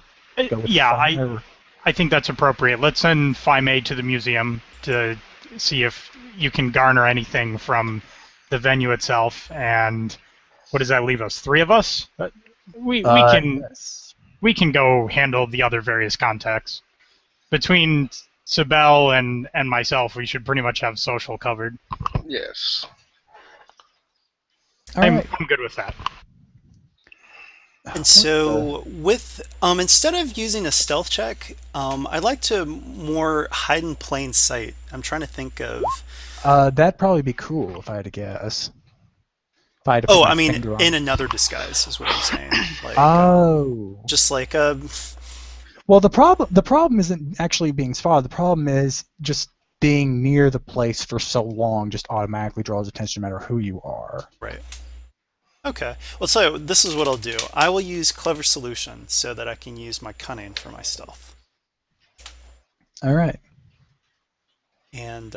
Go with Yeah, Phi, or- I think that's appropriate. Let's send Phi Mei to the museum to see if you can garner anything from the venue itself. And what does that leave us? 3 of us? We can Yes. we can go handle the other various contacts. Between Sibel and myself, we should pretty much have social covered. Yes. All right. I'm good with that. And so, with instead of using a stealth check, I'd like to more hide in plain sight. I'm trying to think of. That'd probably be cool if I had to guess. If I had to put Oh, my I mean, finger on in it. another disguise is what I'm saying. Like, Oh. just like Well, the problem isn't actually being spotted. The problem is just being near the place for so long just automatically draws attention no matter who you are. right. Okay. Well, so this is what I'll do. I will use clever solution so that I can use my cunning for my stealth. All right. And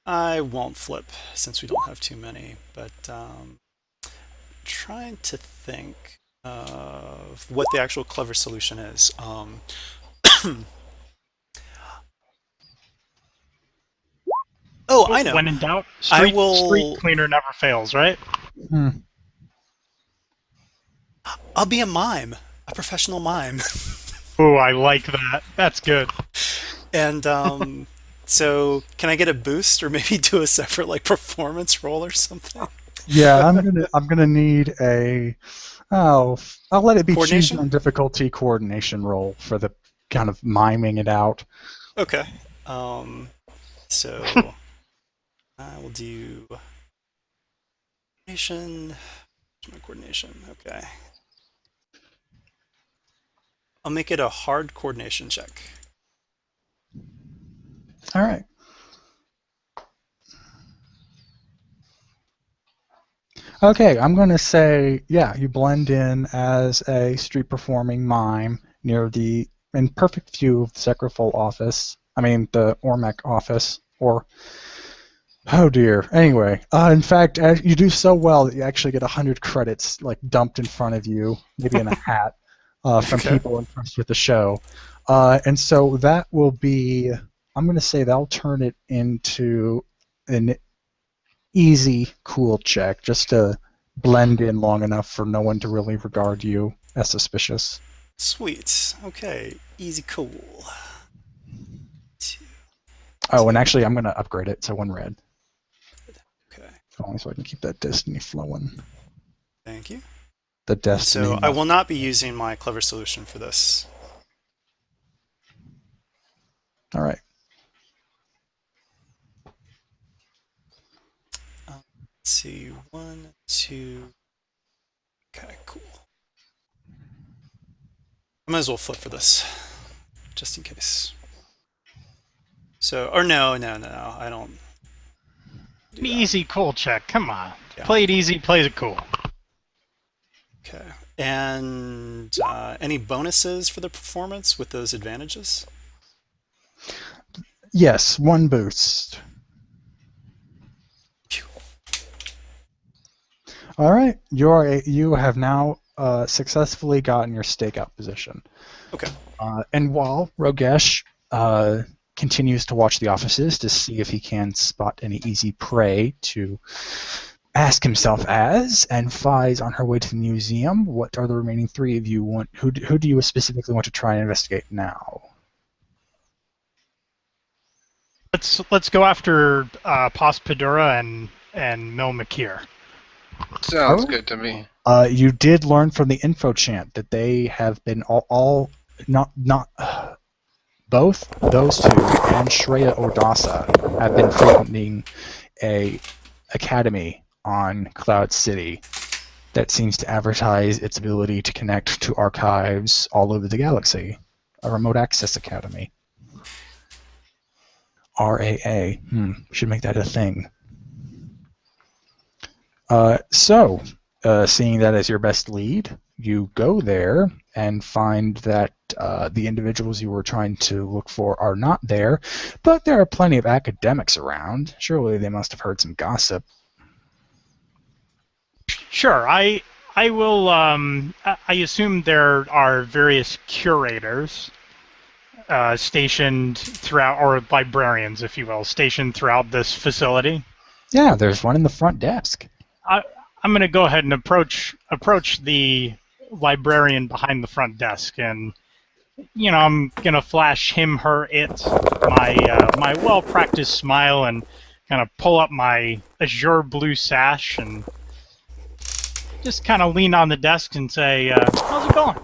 I won't flip since we don't have too many, but trying to think of what the actual clever solution is. Oh, I know. When in doubt, I street will. cleaner never fails, right? Hmm. I'll be a mime, a professional mime. Ooh, I like that. That's good. And so, can I get a boost or maybe do a separate like performance roll or something? Yeah, I'm gonna need a. Oh, I'll let it be Coordination? choosing on difficulty coordination roll for the kind of miming it out. Okay. So I will do coordination. Where's my coordination? Okay. I'll make it a hard coordination check. All right. Okay, I'm going to say, yeah, you blend in as a street performing mime near the in perfect view of the Secrefol office. I mean, the Ormec office, or oh dear. Anyway, in fact, you do so well that you actually get 100 credits like dumped in front of you, maybe in a hat, from Okay. people impressed with the show. And so that will be, I'm going to say that'll turn it into an easy, cool check, just to blend in long enough for no one to really regard you as suspicious. Sweet. Okay. Easy cool. Oh, and actually, I'm going to upgrade it to 1 red. Okay. Only so I can keep that destiny flowing. Thank you. The destiny. So I will not be using my clever solution for this. All right. Let's see. 1, 2. Okay, cool. I might as well flip for this, just in case. So, or no, I don't. Do An that. easy, cool check. Come on. Yeah. Play it easy, play it cool. Okay. And any bonuses for the performance with those advantages? Yes, 1 boost. Phew. All right. You have now successfully gotten your stakeout position. Okay. And while Rogesh continues to watch the offices to see if he can spot any easy prey to ask himself as, and Phi's on her way to the museum, what are the remaining 3 of you want? Who do you specifically want to try and investigate now? Let's go after Pos Padura and Mil Makir. Sounds Oh. good to me. You did learn from the info chant that they have been all not both those 2 and Shreya Ordasa have been frequenting a academy on Cloud City that seems to advertise its ability to connect to archives all over the galaxy. A remote access academy. RAA. Should make that a thing. Seeing that as your best lead, you go there and find that The individuals you were trying to look for are not there, but there are plenty of academics around. Surely they must have heard some gossip. Sure, I will. I assume there are various curators stationed throughout, or librarians, if you will, stationed throughout this facility. Yeah, there's one in the front desk. I'm going to go ahead and approach the librarian behind the front desk, and I'm going to flash him, her, it, my well-practiced smile, and kind of pull up my azure blue sash and just kind of lean on the desk and say, "How's it going?"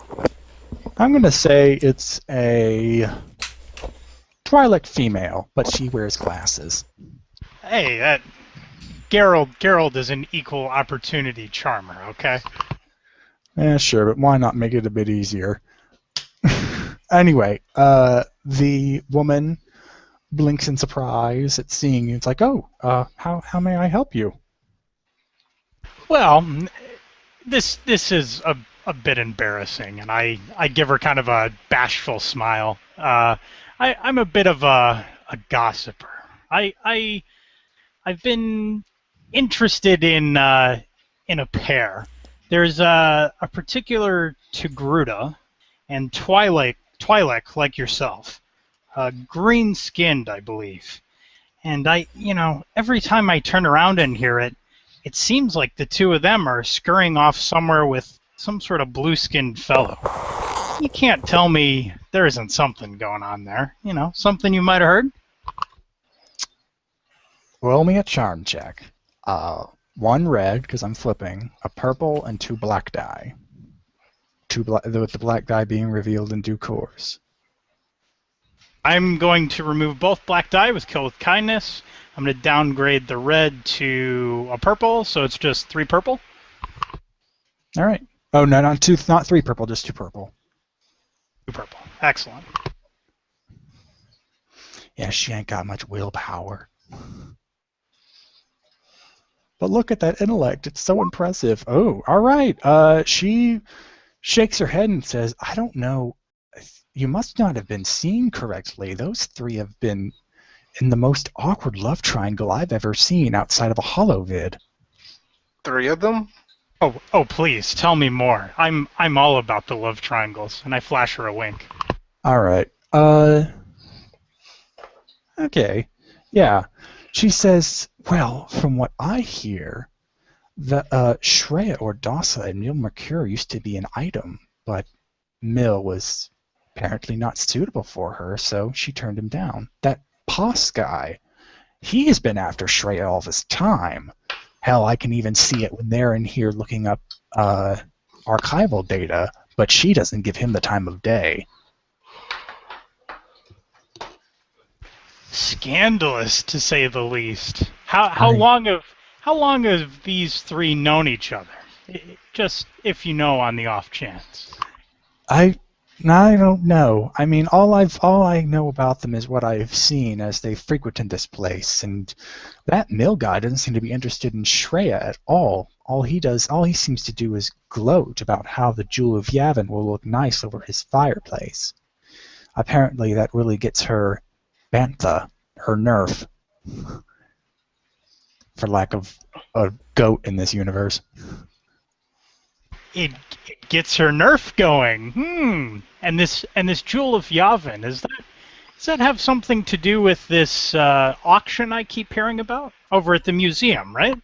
I'm going to say it's a Twi'lek female, but she wears glasses. Hey, Gerald is an equal opportunity charmer, okay? Yeah, sure, but why not make it a bit easier? Anyway, the woman blinks in surprise at seeing you. It's like, oh, how may I help you? Well, this is a bit embarrassing, and I give her kind of a bashful smile. I'm a bit of a gossiper. I've been interested in a pair. There's a particular Togruta and Twi'lek like yourself, green-skinned, I believe. And every time I turn around and hear it, it seems like the two of them are scurrying off somewhere with some sort of blue-skinned fellow. You can't tell me there isn't something going on there. Something you might have heard? Roll me a charm check. One red, because I'm flipping, a purple, and 2 black die. With the black die being revealed in due course. I'm going to remove both black die with Kill with Kindness. I'm going to downgrade the red to a purple, so it's just 3 purple. All right. Oh, no, not 3 purple, just 2 purple. 2 purple. Excellent. Yeah, she ain't got much willpower. But look at that intellect. It's so impressive. Oh, all right. She shakes her head and says, I don't know. You must not have been seen correctly. Those 3 have been in the most awkward love triangle I've ever seen outside of a holovid. 3 of them? Oh, please, tell me more. I'm all about the love triangles, and I flash her a wink. All right. Okay. Yeah. She says, well, from what I hear, the Shreya or Dasa and Mil Mercure used to be an item, but Mil was apparently not suitable for her, so she turned him down. That Poss guy, he has been after Shreya all this time. Hell, I can even see it when they're in here looking up archival data, but she doesn't give him the time of day. Scandalous, to say the least. How long have these 3 known each other? Just if you know, on the off chance. I don't know. I mean, all I know about them is what I've seen as they frequented this place, and that Mill guy doesn't seem to be interested in Shreya at all. All he seems to do is gloat about how the Jewel of Yavin will look nice over his fireplace. Apparently, that really gets her bantha, her nerf, for lack of a goat in this universe. It gets her nerf going. And this Jewel of Yavin, does that have something to do with this auction I keep hearing about over at the museum, right?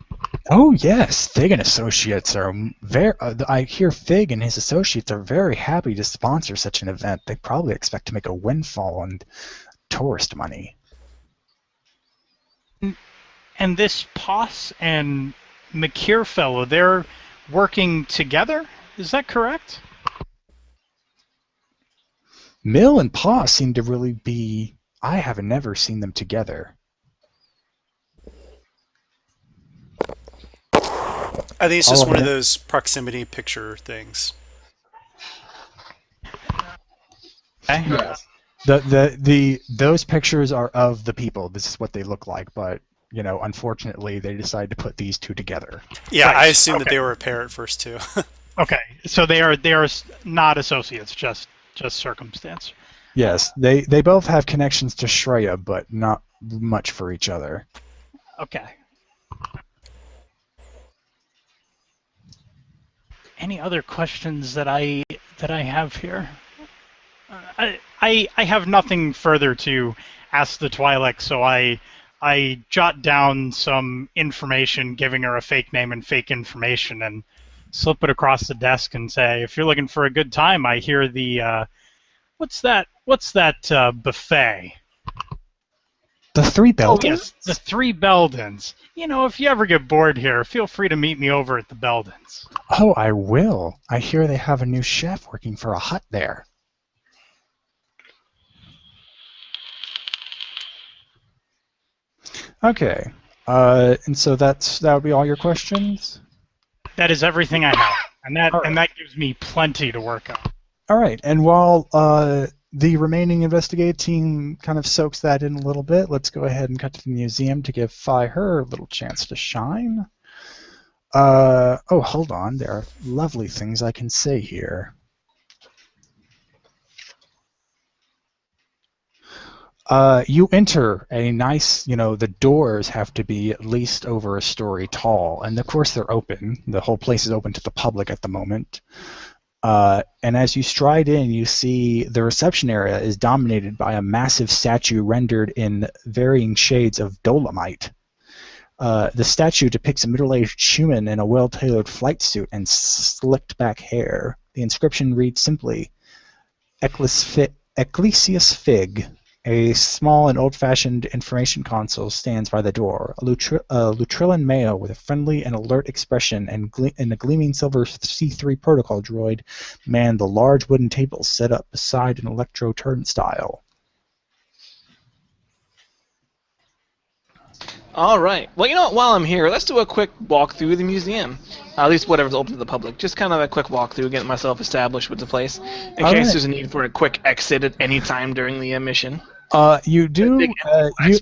Oh yes, Fig and Associates are very. I hear Fig and his associates are very happy to sponsor such an event. They probably expect to make a windfall on tourist money. And this Poss and McKeer fellow, they're working together? Is that correct? Mill and Poss seem to really be. I have never seen them together. I think it's just one of those proximity picture things. Yes. Those pictures are of the people. This is what they look like, but unfortunately, they decided to put these 2 together. Yeah, Right. I assumed that they were a pair at first too. Okay, so they are not associates, just just circumstance. Yes, they both have connections to Shreya, but not much for each other. Okay. Any other questions that I have here? I have nothing further to ask the Twi'lek, so I jot down some information, giving her a fake name and fake information, and slip it across the desk and say, if you're looking for a good time, I hear the what's that buffet? The Three Beldens? Oh yes, the Three Beldens. You know, if you ever get bored here, feel free to meet me over at the Beldens. Oh, I will. I hear they have a new chef working for a hut there. Okay. And so that would be all your questions? That is everything I have, and that gives me plenty to work on. All right. And while the remaining investigative team kind of soaks that in a little bit, let's go ahead and cut to the museum to give Fi her a little chance to shine. Oh, hold on. There are lovely things I can say here. You enter a nice, the doors have to be at least over a story tall, and of course they're open. The whole place is open to the public at the moment. And as you stride in, you see the reception area is dominated by a massive statue rendered in varying shades of dolomite. The statue depicts a middle-aged human in a well-tailored flight suit and slicked back hair. The inscription reads simply, Ecclesias Fig. A small and old-fashioned information console stands by the door. A Lutrillan male with a friendly and alert expression and a gleaming silver C3 protocol droid manned the large wooden table set up beside an electro turnstile. All right. Well, you know what? While I'm here, let's do a quick walk through the museum. At least whatever's open to the public. Just kind of a quick walkthrough, getting myself established with the place, in case there's a need for a quick exit at any time during the mission. You do.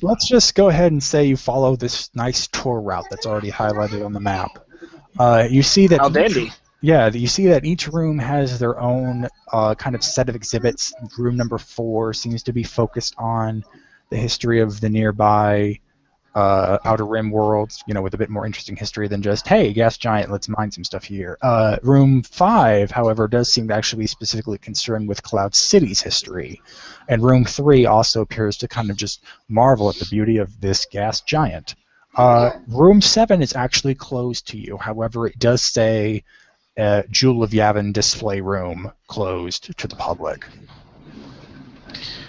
Let's just go ahead and say you follow this nice tour route that's already highlighted on the map. You see that. How dandy. Yeah, you see that each room has their own kind of set of exhibits. Room number 4 seems to be focused on the history of the nearby Outer Rim worlds, with a bit more interesting history than just, hey, gas giant, let's mine some stuff here. Room 5, however, does seem to actually be specifically concerned with Cloud City's history. And Room 3 also appears to kind of just marvel at the beauty of this gas giant. Room 7 is actually closed to you. However, it does say Jewel of Yavin display room closed to the public.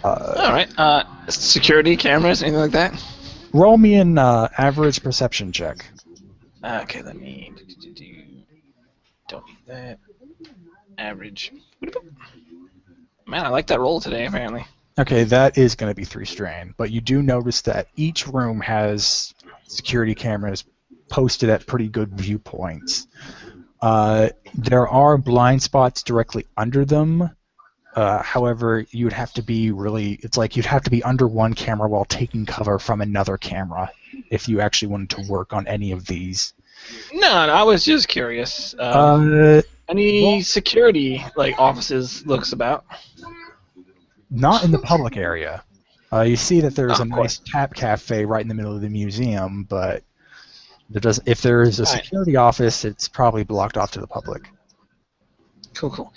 All right. Security cameras, anything like that? Roll me an average perception check. Okay, let me... Don't need that. Average. Man, I like that roll today, apparently. Okay, that is going to be 3 strain, but you do notice that each room has security cameras posted at pretty good viewpoints. There are blind spots directly under them. However, you'd have to be you'd have to be under one camera while taking cover from another camera if you actually wanted to work on any of these. No, I was just curious. Any security offices looks about? Not in the public area. You see that there's a nice tap cafe right in the middle of the museum, but if there is a security office, it's probably blocked off to the public. Cool.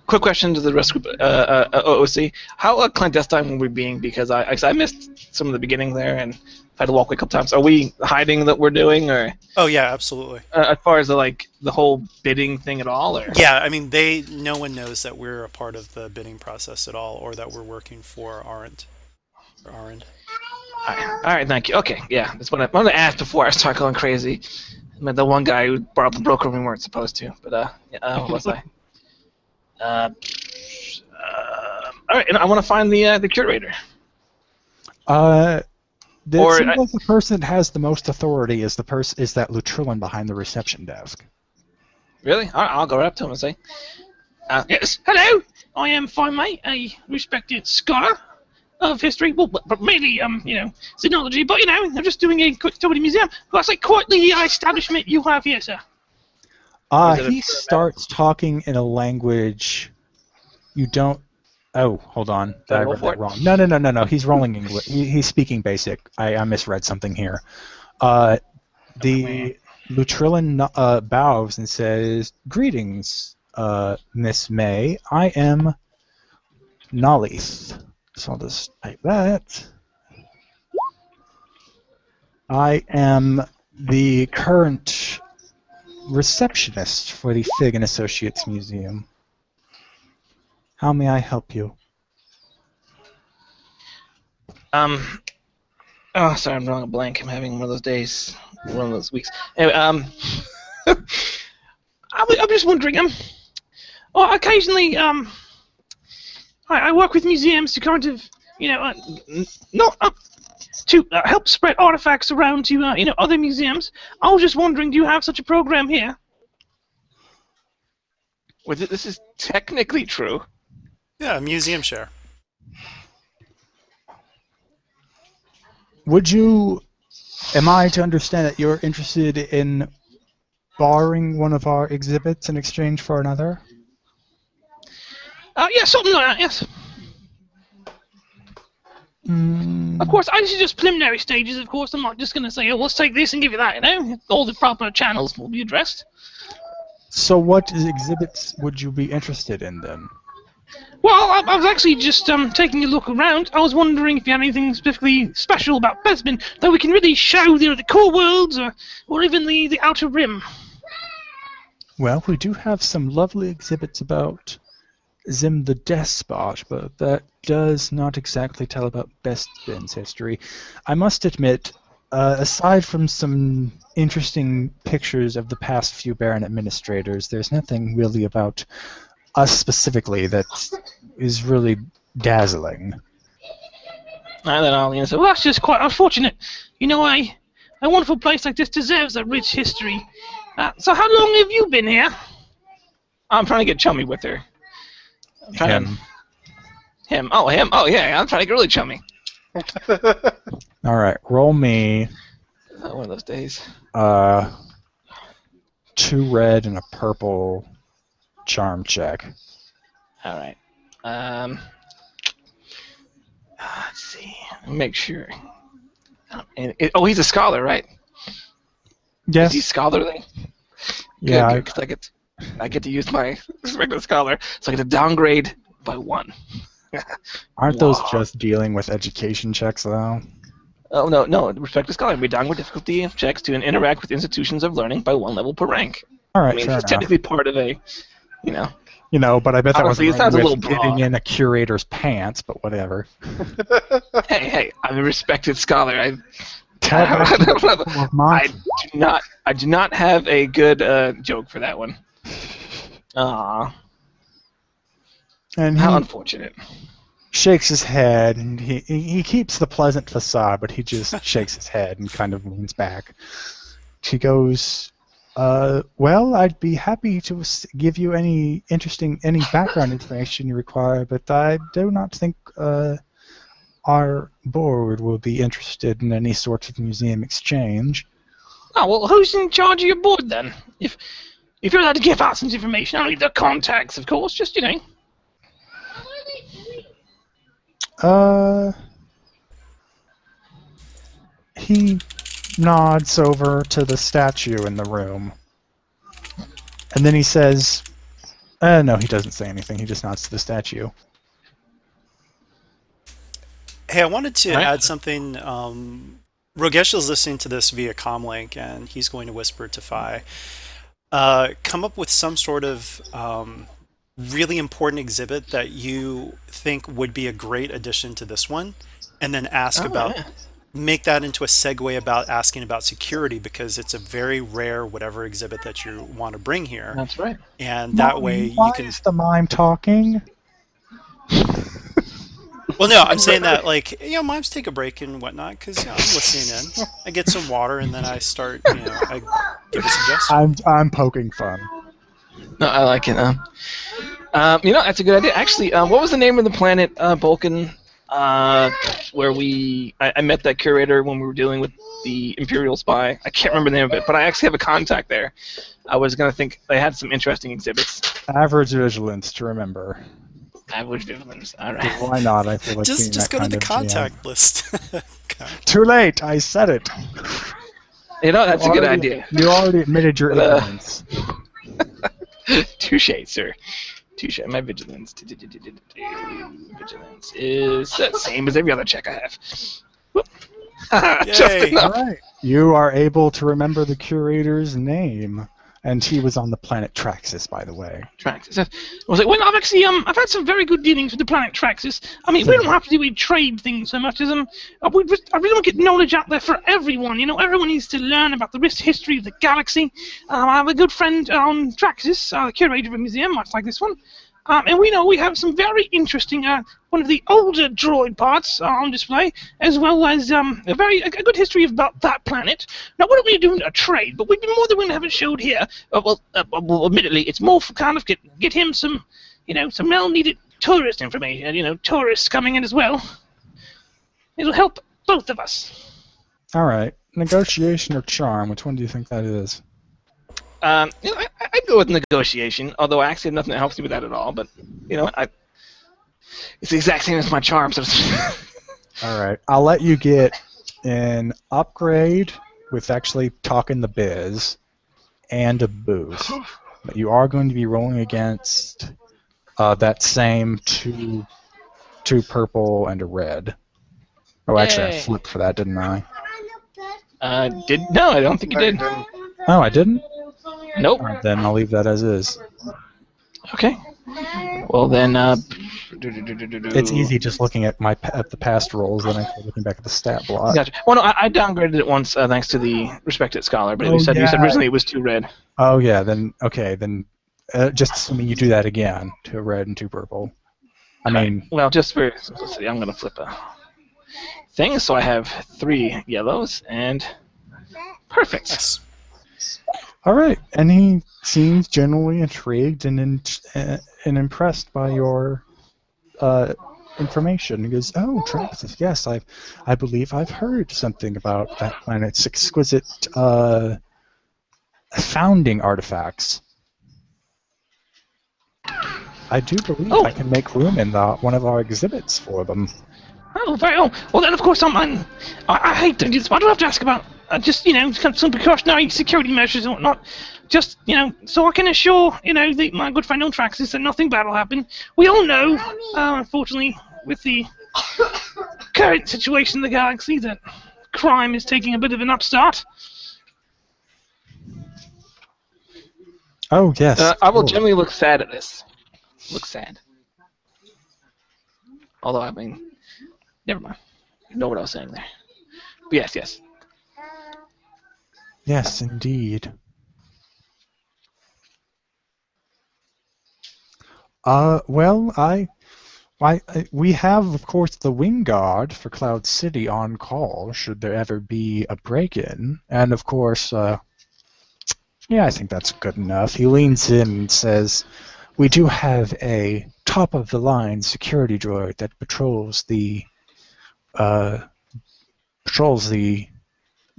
Quick question to the rest of OOC. How clandestine were we being? Because I missed some of the beginning there, and I had to walk away a couple times. Are we hiding that we're doing, or? Oh yeah, absolutely. As far as the whole bidding thing at all, or? Yeah, I mean no one knows that we're a part of the bidding process at all, or that we're working for Arend. All right, thank you. Okay, yeah, that's what I wanted to ask before I start going crazy. I mean, the one guy who brought up the broker we weren't supposed to, but what was I? All right, and I want to find the curator. It seems like the person that has the most authority is that Lutrillan behind the reception desk. Really? All right, I'll go right up to him and say, "Yes, hello. I am fine, mate. A respected scholar of history, well, but mainly xenology. But I'm just doing a quick tour of the museum. Well, it's quite the establishment you have here, sir." He starts talking in a language You don't. Oh, hold on. Did I I roll read for that it? wrong. No. He's rolling English. He's speaking basic. I misread something here. The Lutrillan bows and says, "Greetings, Miss May. I am Nolith." So I'll just type that. I am the current receptionist for the Fig and Associates Museum. How may I help you? Oh, sorry, I'm drawing a blank. I'm having one of those days, one of those weeks. Anyway, I'm just wondering, occasionally, I work with museums to kind of, not to help spread artifacts around to, other museums. I was just wondering, do you have such a program here? Well, this is technically true. Yeah, museum share. Am I to understand that you're interested in borrowing one of our exhibits in exchange for another? Yeah, something like that, yes. Of course, this is just preliminary stages, of course. I'm not just going to say, oh, let's take this and give you that, All the proper channels will be addressed. So what exhibits would you be interested in, then? Well, I was actually just taking a look around. I was wondering if you had anything specifically special about Bespin that we can really show the core worlds or even the outer rim. Well, we do have some lovely exhibits about Zim the Despot, but that does not exactly tell about Bespin's history. I must admit, aside from some interesting pictures of the past few Baron administrators, there's nothing really about us specifically that is really dazzling. And then I'll say, well, that's just quite unfortunate. A wonderful place like this deserves a rich history. So how long have you been here? I'm trying to get chummy with her. Him. Him. Oh, him. Oh, yeah, I'm trying to get really chummy. All right, roll me. One of those days. 2 red and a purple charm check. All right. Let's see. Make sure. He's a scholar, right? Yes. Is he scholarly? Yeah. Good, 'cause I get to use my regular scholar, so I get to downgrade by 1. Aren't those just dealing with education checks, though? Oh, no. Respect the scholar. We downgrade difficulty checks to interact with institutions of learning by 1 level per rank. All right, I mean, fair it's enough. technically part of a, But I bet that Honestly, it was sounds a with little broad. getting in a curator's pants, but whatever. Hey, I'm a respected scholar. I do not have a good joke for that one. Aww. And How unfortunate. Shakes his head, and he keeps the pleasant facade, but he just shakes his head and kind of leans back. He goes, well, I'd be happy to give you any background information you require, but I do not think our board will be interested in any sort of museum exchange. Oh, well, who's in charge of your board, then? If you're allowed to give out some information, I don't need the contacts, of course, just, He nods over to the statue in the room. And then he says, no, he doesn't say anything. He just nods to the statue. Hey, I wanted to add something. Rogesh is listening to this via comlink, and he's going to whisper to Phi. Come up with some sort of really important exhibit that you think would be a great addition to this one, and then ask make that into a segue about asking about security, because it's a very rare whatever exhibit that you want to bring here. That's right. And that way you Why can... is the mime talking? Well, no, I'm saying that, mimes take a break and whatnot, because I'm listening in. I get some water, and then I start, I give a suggestion. I'm poking fun. No, I like it. That's a good idea. Actually, what was the name of the planet, Vulcan, where I met that curator when we were dealing with the Imperial spy? I can't remember the name of it, but I actually have a contact there. I was going to think they had some interesting exhibits. Average vigilance to remember. Average vigilance. All right. Why not? I feel like being Just that go to kind the of GM. contact list. God. Too late. I said it. You know, that's a good Already- idea. You already admitted your But, ignorance. Touche, sir. Touche. My vigilance. Vigilance is the same as every other check I have. Whoop. Just Yay. enough. All right. You are able to remember the curator's name, and he was on the planet Traxxas, by the way. Traxxas. I was like, well, I've had some very good dealings with the planet Traxxas. I mean, we don't have to do trade things so much as I really want to get knowledge out there for everyone. You know, everyone needs to learn about the rich history of the galaxy. I have a good friend on Traxxas, the curator of a museum, much like this one. And we have some very interesting, one of the older droid parts on display, as well as a good history about that planet. Now, we're not really doing a trade, but we'd be more than willing to have it showed here. Well, admittedly, it's more for kind of get him some, some well-needed tourist information. Tourists coming in as well. It'll help both of us. All right. Negotiation or charm? Which one do you think that is? I'd go with negotiation, although I actually have nothing that helps me with that at all. But it's the exact same as my charm. So All right. I'll let you get an upgrade with actually talking the biz and a boost. But you are going to be rolling against that same two purple and a red. Oh, actually, I Yay. flipped for that, didn't I? No, I don't think you did. Oh, I didn't? Nope. Then I'll leave that as is. Okay. Well then, It's easy just looking at the past rolls than actually looking back at the stat block. Gotcha. Well, no, I downgraded it once thanks to the respected scholar, but you said originally it was 2 red. Oh yeah, then okay, then just assuming you do that again, 2 red and 2 purple. I mean, well, just for simplicity, I'm gonna flip a thing, so I have 3 yellows and perfect. Nice. all right, and he seems generally intrigued and impressed by your information. He goes, "Oh, Traxxas, yes, I believe I've heard something about that planet's exquisite founding artifacts. I do believe I can make room in one of our exhibits for them." Oh, very well. Well, then, of course, I hate to do this, but I do have to ask about just, some precautionary security measures and whatnot. Just, so I can assure, my good friend on Traxxas that nothing bad will happen. We all know, unfortunately, with the current situation in the galaxy, that crime is taking a bit of an upstart. Oh, yes. I will generally look sad at this. Look sad. Although, I mean, never mind. You know what I was saying there. But yes. Yes, indeed. Well, we have, of course, the Wing Guard for Cloud City on call should there ever be a break-in, and of course, I think that's good enough. He leans in and says, "We do have a top-of-the-line security droid that patrols the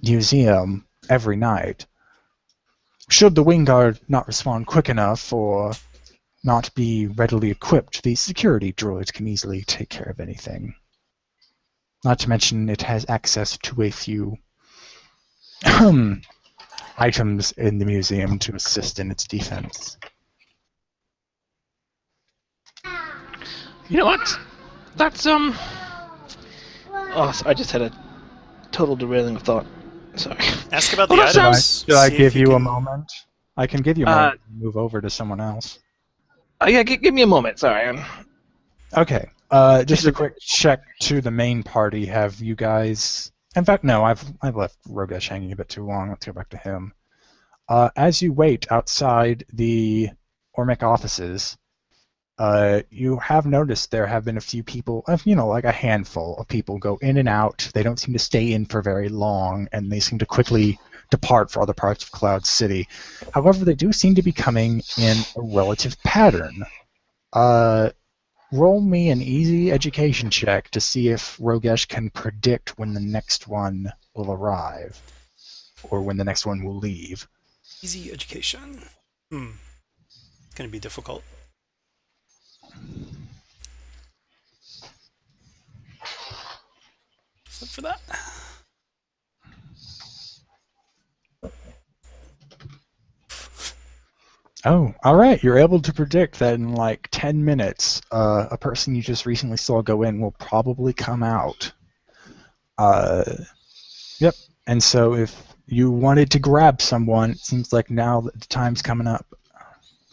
museum every night. Should the Wing Guard not respond quick enough or not be readily equipped, the security droids can easily take care of anything. Not to mention it has access to a few items in the museum to assist in its defense." You know what? That's, Oh, I just had a total derailing of thought. Sorry. Ask about Well, the that items. Should I see give if you a can- moment? I can give you a moment to move over to someone else. Yeah, give me a moment. Sorry. Okay. Just a quick check to the main party. Have you guys... In fact, no, I've left Rogesh hanging a bit too long. Let's go back to him. As you wait outside the Ormec offices, you have noticed there have been a few people, like a handful of people go in and out. They don't seem to stay in for very long, and they seem to quickly depart for other parts of Cloud City. However, they do seem to be coming in a relative pattern. Roll me an easy education check to see if Rogesh can predict when the next one will arrive, or when the next one will leave. Easy education. It's going to be difficult. flip for that. Oh, all right. You're able to predict that in like 10 minutes, a person you just recently saw go in will probably come out. Yep. And so if you wanted to grab someone, it seems like now the time's coming up.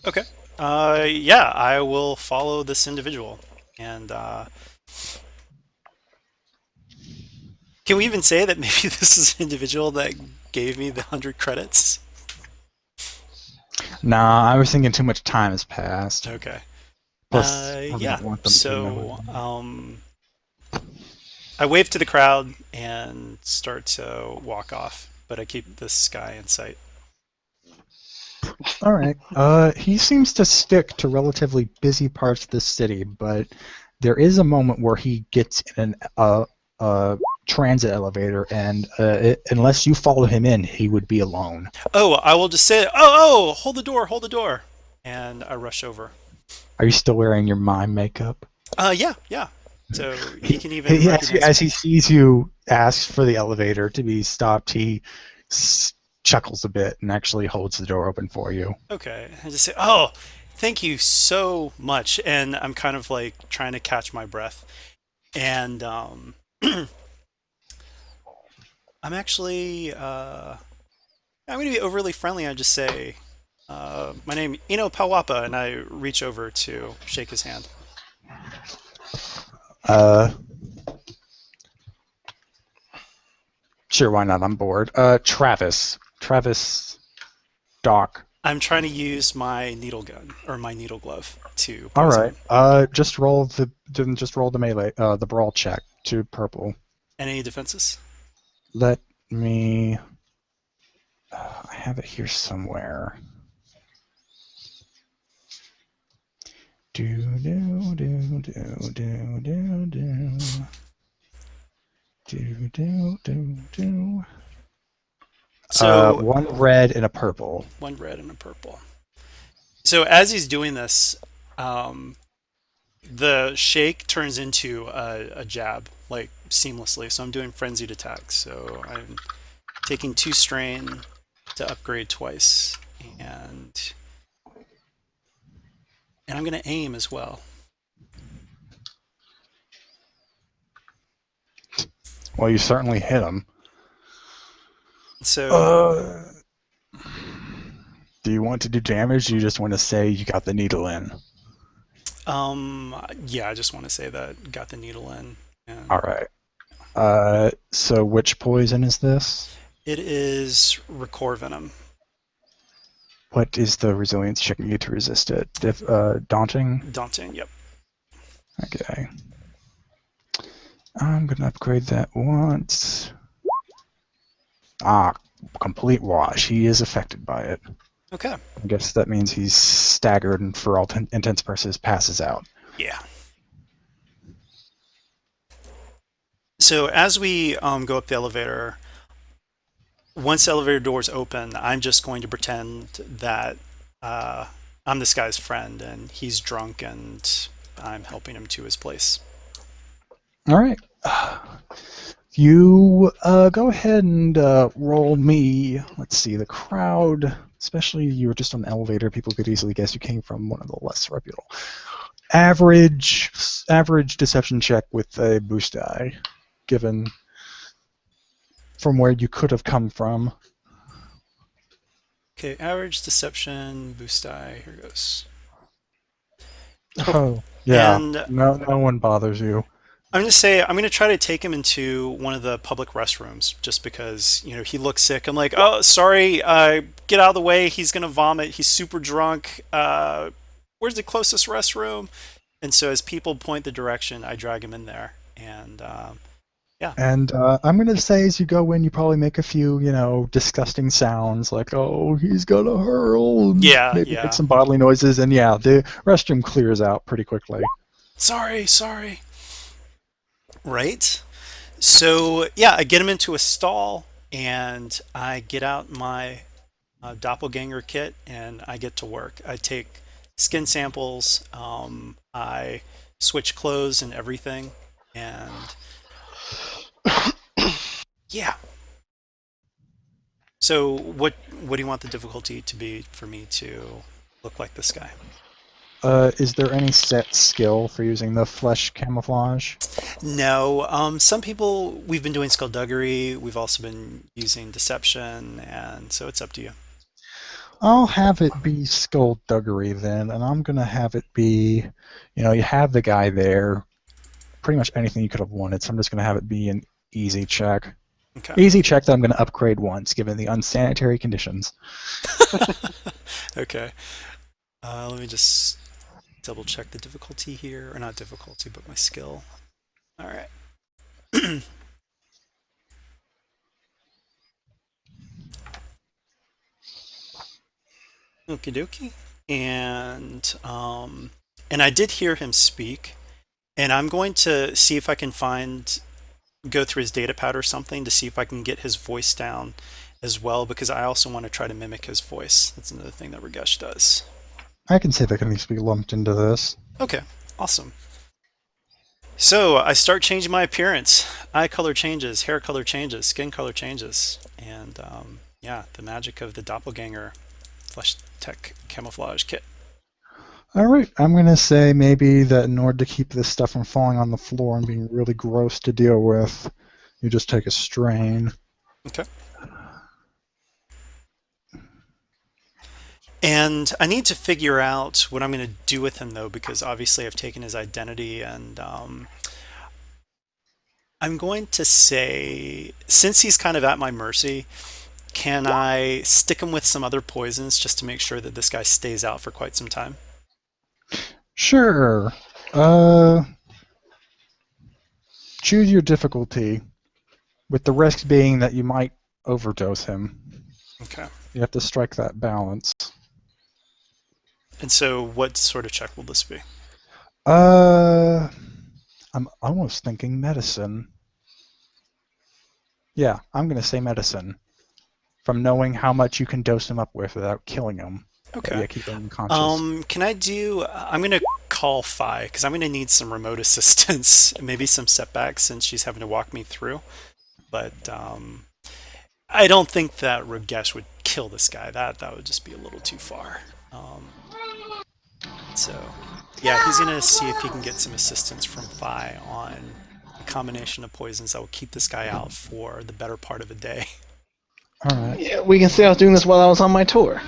Okay. Yeah, I will follow this individual. And can we even say that maybe this is an individual that gave me the 100 credits? Nah, I was thinking too much time has passed. Okay. Plus, I Yeah. don't want them to So, know. I wave to the crowd and start to walk off, but I keep this guy in sight. All right. He seems to stick to relatively busy parts of the city, but there is a moment where he gets in a transit elevator, and unless you follow him in, he would be alone. Oh, I will just say, oh, hold the door. And I rush over. Are you still wearing your mime makeup? Yeah. So he can even recognize as me. he sees you ask for the elevator to be stopped, he chuckles a bit and actually holds the door open for you. Okay. I just say, oh, thank you so much. And I'm kind of like trying to catch my breath. And I'm actually, I'm going to be overly friendly. I just say, my name Ino Pawapa, and I reach over to shake his hand. Sure, why not? I'm bored. Travis Doc. I'm trying to use my needle gun or my needle glove to. All right. Just roll the melee, the brawl check to purple. Any defenses? Let me. I have it here somewhere. Do. So one red and a purple. One red and a purple. So as he's doing this, the shake turns into a jab, like seamlessly. So I'm doing frenzied attacks. So I'm taking 2 strain to upgrade twice, and I'm going to aim as well. Well, you certainly hit him. So, do you want to do damage? Or you just want to say you got the needle in? Yeah, I just want to say that got the needle in. And all right. So which poison is this? It is Recore Venom. What is the resilience check you need to resist it? Daunting? Daunting, yep. Okay. I'm going to upgrade that once. Complete wash. He is affected by it. Okay. I guess that means he's staggered and for all intents and purposes passes out. Yeah. So as we go up the elevator, once the elevator doors open, I'm just going to pretend that I'm this guy's friend and he's drunk and I'm helping him to his place. All right. You go ahead and roll me. Let's see, the crowd, especially you were just on the elevator, people could easily guess you came from one of the less reputable. Average deception check with a boost die, given from where you could have come from. Okay, average deception, boost die, here goes. Oh, yeah. And no one bothers you. I'm going to say I'm going to try to take him into one of the public restrooms just because, he looks sick. I'm like, oh, sorry, get out of the way. He's going to vomit. He's super drunk. Where's the closest restroom? And so as people point the direction, I drag him in there. And yeah. And I'm going to say as you go in, you probably make a few, disgusting sounds like, oh, he's going to hurl. Yeah, maybe yeah. make some bodily noises. And yeah, the restroom clears out pretty quickly. Sorry. Right? So, yeah, I get him into a stall and I get out my doppelganger kit and I get to work. I take skin samples, I switch clothes and everything, and Yeah. So what do you want the difficulty to be for me to look like this guy? Is there any set skill for using the flesh camouflage? No. Some people we've been doing skullduggery. We've also been using deception, and so it's up to you. I'll have it be skullduggery then, and I'm gonna have it be, you have the guy there, pretty much anything you could have wanted, so I'm just gonna have it be an easy check. Okay. Easy check that I'm gonna upgrade once, given the unsanitary conditions. Okay. Let me just double check the difficulty here, or not difficulty, but my skill. All right. Okie dokie. And I did hear him speak, and I'm going to see if I can go through his data pad or something to see if I can get his voice down as well, because I also want to try to mimic his voice. That's another thing that Ragesh does. I can see that can at least be lumped into this. Okay, awesome. So I start changing my appearance. Eye color changes, hair color changes, skin color changes, and yeah, the magic of the doppelganger flesh tech camouflage kit. Alright, I'm gonna say maybe that in order to keep this stuff from falling on the floor and being really gross to deal with, you just take a strain. Okay. And I need to figure out what I'm going to do with him, though, because obviously I've taken his identity, and I'm going to say, since he's kind of at my mercy, can I stick him with some other poisons just to make sure that this guy stays out for quite some time? Sure. Choose your difficulty, with the risk being that you might overdose him. Okay. You have to strike that balance. And so what sort of check will this be? I'm almost thinking medicine. Yeah, I'm going to say medicine. From knowing how much you can dose him up with without killing him. Okay. Yeah, keep him unconscious. Can I do... I'm going to call Fi, because I'm going to need some remote assistance, maybe some setbacks since she's having to walk me through. But I don't think that Ragesh would kill this guy. That would just be a little too far. So, yeah, he's going to see if he can get some assistance from Fi on a combination of poisons that will keep this guy out for the better part of a day. Alright. Yeah, we can say I was doing this while I was on my tour.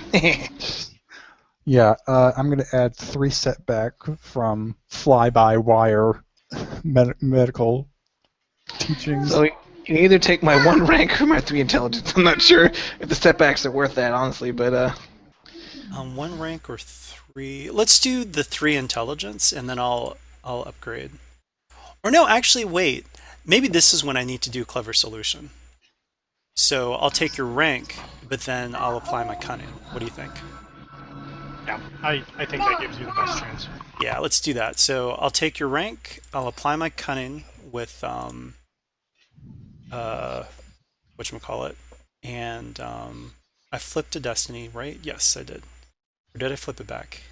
Yeah, I'm going to add 3 setback from fly-by-wire medical teachings. So you can either take my 1 rank or my 3 intelligence. I'm not sure if the setbacks are worth that, honestly, but 1 rank or 3? Let's do the 3 intelligence, and then I'll upgrade. Or no, actually, wait. Maybe this is when I need to do clever solution. So I'll take your rank, but then I'll apply my cunning. What do you think? Yeah, I think that gives you the best chance. Yeah, let's do that. So I'll take your rank, I'll apply my cunning with whatchamacallit, and I flipped a destiny, right? Yes, I did. Or did I flip it back?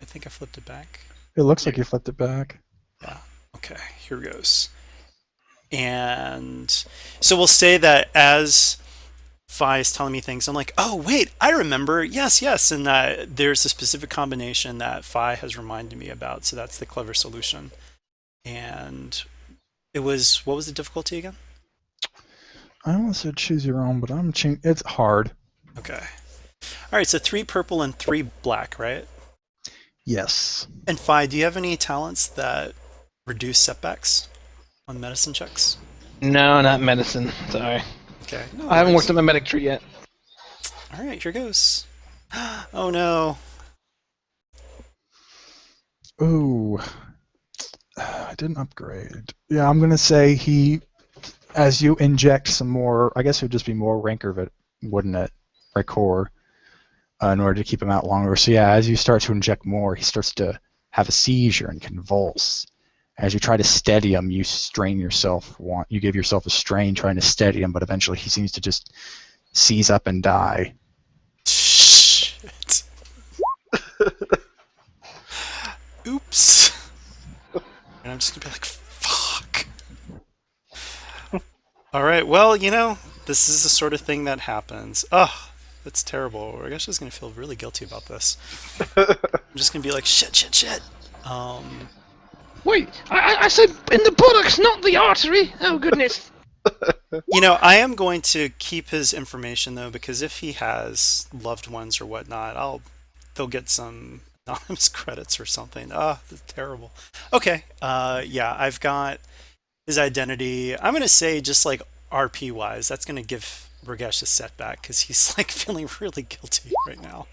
I think I flipped it back. It looks like you flipped it back. Yeah. Okay, here goes. And so we'll say that as Fi is telling me things, I'm like, oh, wait, I remember. Yes. And there's a specific combination that Fi has reminded me about. So that's the clever solution. And it was, what was the difficulty again? I almost said choose your own, but it's hard. Okay. All right, so 3 purple and 3 black, right? Yes. And Fi, do you have any talents that reduce setbacks on medicine checks? no, not medicine. Sorry. Okay. No I haven't worries. worked on my medic tree yet. All right, here goes. Oh no. Ooh. I didn't upgrade. Yeah, I'm going to say as you inject some more, I guess it would just be more rancor of it, wouldn't it? Rancor, in order to keep him out longer. So yeah, as you start to inject more, he starts to have a seizure and convulse. As you try to steady him, you strain yourself. You give yourself a strain trying to steady him, but eventually he seems to just seize up and die. Shit. Oops. And I'm just gonna be like, fuck. All right. Well, this is the sort of thing that happens. Oh, that's terrible. Ragesh is going to feel really guilty about this. I'm just going to be like, shit, shit, shit. Wait, I said in the buttocks, not the artery. Oh goodness. I am going to keep his information though, because if he has loved ones or whatnot, they'll get some anonymous credits or something. Oh, that's terrible. Okay. Yeah, I've got his identity. I'm gonna say just like RP wise, that's gonna give Ragesh a setback because he's like feeling really guilty right now.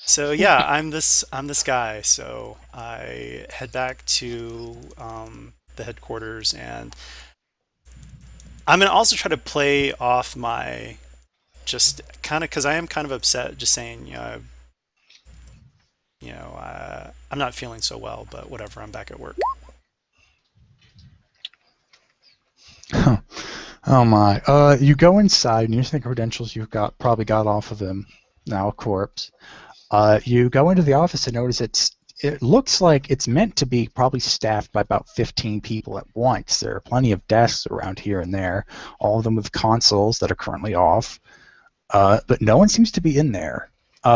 So yeah, I'm this guy. So I head back to the headquarters, and I'm gonna also try to play off my just kind of because I am kind of upset. Just saying, I'm not feeling so well, but whatever. I'm back at work. Oh my. You go inside and use the credentials you've probably got off of him, now a corpse. You go into the office and notice it looks like it's meant to be probably staffed by about 15 people at once. There are plenty of desks around here and there, all of them with consoles that are currently off, but no one seems to be in there.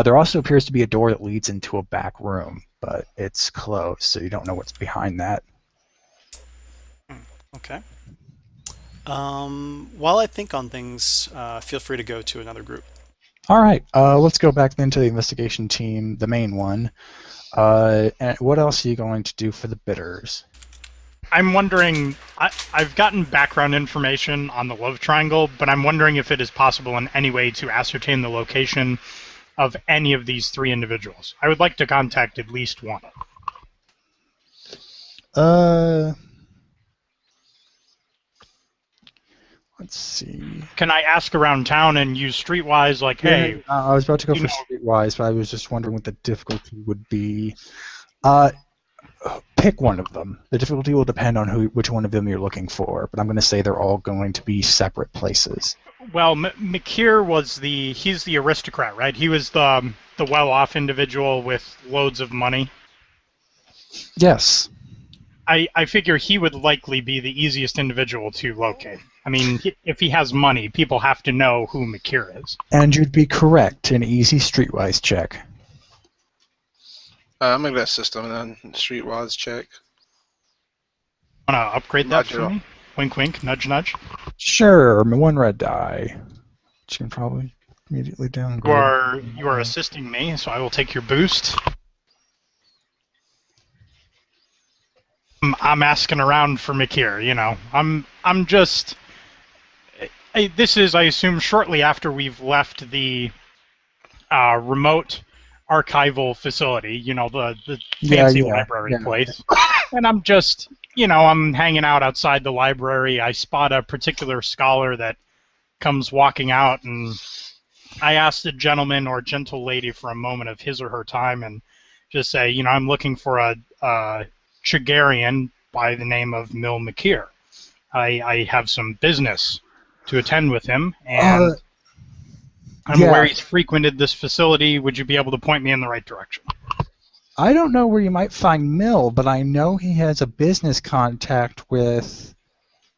There also appears to be a door that leads into a back room, but it's closed, so you don't know what's behind that. Okay. While I think on things, feel free to go to another group. All right, let's go back then to the investigation team, the main one. And what else are you going to do for the bidders? I'm wondering, I've gotten background information on the love triangle, but I'm wondering if it is possible in any way to ascertain the location of any of these three individuals. I would like to contact at least one. Let's see. Can I ask around town and use Streetwise, like, hey... I was about to go for Streetwise, but I was just wondering what the difficulty would be. Pick one of them. The difficulty will depend on which one of them you're looking for, but I'm going to say they're all going to be separate places. Well, Makir he's the aristocrat, right? He was the well-off individual with loads of money. Yes. I figure he would likely be the easiest individual to locate. I mean, if he has money, people have to know who Makir is. And you'd be correct. An easy Streetwise check. I'm going to that system and then Streetwise check. Want to upgrade that for me? Wink, wink, nudge, nudge. Sure, one red die. Which you can probably immediately downgrade. You are assisting me, so I will take your boost. I'm asking around for Makir, I'm just... This is, I assume, shortly after we've left the remote archival facility, the fancy library place. And I'm just, I'm hanging out outside the library. I spot a particular scholar that comes walking out, and I ask the gentleman or gentle lady for a moment of his or her time and just say, I'm looking for a Chagarian by the name of Mil Makir. I have some business to attend with him, and I'm aware he's frequented this facility. Would you be able to point me in the right direction? I don't know where you might find Mill, but I know he has a business contact with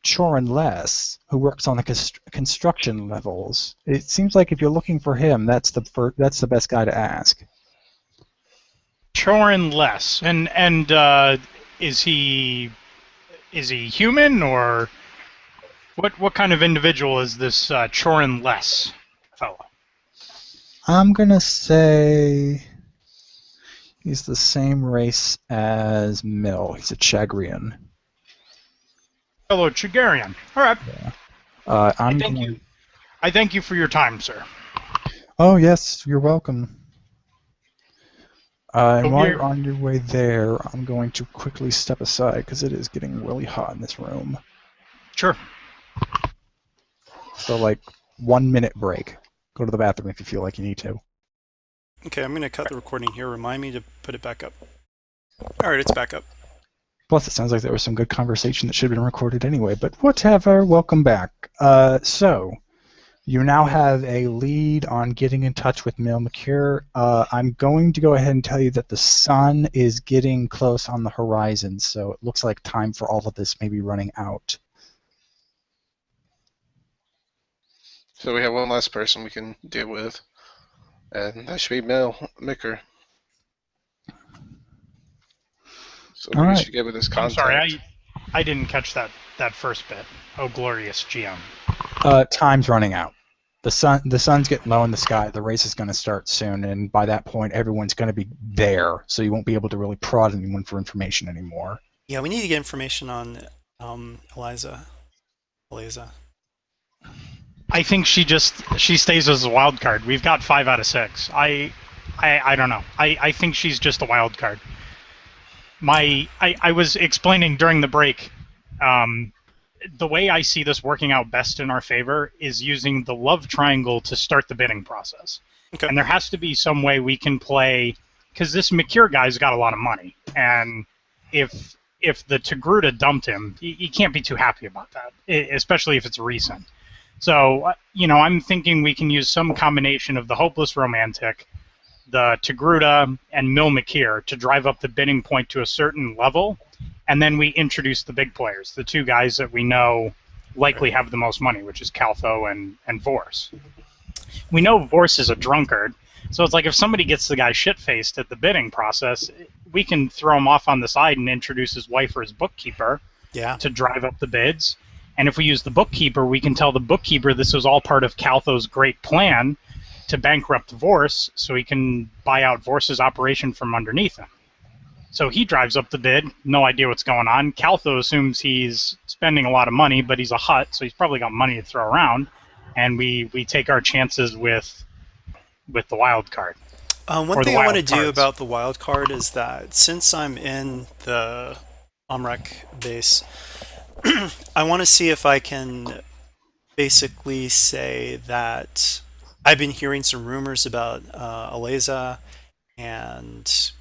Chorin Les, who works on the construction levels. It seems like if you're looking for him, that's the best guy to ask. Chorin Les, and is he human, or what kind of individual is this Chorin Les fellow? I'm gonna say he's the same race as Mill. He's a Chagrian. Hello, Chagarian. All right. Yeah. I thank you for your time, sir. Oh yes, you're welcome. And while you're on your way there, I'm going to quickly step aside because it is getting really hot in this room. Sure. So, 1 minute break. Go to the bathroom if you feel like you need to. Okay, I'm going to cut the recording here. Remind me to put it back up. All right, it's back up. Plus, it sounds like there was some good conversation that should have been recorded anyway, but whatever. Welcome back. So, you now have a lead on getting in touch with Mil Makir. I'm going to go ahead and tell you that the sun is getting close on the horizon, so it looks like time for all of this may be running out. So we have one less person we can deal with, and that should be Mel Micker. So All we right. should get with his I'm contact. sorry, I didn't catch that first bit. Oh, glorious GM. Time's running out. The sun's getting low in the sky. The race is going to start soon, and by that point, everyone's going to be there, so you won't be able to really prod anyone for information anymore. Yeah, we need to get information on Eliza. I think she stays as a wild card. We've got 5 out of 6. I don't know. I think she's just a wild card. I was explaining during the break. The way I see this working out best in our favor is using the love triangle to start the bidding process. Okay. And there has to be some way we can play, because this McCure guy's got a lot of money, and if the Togruta dumped him, he can't be too happy about that, especially if it's recent. So, I'm thinking we can use some combination of the Hopeless Romantic, the Togruta, and Mil Makir to drive up the bidding point to a certain level, and then we introduce the big players, the 2 guys that we know likely have the most money, which is Caltho and Vorse. We know Vorse is a drunkard, so it's like if somebody gets the guy shit-faced at the bidding process, we can throw him off on the side and introduce his wife or his bookkeeper to drive up the bids. And if we use the bookkeeper, we can tell the bookkeeper this was all part of Caltho's great plan to bankrupt Vorse so he can buy out Vorse's operation from underneath him. So he drives up the bid, no idea what's going on. Caltho assumes he's spending a lot of money, but he's a hut, so he's probably got money to throw around. And we take our chances with the wild card. One thing I want to do about the wild card is that since I'm in the Omrek base, I want to see if I can basically say that I've been hearing some rumors about Aleza, and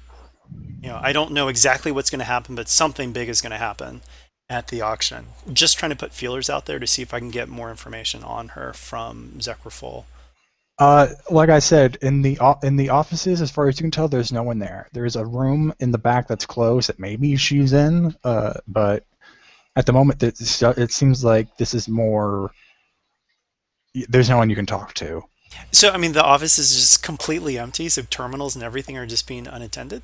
I don't know exactly what's going to happen, but something big is going to happen at the auction. Just trying to put feelers out there to see if I can get more information on her from Zekrafol. Like I said, in the offices, as far as you can tell, there's no one there. There's a room in the back that's closed that maybe she's in, but at the moment, it seems like this is more. There's no one you can talk to. So, I mean, the office is just completely empty, so terminals and everything are just being unattended?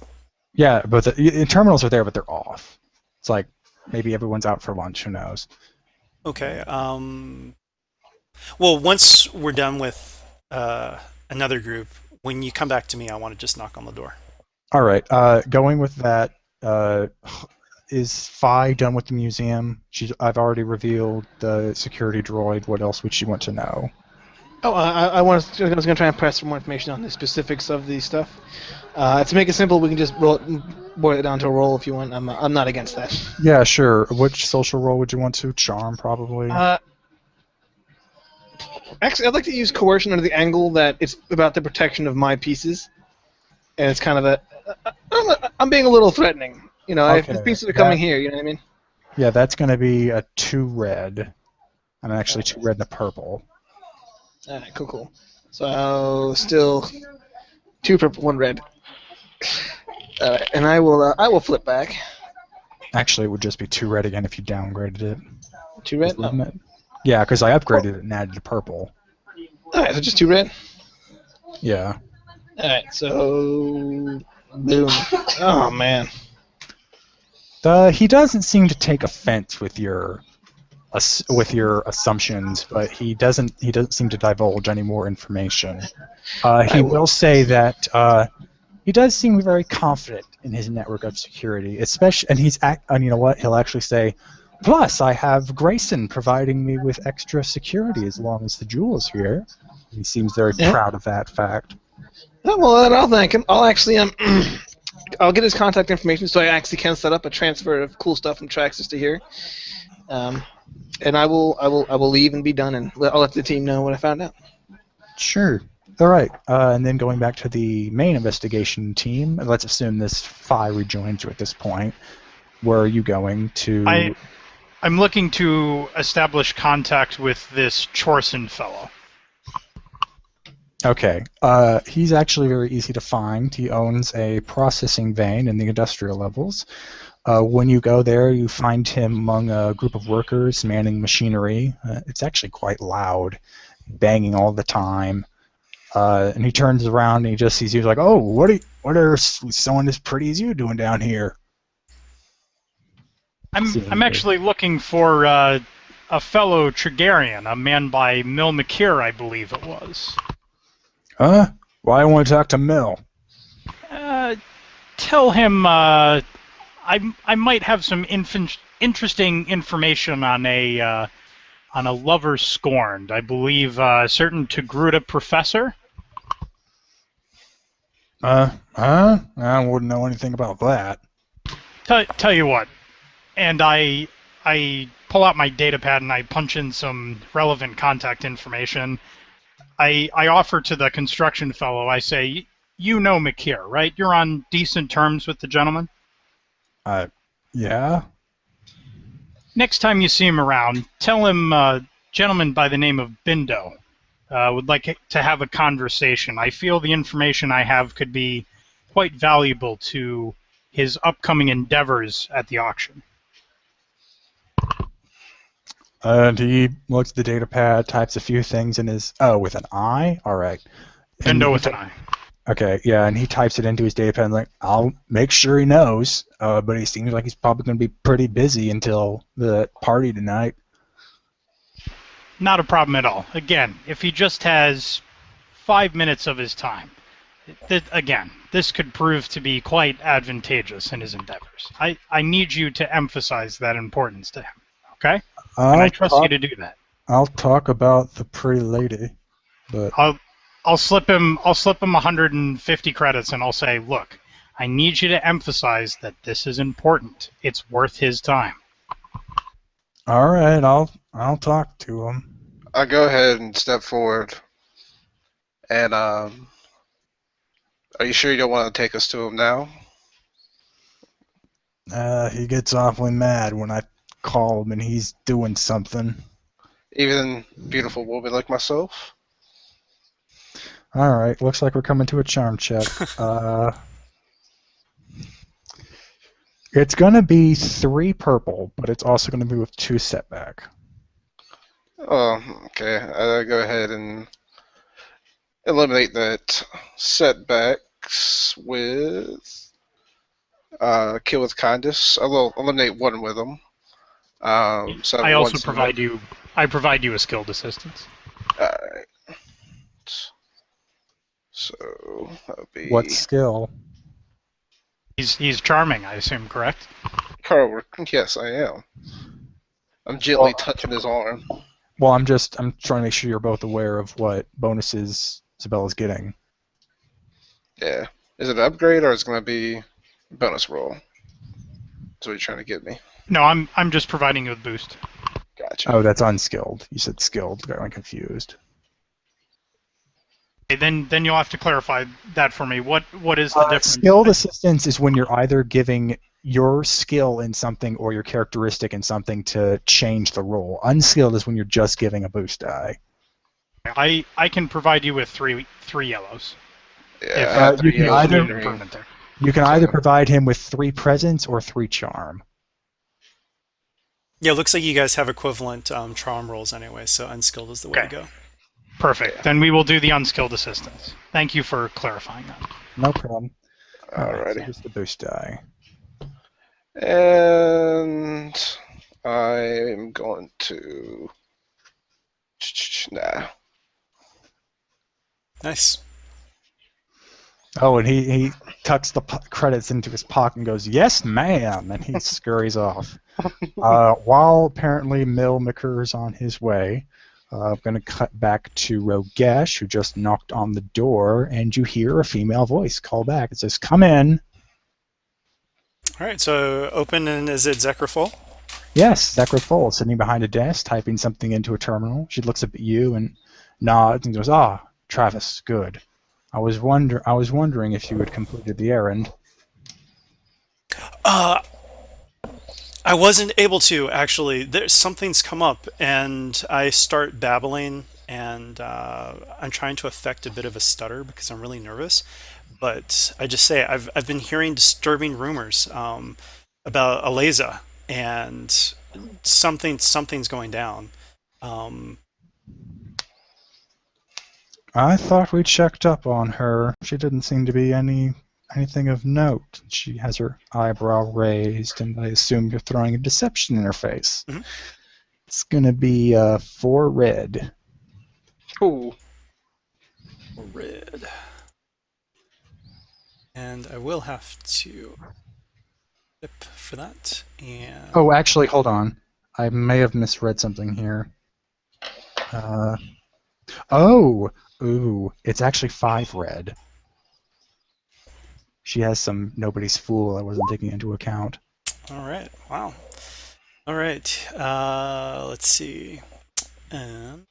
Yeah, but the terminals are there, but they're off. It's like maybe everyone's out for lunch. Who knows? Okay. Well, once we're done with another group, when you come back to me, I want to just knock on the door. All right. Going with that, is Fi done with the museum? I've already revealed the security droid. What else would she want to know? Oh, I was going to try and press for more information on the specifics of the stuff. To make it simple, we can just boil it down to a roll if you want. I'm not against that. Yeah, sure. Which social role would you want to? Charm, probably. Actually, I'd like to use coercion under the angle that it's about the protection of my pieces, and it's kind of I'm being a little threatening. Okay, if pieces are coming here, you know what I mean? Yeah, that's going to be a 2 red, and actually 2 red and a purple. All right, cool. So still 2 purple, 1 red. All right, and I will flip back. Actually, it would just be 2 red again if you downgraded it. 2 red? Oh. Yeah, because I upgraded it and added a purple. All right, so just 2 red? Yeah. All right, so boom. Oh, man. He doesn't seem to take offense with your assumptions, but he doesn't seem to divulge any more information. He will say that he does seem very confident in his network of security, especially, and you know what? He'll actually say, plus I have Grayson providing me with extra security as long as the jewel is here. He seems very proud of that fact. Oh, well, then I'll thank him. I'll actually I'll get his contact information so I actually can set up a transfer of cool stuff from Traxxas to here. And I will leave and be done, and I'll let the team know what I found out. Sure. All right. And then going back to the main investigation team, let's assume this Phi rejoins you at this point. Where are you going to? I'm looking to establish contact with this Chorson fellow. Okay. He's actually very easy to find. He owns a processing vein in the industrial levels. When you go there, you find him among a group of workers manning machinery. It's actually quite loud. banging all the time. And he turns around and he just sees you like, oh, what are someone as pretty as you doing down here? I'm actually looking for a fellow Tregarian, a man by Mil McKeer, I believe it was. Huh? Why I want to talk to Mill? Tell him I might have some interesting information on a lover scorned. I believe a certain Togruta professor. I wouldn't know anything about that. Tell you what, and I pull out my data pad and I punch in some relevant contact information. I offer to the construction fellow, I say, you know McKeer, right? You're on decent terms with the gentleman? Yeah? Next time you see him around, tell him a gentleman by the name of Bindo would like to have a conversation. I feel the information I have could be quite valuable to his upcoming endeavors at the auction. And he looks at the data pad, types a few things in his... Oh, with an I? All right. Bindo with an I. Okay, yeah, and he types it into his data pad and like, I'll make sure he knows, but he seems like he's probably going to be pretty busy until the party tonight. Not a problem at all. Again, if he just has 5 minutes of his time, this could prove to be quite advantageous in his endeavors. I need you to emphasize that importance to him, okay? And I trust you to do that. I'll talk about the pretty lady, but I'll slip him 150 credits and I'll say, look, I need you to emphasize that this is important. It's worth his time. All right, I'll talk to him. I go ahead and step forward. And are you sure you don't want to take us to him now? He gets awfully mad when I call him and he's doing something. Even beautiful woman like myself? All right, looks like we're coming to a charm check. It's going to be 3 purple, but it's also going to be with 2 setback. Oh, okay. I go ahead and eliminate that setbacks with kill with kindness. I will eliminate 1 with them. So I also provide you a skilled assistance. Alright. So that'll be What skill? He's charming, I assume, correct? Carl. Yes, I am. I'm gently touching his arm. Well, I'm trying to make sure you're both aware of what bonuses Isabella's getting. Yeah. Is it an upgrade or is it going to be bonus roll? That's what you're trying to get me. No, I'm just providing you with boost. Gotcha. Oh, that's unskilled. You said skilled. Got me confused. Okay, then you'll have to clarify that for me. What is the difference? Skilled assistance is when you're either giving your skill in something or your characteristic in something to change the roll. Unskilled is when you're just giving a boost die. I can provide you with three yellows. Yeah, you can either provide him with 3 presence or 3 charm. Yeah, it looks like you guys have equivalent charm rolls anyway, so unskilled is the way to go. Perfect. Yeah. Then we will do the unskilled assistance. Thank you for clarifying that. No problem. Alrighty. So here's the boost die. And I'm going to... Nah. Nice. Oh, and he tucks the credits into his pocket and goes, "Yes, ma'am," and he scurries off. While apparently Mil McKeer's on his way, I'm going to cut back to Rogesh, who just knocked on the door, and you hear a female voice call back. It says, "Come in." All right, so open, and is it Zekrafol? Yes, Zekrafol, sitting behind a desk, typing something into a terminal. She looks up at you and nods and goes, "Ah, Travis, good. I was wondering if you had completed the errand." I wasn't able to, actually. Something's come up, and I start babbling, and I'm trying to affect a bit of a stutter because I'm really nervous. But I just say I've been hearing disturbing rumors about Aleza, and something's going down. I thought we checked up on her. She didn't seem to be anything of note. She has her eyebrow raised, and I assume you're throwing a deception in her face. Mhm. It's gonna be 4 red. Ooh. Red. And I will have to tip for that. And Oh, actually, hold on. I may have misread something here. Ooh, it's actually 5 red. She has some nobody's fool I wasn't taking into account. all right. Wow. All right. Let's see. And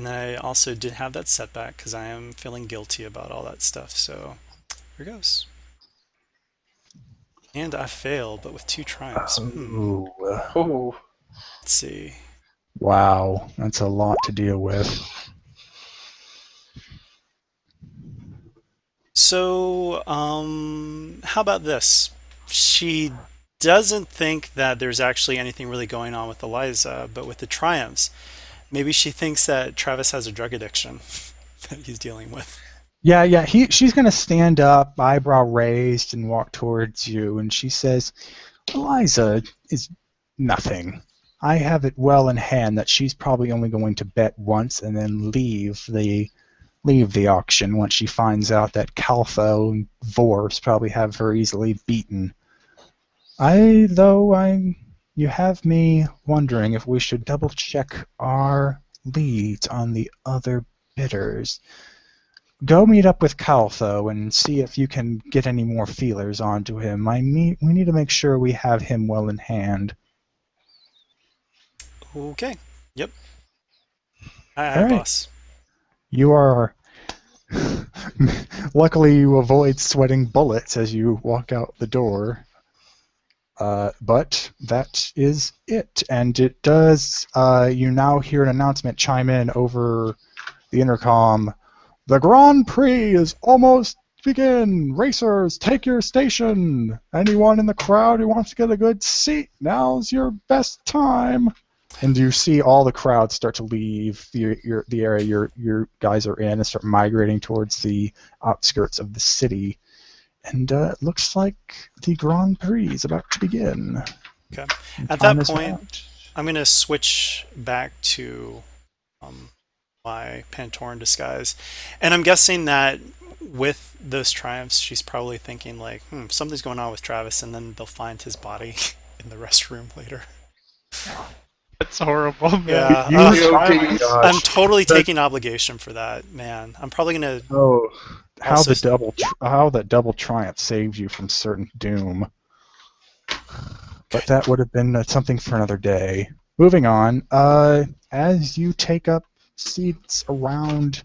I also did have that setback because I am feeling guilty about all that stuff. So here goes. And I fail, but with 2 triumphs. Ooh. Ooh. Let's see. Wow, that's a lot to deal with. So, how about this? She doesn't think that there's actually anything really going on with Eliza, but with the triumphs, maybe she thinks that Travis has a drug addiction that he's dealing with. Yeah. She's gonna stand up, eyebrow raised, and walk towards you, and she says, "Eliza is nothing. I have it well in hand that she's probably only going to bet once and then leave the auction once she finds out that Caltho and Vorse probably have her easily beaten. You have me wondering if we should double check our leads on the other bidders. Go meet up with Caltho and see if you can get any more feelers onto him. We need to make sure we have him well in hand." Okay. Yep. All Hi, right. boss. You are. Luckily, you avoid sweating bullets as you walk out the door. But that is it. And it does. You now hear an announcement chime in over the intercom. "The Grand Prix is almost begin. Racers, take your station. Anyone in the crowd who wants to get a good seat, now's your best time." And you see all the crowd start to leave the area your guys are in and start migrating towards the outskirts of the city. And it looks like the Grand Prix is about to begin. Okay. And At time that is point, out. I'm going to switch back to my Pantoran disguise. And I'm guessing that with those triumphs, she's probably thinking like, something's going on with Travis, and then they'll find his body in the restroom later. That's horrible, man. Yeah, I'm totally taking obligation for that, man. I'm probably gonna. Oh, how also- the double triumph saved you from certain doom. But that would have been something for another day. Moving on, as you take up seats around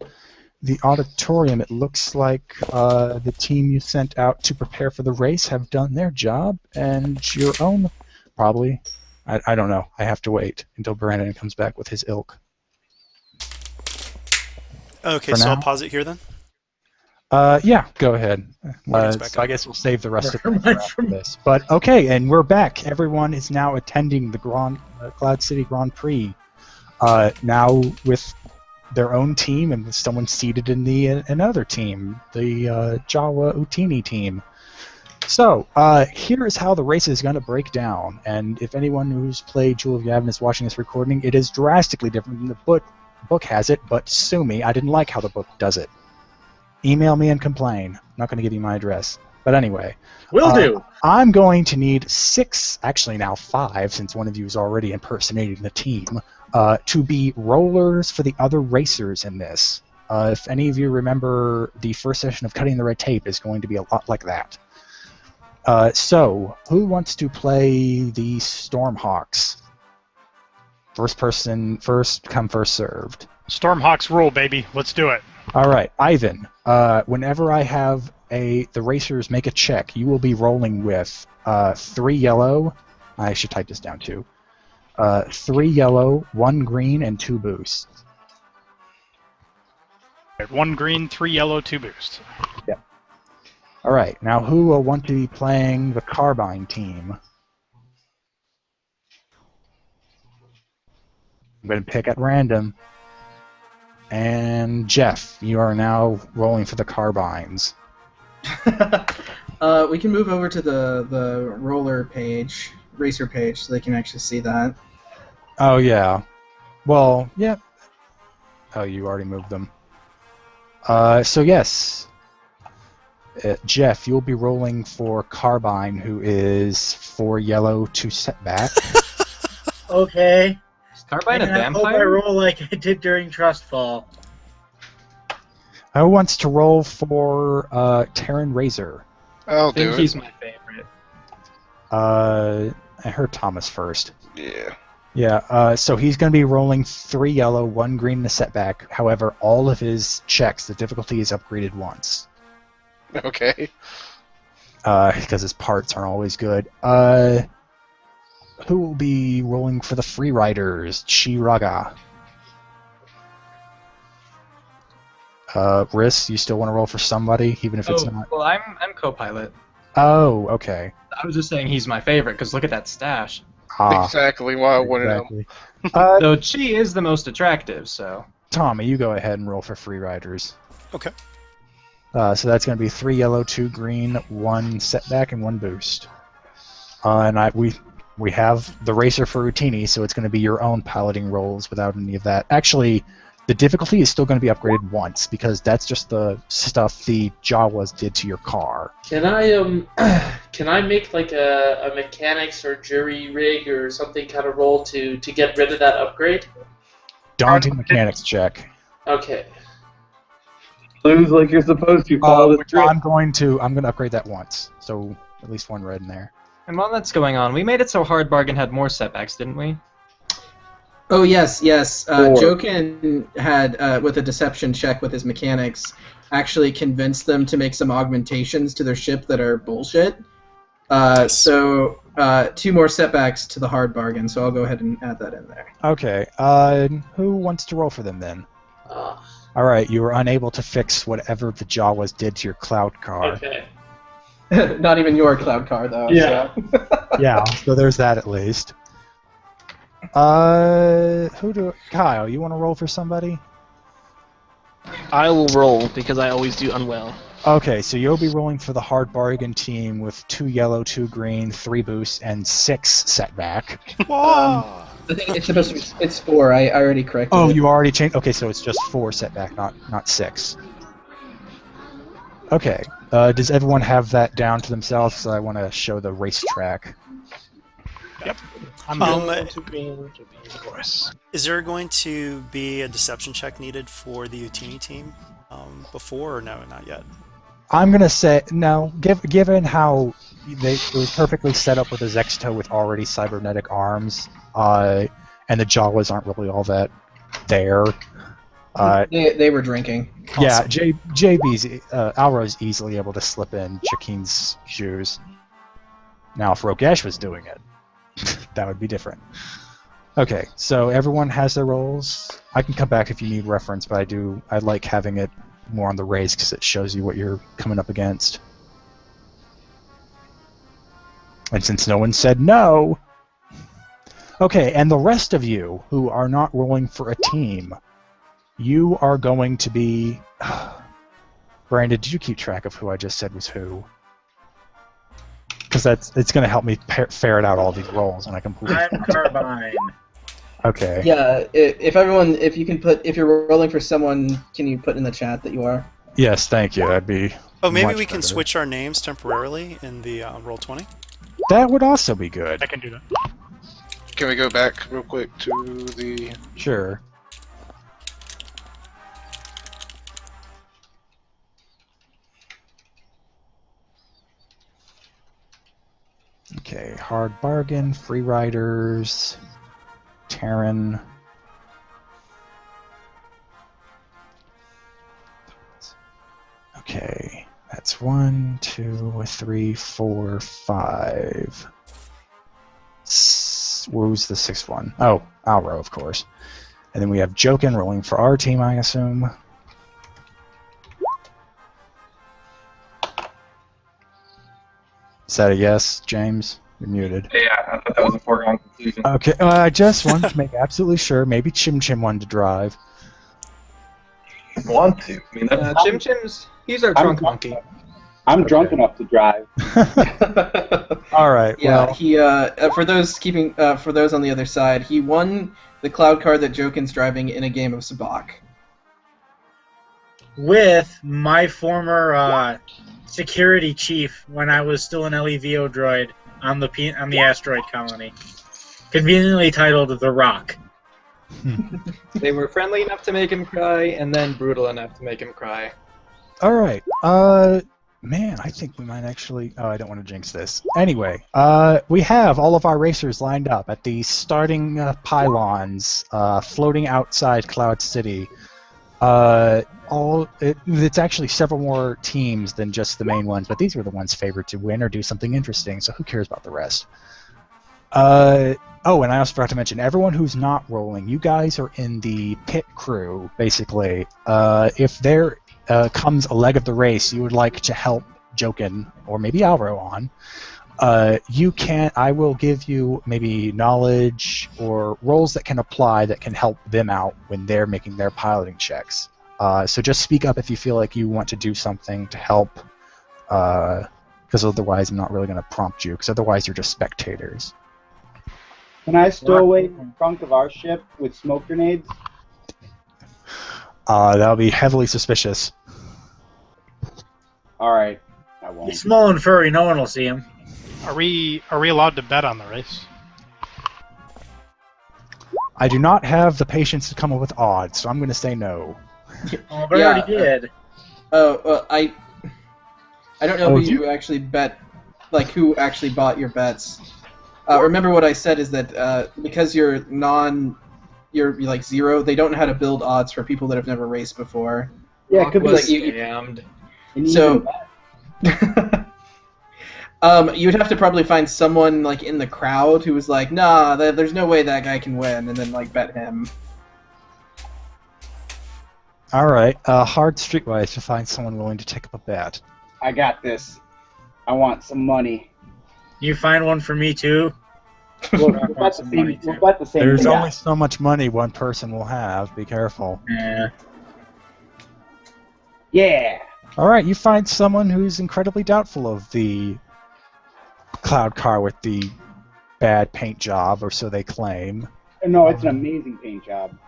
the auditorium, it looks like the team you sent out to prepare for the race have done their job, and your own probably. I don't know. I have to wait until Brandon comes back with his ilk. Okay, For so now? I'll pause it here then. Yeah, go ahead. Marty's back So I up. guess we'll save the rest of it for after this. But okay, and we're back. Everyone is now attending the Cloud City Grand Prix. Now with their own team and with someone seated in the another team, the Jawa Utini team. So here is how the race is going to break down. And if anyone who's played Jewel of Yavin is watching this recording, it is drastically different than the book has it. But sue me, I didn't like how the book does it. Email me and complain. I'm not going to give you my address. But anyway. Will do. I'm going to need 6, actually now 5, since one of you is already impersonating the team, to be rollers for the other racers in this. If any of you remember, the first session of Cutting the Red Tape is going to be a lot like that. So, who wants to play the Stormhawks? First come, first served. Stormhawks rule, baby. Let's do it. All right, Ivan. Whenever I have the racers make a check, you will be rolling with 3 yellow. I should type this down too. 3 yellow, 1 green, and 2 boosts. 1 green, 3 yellow, 2 boost. Yep. All right. Now, who will want to be playing the Carbine team? I'm going to pick at random. And Jeff, you are now rolling for the carbines. We can move over to the roller page, racer page, so they can actually see that. Oh, yeah. Well, yeah. Oh, you already moved them. So yes. Jeff, you'll be rolling for Carbine, who is 4 yellow, 2 setback. Okay. Is Carbine a And I hope I vampire? roll like I did during Trust Fall. Who wants to roll for Terran Razor? I'll I think do he's it. my favorite. I heard Thomas first. Yeah. Yeah, so he's going to be rolling 3 yellow, 1 green, and a setback. However, all of his checks, the difficulty is upgraded once. Okay. Because his parts aren't always good. Who will be rolling for the Free Riders? Chiraga. Riss, you still want to roll for somebody, even if it's not? Well, I'm co-pilot. Oh, okay. I was just saying he's my favorite because look at that stash. Exactly why I wanted him. Exactly. Though Chi is the most attractive, so. Tommy, you go ahead and roll for Free Riders. Okay. So that's going to be 3 yellow, 2 green, 1 setback, and 1 boost. And we have the racer for Routini, so it's going to be your own piloting rolls without any of that. Actually, the difficulty is still going to be upgraded once, because that's just the stuff the Jawas did to your car. Can I make like a mechanics or jury rig or something kind of roll to get rid of that upgrade? Daunting mechanics check. Okay. Lose like you're supposed to. Follow the Which script. I'm going to upgrade that once, so at least 1 red in there. And while that's going on, we made it so Hard Bargain had more setbacks, didn't we? Oh, yes. 4. Jokin had, with a deception check with his mechanics, actually convinced them to make some augmentations to their ship that are bullshit. So 2 more setbacks to the hard bargain, so I'll go ahead and add that in there. Okay, who wants to roll for them then? Alright, you were unable to fix whatever the Jawas did to your cloud car. Okay. Not even your cloud car, though. Yeah. So. Yeah, so there's that at least. Kyle, you want to roll for somebody? I will roll because I always do unwell. Okay, so you'll be rolling for the hard bargain team with 2 yellow, 2 green, 3 boosts, and 6 setback. Whoa! I think it's supposed to be. It's 4. I already corrected. Oh, it. you already changed. Okay, so it's just 4 setback, not 6. Okay, does everyone have that down to themselves? 'Cause I want to show the racetrack. Yep. I'm Two green, of course. Is there going to be a deception check needed for the Utini team before, or no, not yet? I'm gonna say no. Given how it was perfectly set up with a Zexto with already cybernetic arms, and the Jawas aren't really all that there. They were drinking. Yeah, Awesome. JB's Alro's easily able to slip in Jakin's shoes. Now, if Rogesh was doing it, that would be different. Okay, so everyone has their roles. I can come back if you need reference, but I like having it more on the raise because it shows you what you're coming up against. And since no one said no, okay, and the rest of you who are not rolling for a team, you are going to be. Brandon, did you keep track of who I just said was who? Because it's going to help me ferret out all these roles, and I completely. I'm Carbine. Okay. Yeah, if you're rolling for someone, can you put in the chat that you are? Yes, thank you. That'd be. Oh, maybe much we can better. switch our names temporarily in the Roll20? That would also be good. I can do that. Can we go back real quick to the... Sure. Okay, hard bargain, free riders, Terran. Okay, that's 1, 2, 3, 4, 5. Who's the 6th one? Oh, Alro, of course. And then we have Jokin rolling for our team, I assume. Is that a yes, James? You're muted. Yeah, I thought that was a foregone conclusion. Okay, I just wanted to make absolutely sure. Maybe Chim Chim wanted to drive. you want to. I mean, that's Chim Chim's, he's our trunk monkey. I'm drunk enough to drive. All right. Yeah, Well, he for those on the other side, he won the cloud car that Jokin's driving in a game of Sabak. With my former security chief when I was still an LEVO droid on the asteroid colony, conveniently titled The Rock. They were friendly enough to make him cry, and then brutal enough to make him cry. all right. Man, I think we might actually. Oh, I don't want to jinx this. Anyway, we have all of our racers lined up at the starting pylons, floating outside Cloud City. It's actually several more teams than just the main ones, but these were the ones favored to win or do something interesting. So who cares about the rest? Oh, and I also forgot to mention, everyone who's not rolling, you guys are in the pit crew, basically. If there comes a leg of the race you would like to help Jokin, or maybe Alro on, you can. I will give you maybe knowledge or roles that can apply that can help them out when they're making their piloting checks. So just speak up if you feel like you want to do something to help, because otherwise I'm not really going to prompt you, because otherwise you're just spectators. Can I stow away the trunk of our ship with smoke grenades? That'll be heavily suspicious. Alright, I won't. He's small and furry, no one will see him. Are we allowed to bet on the race? I do not have the patience to come up with odds, so I'm going to say no. Oh, but I already did. I don't know who you actually bet, like who actually bought your bets. Remember what I said is that because you're like zero, they don't know how to build odds for people that have never raced before. Yeah, it could be like scammed. So, you'd have to probably find someone like in the crowd who was like, nah, there's no way that guy can win, and then like bet him. Alright, hard streetwise to find someone willing to take up a bet. I got this. I want some money. You find one for me too? We'll bet the same There's thing. only so much money one person will have. Be careful. Yeah. Yeah. Alright, you find someone who's incredibly doubtful of the cloud car with the bad paint job, or so they claim. No, it's an amazing paint job.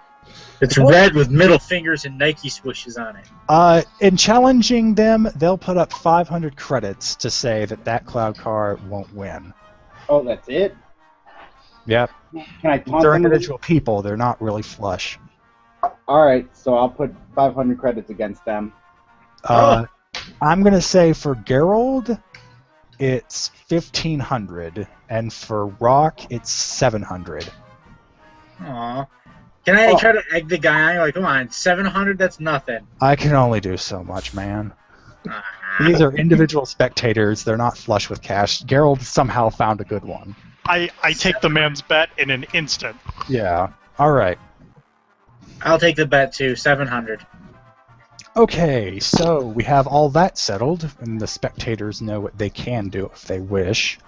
It's red with middle fingers and Nike swooshes on it. In challenging them, they'll put up 500 credits to say that cloud car won't win. Oh, that's it? Yep. Can I taunt They're them? individual people. They're not really flush. Alright, so I'll put 500 credits against them. I'm going to say for Gerald, it's 1,500, and for Rock, it's 700. Aw. Can I try to egg the guy on? Like, come on, 700? That's nothing. I can only do so much, man. Ah. These are individual spectators. They're not flush with cash. Gerald somehow found a good one. I take the man's bet in an instant. Yeah. All right. I'll take the bet too, 700. Okay, so we have all that settled, and the spectators know what they can do if they wish.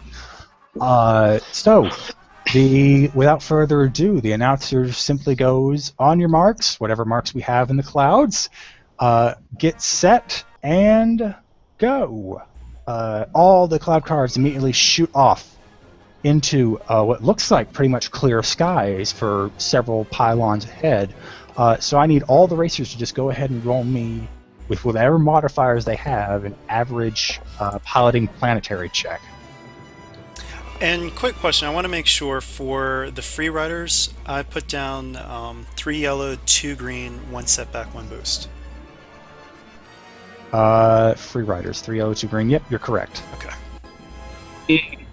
Without further ado, the announcer simply goes, on your marks, whatever marks we have in the clouds, get set, and go. All the cloud cars immediately shoot off into what looks like pretty much clear skies for several pylons ahead. So I need all the racers to just go ahead and roll me, with whatever modifiers they have, an average piloting planetary check. And quick question, I want to make sure for the free riders, I put down 3 yellow, 2 green, 1 setback, 1 boost. Free riders, 3 yellow, 2 green. Yep, you're correct. Okay.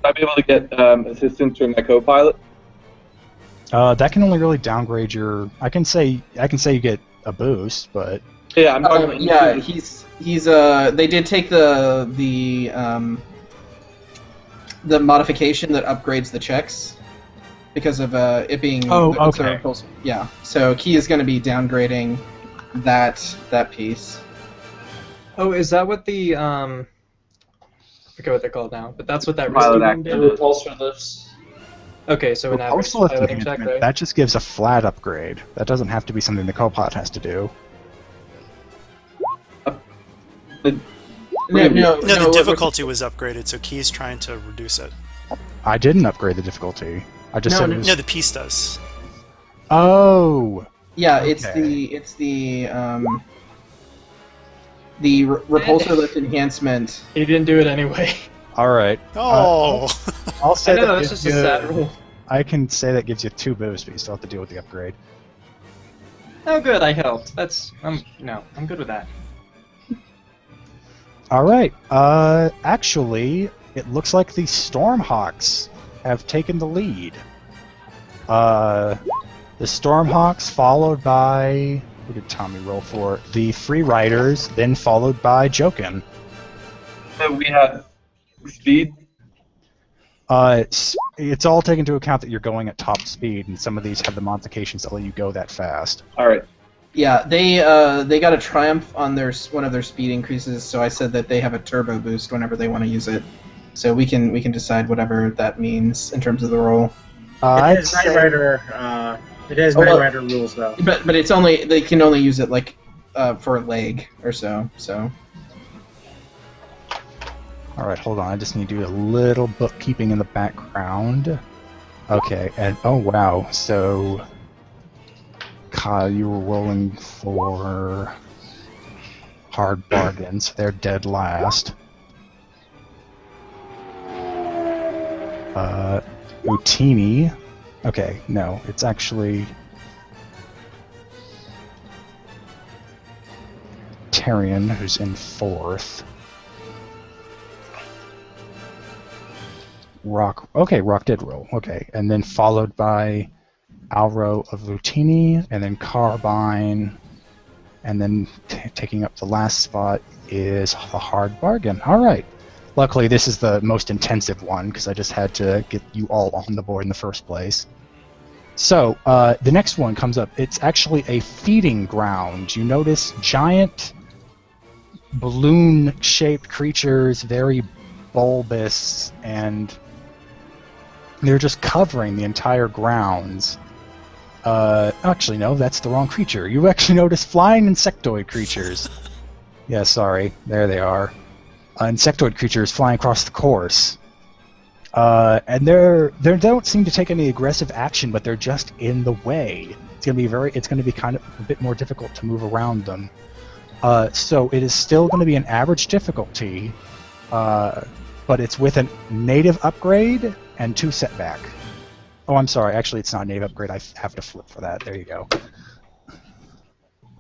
I'll be able to get assistance from my co-pilot. That can only really downgrade your. I can say you get a boost, but Yeah, I'm talking about. Yeah, he's they did take the modification that upgrades the checks because of it being. Oh, okay. Yeah, so Key is going to be downgrading that piece. Oh, is that what the I forget what they're called now, but that's what that Pilot rescue act. did? The repulsor lifts. Okay, so an average postal piloting check, enhancement, right? that just gives a flat upgrade. That doesn't have to be something the co-pilot has to do. No, the difficulty was upgraded, so Key's trying to reduce it. I didn't upgrade the difficulty. I just said it was... No, the piece does. Oh! Yeah, okay. it's the repulsor lift enhancement. He didn't do it anyway. Alright. Oh! I'll say I know, that that's just a sad rule. I can say that gives you 2 boosts, but you still have to deal with the upgrade. Oh, good, I helped. I'm good with that. Alright, actually, it looks like the Stormhawks have taken the lead. The Stormhawks followed by... Who did Tommy roll for? The Free Riders, then followed by Jokin. So we have speed. It's all taken into account that you're going at top speed, and some of these have the modifications that let you go that fast. All right. Yeah, they got a triumph on one of their speed increases, so I said that they have a turbo boost whenever they want to use it. So we can decide whatever that means in terms of the roll. It is Knight Rider. It has Knight Rider rules though. But it's only they can only use it like for a leg or so. So. All right, hold on. I just need to do a little bookkeeping in the background. Okay, and oh wow, so Kyle, you were rolling for hard bargains. They're dead last. Utini. Okay, no, it's actually Tyrion who's in 4th. Rock. Okay, Rock did roll. Okay, and then followed by Alro of Lutini, and then Carbine, and then taking up the last spot is the Hard Bargain. All right. Luckily, this is the most intensive one because I just had to get you all on the board in the first place. So the next one comes up. It's actually a feeding ground. You notice giant balloon-shaped creatures, very bulbous, and they're just covering the entire grounds. Actually, no, that's the wrong creature. You actually notice flying insectoid creatures. Yeah, sorry. There they are. Insectoid creatures flying across the course. And they don't seem to take any aggressive action, but they're just in the way. It's gonna be kind of a bit more difficult to move around them. So it is still going to be an average difficulty, but it's with a native upgrade and 2 setback. Oh, I'm sorry. Actually, it's not a native upgrade. I have to flip for that. There you go.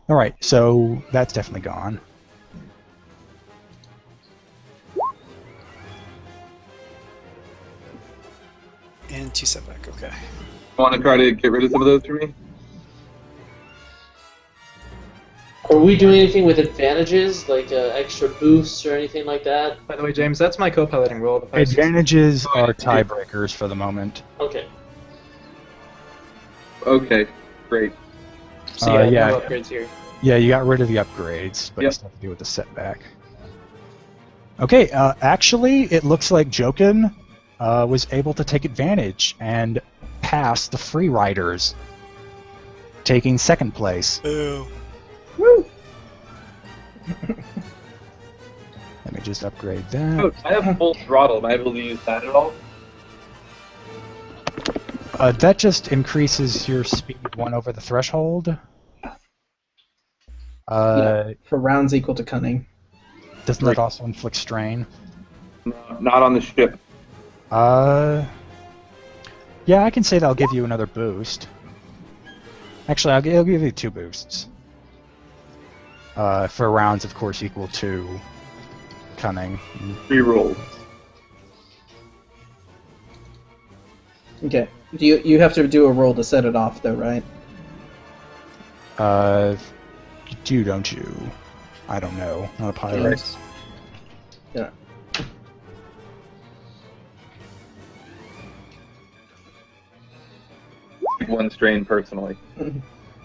All right, so that's definitely gone. And 2 setback, okay. Want to try to get rid of some of those for me? Are we doing anything with advantages, like extra boosts or anything like that? By the way, James, that's my co-piloting roll. The Advantages are tiebreakers for the moment. Okay. Okay, great. So yeah, no upgrades here. Yeah, you got rid of the upgrades, but Yep. you still have to deal with the setback. Okay, actually, it looks like Jokin was able to take advantage and pass the Free Riders, taking 2nd place. Boo. Woo! Let me just upgrade that. Oh, I have full throttle. Am I able to use that at all? That just increases your speed 1 over the threshold. Yeah, for rounds equal to cunning. Doesn't that also inflict strain? No, not on the ship. Yeah, I can say that'll give you another boost. Actually, I'll give you 2 boosts. For rounds, of course, equal to cunning. Reroll. Okay. You have to do a roll to set it off, though, right? You do, don't you? I don't know. Not a pilot. Yes. Yeah. One strain personally.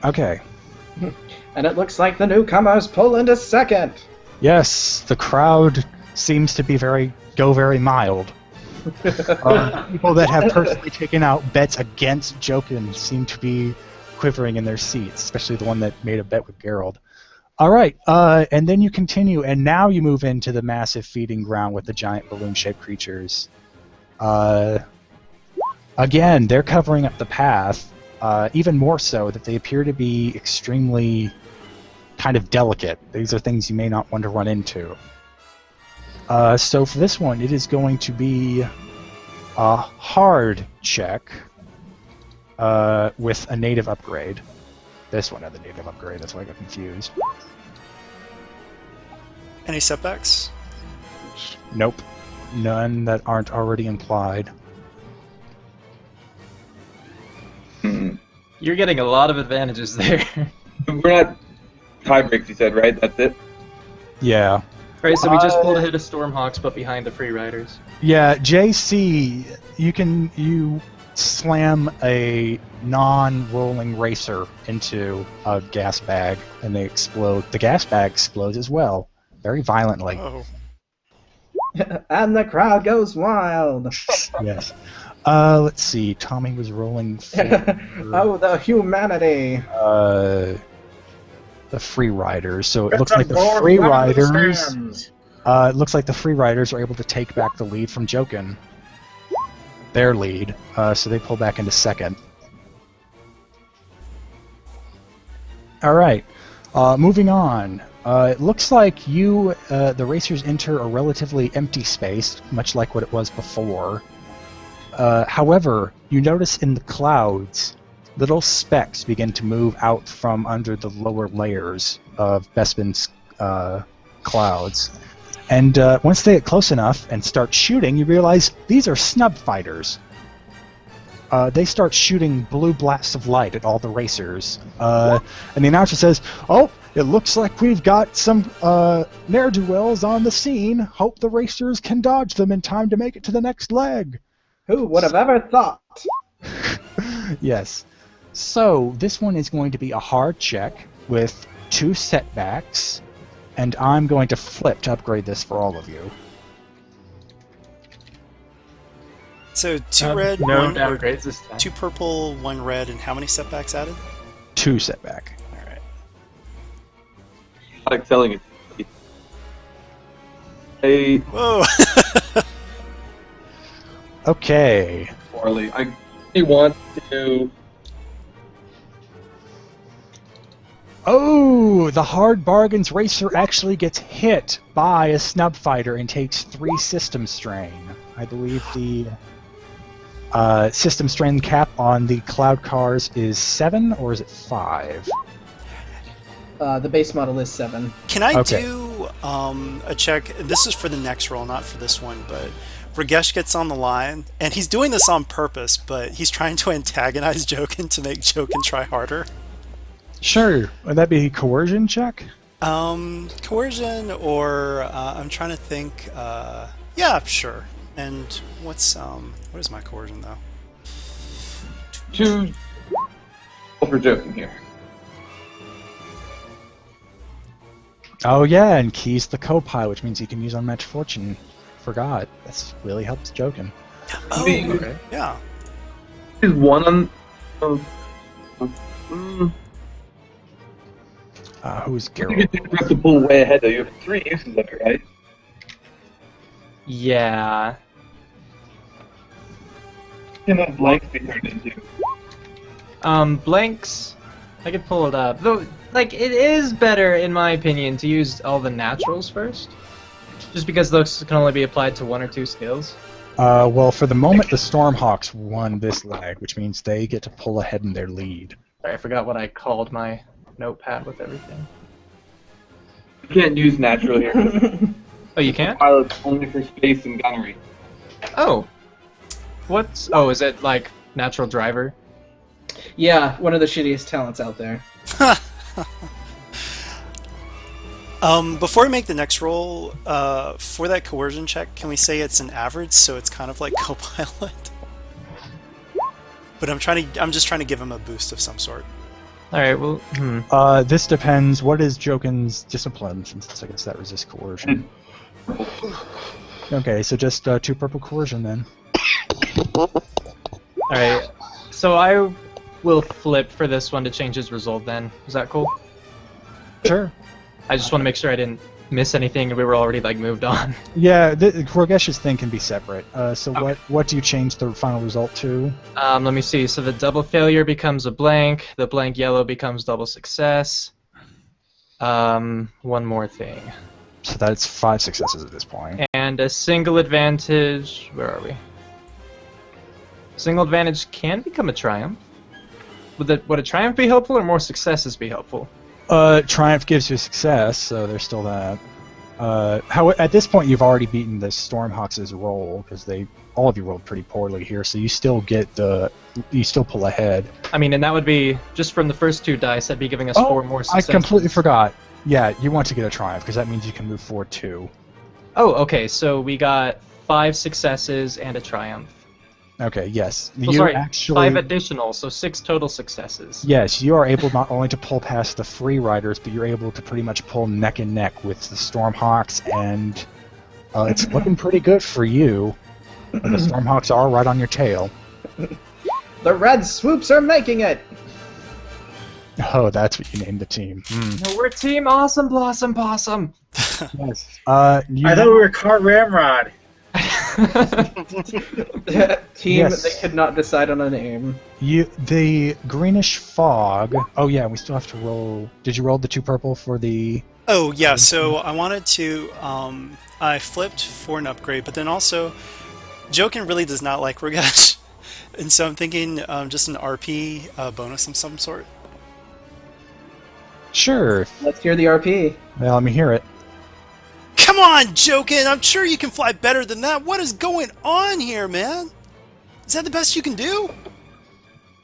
Okay. And it looks like the newcomers pull into 2nd. Yes, the crowd seems to be very mild. People that have personally taken out bets against Jokin seem to be quivering in their seats, especially the one that made a bet with Geralt. All right, and then you continue, and now you move into the massive feeding ground with the giant balloon-shaped creatures. Again, they're covering up the path, even more so that they appear to be extremely kind of delicate. These are things you may not want to run into. So for this one, it is going to be a hard check with a native upgrade. This one had the native upgrade, that's why I got confused. Any setbacks? Nope. None that aren't already implied. You're getting a lot of advantages there. We're not tie breaks, you said, right? That's it? Yeah. Right, so we just pulled ahead of Stormhawks, but behind the Free Riders. Yeah, JC, you slam a non-rolling racer into a gas bag, and they explode. The gas bag explodes as well, very violently. Oh. And the crowd goes wild. Yes. Let's see. Tommy was rolling for Oh, the humanity. The Free Riders. So it looks like the Free Riders. It looks like the Free Riders are able to take back the lead from Jokin. Their lead. So they pull back into second. All right. Moving on. It looks like you, the racers, enter a relatively empty space, much like what it was before. However, you notice in the clouds, little specks begin to move out from under the lower layers of Bespin's clouds. And once they get close enough and start shooting, you realize these are snub fighters. They start shooting blue blasts of light at all the racers. And the announcer says, "Oh, it looks like we've got some ne'er-do-wells on the scene. Hope the racers can dodge them in time to make it to the next leg." Who would have ever thought? Yes. So, this one is going to be a hard check with 2 setbacks, and I'm going to flip to upgrade this for all of you. So 2 red, no 1 downgrades this time. 2 purple, 1 red, and how many setbacks added? 2 setback. Alright. Not excelling it. Hey, Whoa! Okay. Farley, I really want to. Oh, the Hard Bargains racer actually gets hit by a snub fighter and takes 3 system strain. I believe the system strain cap on the Cloud cars is 7, or is it 5? The base model is 7. Can I Okay. do a check? This is for the next roll, not for this one, but Ragesh gets on the line, and he's doing this on purpose, but he's trying to antagonize Jokin to make Jokin try harder. Sure. Would that be a coercion check? Coercion, or I'm trying to think. Yeah, sure. And what is my coercion though? Two for joking here. Oh yeah, and Key's the co-pilot, which means he can use Unmatched Fortune. Forgot. That's really helps Jokin. Oh, Okay. yeah. Is one on. Who's You Geralt? get to pull way ahead though. You have 3 uses of it, right? Yeah. Can those blanks be turned into? Blanks, I could pull it up. Though, like, it is better, in my opinion, to use all the naturals first. Just because those can only be applied to 1 or 2 skills. Well, for the moment, the Stormhawks won this leg, which means they get to pull ahead in their lead. Sorry, I forgot what I called my notepad with everything. You can't use natural here. Oh, you can't? Pilots only for space and gunnery. Oh. What's... Oh, is it, like, natural driver? Yeah, one of the shittiest talents out there. Before we make the next roll, for that coercion check, can we say it's an average, so it's kind of like co-pilot? But I'm just trying to give him a boost of some sort. Alright, well, This depends. What is Jokin's discipline, since I guess that resists coercion? Okay, so just 2 purple coercion then. Alright, so I will flip for this one to change his result then. Is that cool? Sure. I just want to make sure I didn't miss anything and we were already like moved on. Yeah, Rogesh's thing can be separate. So Okay. what do you change the final result to? Let me see. So the double failure becomes a blank. The blank yellow becomes double success. One more thing. So that's 5 successes at this point. And a single advantage. Where are we? Single advantage can become a triumph. Would a triumph be helpful or more successes be helpful? Triumph gives you success, so there's still that. At this point, you've already beaten the Stormhawks' roll because all of you rolled pretty poorly here, so you still pull ahead. I mean, and that would be just from the first 2 dice. That'd be giving us 4 more I successes. completely forgot. Yeah, you want to get a triumph because that means you can move forward 2. Oh, okay. So we got 5 successes and a triumph. Okay, yes. Oh, sorry, 5 additional, so 6 total successes. Yes, you are able not only to pull past the free riders, but you're able to pretty much pull neck and neck with the Stormhawks, and it's looking pretty good for you. The Stormhawks are right on your tail. The red swoops are making it! Oh, that's what you named the team. No, we're Team Awesome Blossom Possum! Yes. I thought we were Car Ramrod. Team, Yes. they could not decide on a name. The greenish fog. Oh yeah, we still have to roll. Did you roll the 2 purple for the? Oh yeah, so I wanted to. I flipped for an upgrade, but then also, Jokin really does not like Rogesh, and so I'm thinking just an RP bonus of some sort. Sure. Let's hear the RP. Well, let me hear it. Come on, Jokin! I'm sure you can fly better than that. What is going on here, man? Is that the best you can do?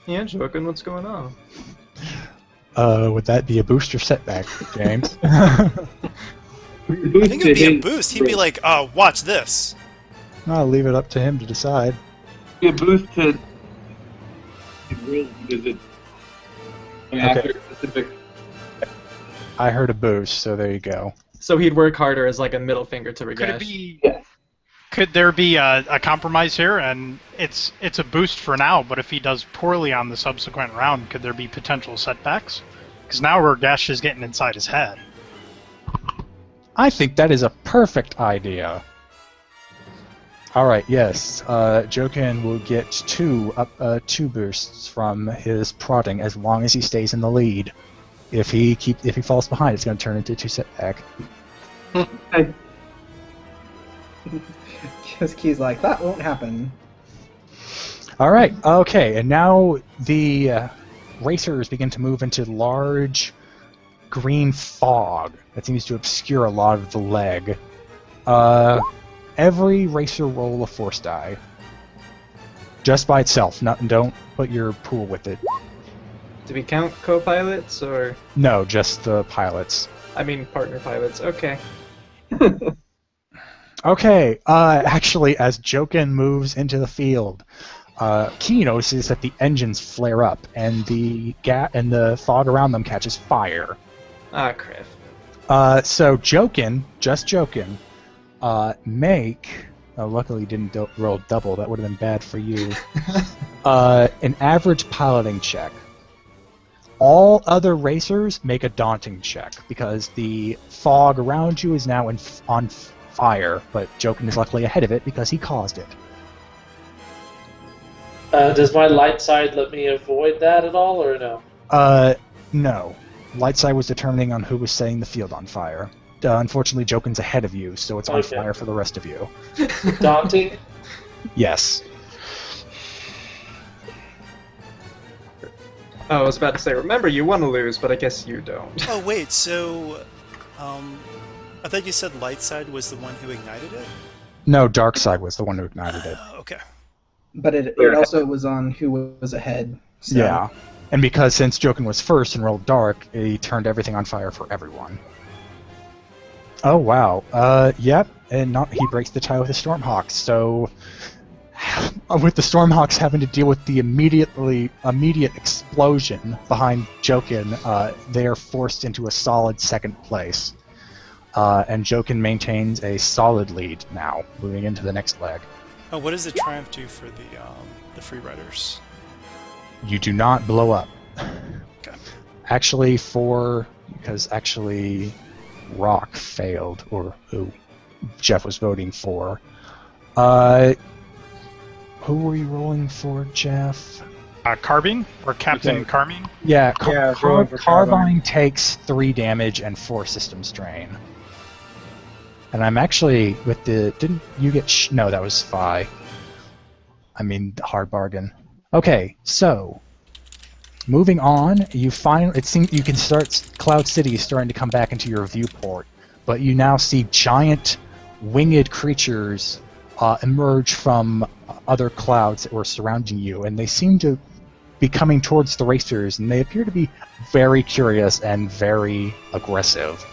Yeah, Jokin, what's going on? Would that be a boost or setback, James? I think it would be a boost. He'd be like, "Oh, watch this." I'll leave it up to him to decide. A boost to because it's an accurate specific. I heard a boost, so there you go. So he'd work harder as like a middle finger to Rogesh. Could it be? Could there be a compromise here? And it's a boost for now, but if he does poorly on the subsequent round, could there be potential setbacks? Because now Rogesh is getting inside his head. I think that is a perfect idea. Alright, yes. Jokin will get 2 boosts from his prodding as long as he stays in the lead. If he falls behind, it's going to turn into 2 setback. Because Key's like, that won't happen. Alright, okay, and now the racers begin to move into large green fog that seems to obscure a lot of the leg. Every racer roll a force die. Just by itself, don't put your pool with it. Do we count co-pilots or? No, just the pilots. I mean partner pilots. Okay. Okay, actually, as Jokin moves into the field, Key notices that the engines flare up and the fog around them catches fire. Ah, crap. So Jokin, make. Luckily, you didn't roll double. That would have been bad for you. An average piloting check. All other racers make a daunting check because the fog around you is now on fire, but Jokin is luckily ahead of it because he caused it. Does my light side let me avoid that at all, or no? No. Light side was determining on who was setting the field on fire. Unfortunately, Jokin's ahead of you, so it's on fire for the rest of you. Daunting? Yes. Oh, I was about to say, remember, you want to lose, but I guess you don't. Oh wait, so I thought you said light side was the one who ignited it? No, dark side was the one who ignited it. Okay. But it also was on who was ahead. So. Yeah. And because since Jokin was first and rolled dark, he turned everything on fire for everyone. Oh wow. Yep. And he breaks the tie with the Stormhawks. So with the Stormhawks having to deal with the immediate explosion behind Jokin, they are forced into a solid second place. And Jokin maintains a solid lead now, moving into the next leg. Oh, what does the Triumph do for the free riders? You do not blow up. Okay. Actually, Rock failed, or who Jeff was voting for. Who were you rolling for, Jeff? Carbine or Captain Okay. Carmine? Yeah, Yeah, I was rolling for Carbine. Carbine takes 3 damage and 4 system strain. And I'm actually with the. Didn't you get? No, that was Phi. I mean, hard bargain. Okay, so moving on, you find it seems you can start. Cloud City is starting to come back into your viewport, but you now see giant winged creatures emerge from other clouds that were surrounding you, and they seem to be coming towards the racers, and they appear to be very curious and very aggressive.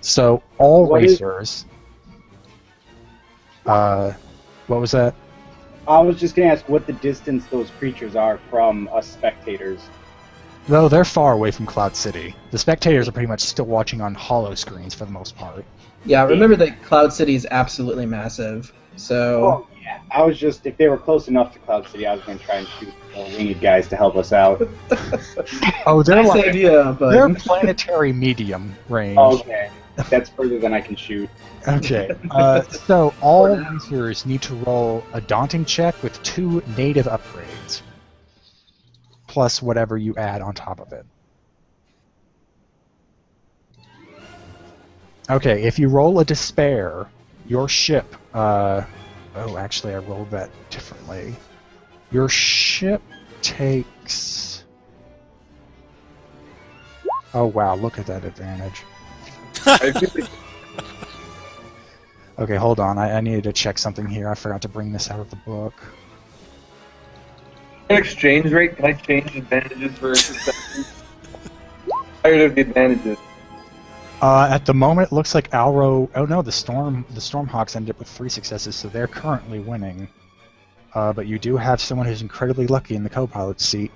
So all racers. What was that? I was just going to ask what the distance those creatures are from us spectators. No, they're far away from Cloud City. The spectators are pretty much still watching on hollow screens for the most part. Yeah, remember that Cloud City is absolutely massive. So. Oh, yeah. I was just, if they were close enough to Cloud City, I was going to try and shoot winged guys to help us out. Oh, they're Nice like idea, but. they're planetary medium range. Okay. That's further than I can shoot. Okay. So all racers need to roll a daunting check with 2 native upgrades, plus whatever you add on top of it. Okay, if you roll a despair, your ship. Oh, actually, I rolled that differently. Your ship takes. Oh wow! Look at that advantage. Okay, hold on. I needed to check something here. I forgot to bring this out of the book. Exchange rate, can I change advantages for successes? Tired of the advantages. At the moment, it looks like Alro. Oh no, the Stormhawks ended up with 3 successes, so they're currently winning. But you do have someone who's incredibly lucky in the co-pilot seat.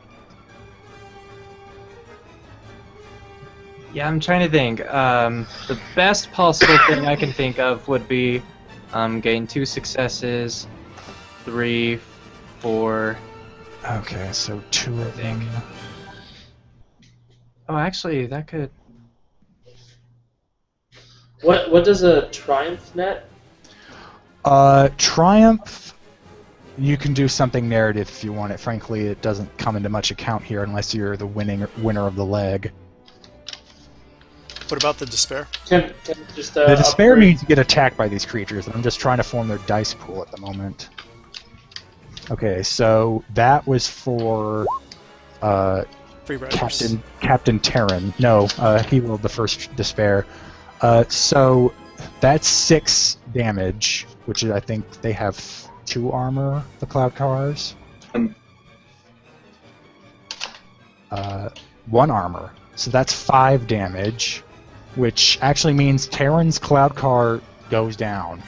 Yeah, I'm trying to think. The best possible thing I can think of would be gain 2 successes, 3, 4. Okay, so 2 of them. Oh, actually, that could. What does a triumph net? Triumph. You can do something narrative if you want it. Frankly, it doesn't come into much account here unless you're the winner of the leg. What about the despair? Can just The despair upgrade- means you get attacked by these creatures, and I'm just trying to form their dice pool at the moment. Okay, so that was for Free riders. Captain Terran. No, he rolled the first despair. So that's 6 damage, which is, I think they have 2 armor, the Cloud Cars. 1 armor. So that's 5 damage, which actually means Terran's Cloud Car goes down.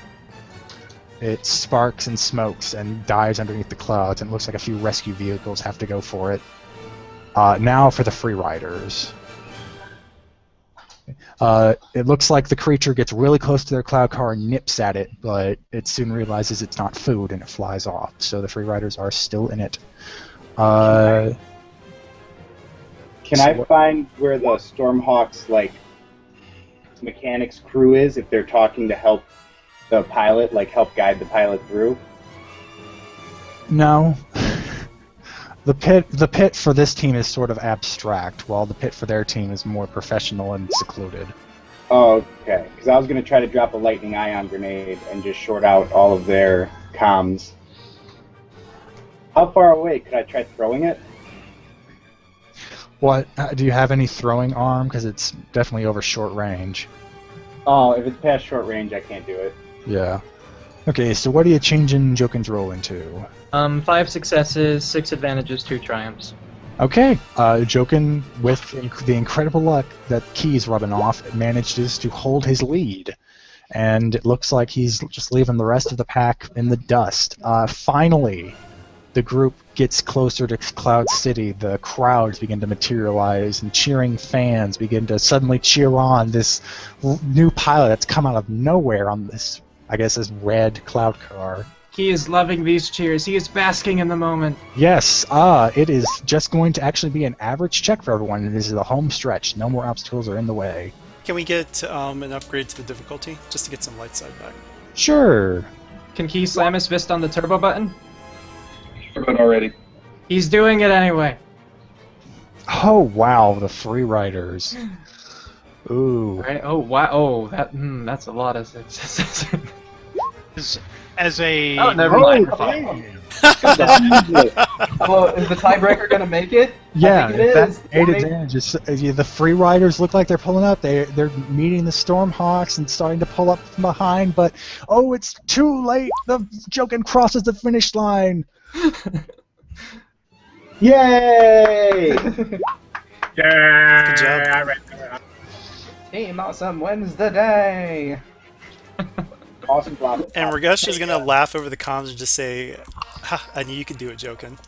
It sparks and smokes and dives underneath the clouds, and it looks like a few rescue vehicles have to go for it. Now for the free riders. It looks like the creature gets really close to their cloud car and nips at it, but it soon realizes it's not food and it flies off. So the free riders are still in it. Can I find where the Stormhawks mechanics crew is if they're talking to help the pilot, help guide the pilot through? No. The pit for this team is sort of abstract, while the pit for their team is more professional and secluded. Oh, okay. Because I was going to try to drop a lightning ion grenade and just short out all of their comms. How far away? Could I try throwing it? What? Do you have any throwing arm? Because it's definitely over short range. Oh, if it's past short range, I can't do it. Yeah. Okay, so what are you changing Jokin's roll into? 5 successes, 6 advantages, 2 triumphs. Okay, Jokin, with the incredible luck that Key's rubbing off, manages to hold his lead. And it looks like he's just leaving the rest of the pack in the dust. Finally, the group gets closer to Cloud City. The crowds begin to materialize, and cheering fans begin to suddenly cheer on this new pilot that's come out of nowhere on this, I guess, this red cloud car. He is loving these cheers. He is basking in the moment. Yes, it is just going to actually be an average check for everyone. This is the home stretch. No more obstacles are in the way. Can we get an upgrade to the difficulty just to get some light side back? Sure. Can Key slam his fist on the turbo button? About already. He's doing it anyway. Oh wow, the free riders. Ooh. Right? Oh wow! Oh, that's a lot of successes. As a Oh, never mind. Oh, is the tiebreaker gonna make it? Yeah, I think it that's is. 8 advantages. The free riders look like they're pulling up. They're meeting the Stormhawks and starting to pull up from behind, but oh, it's too late. The Jokin crosses the finish line. Yay! Yeah. Good job. Team Awesome wins the day. Awesome flop. And Ragesh is gonna laugh over the comms and just say, ha, I knew you could do it, Jokin.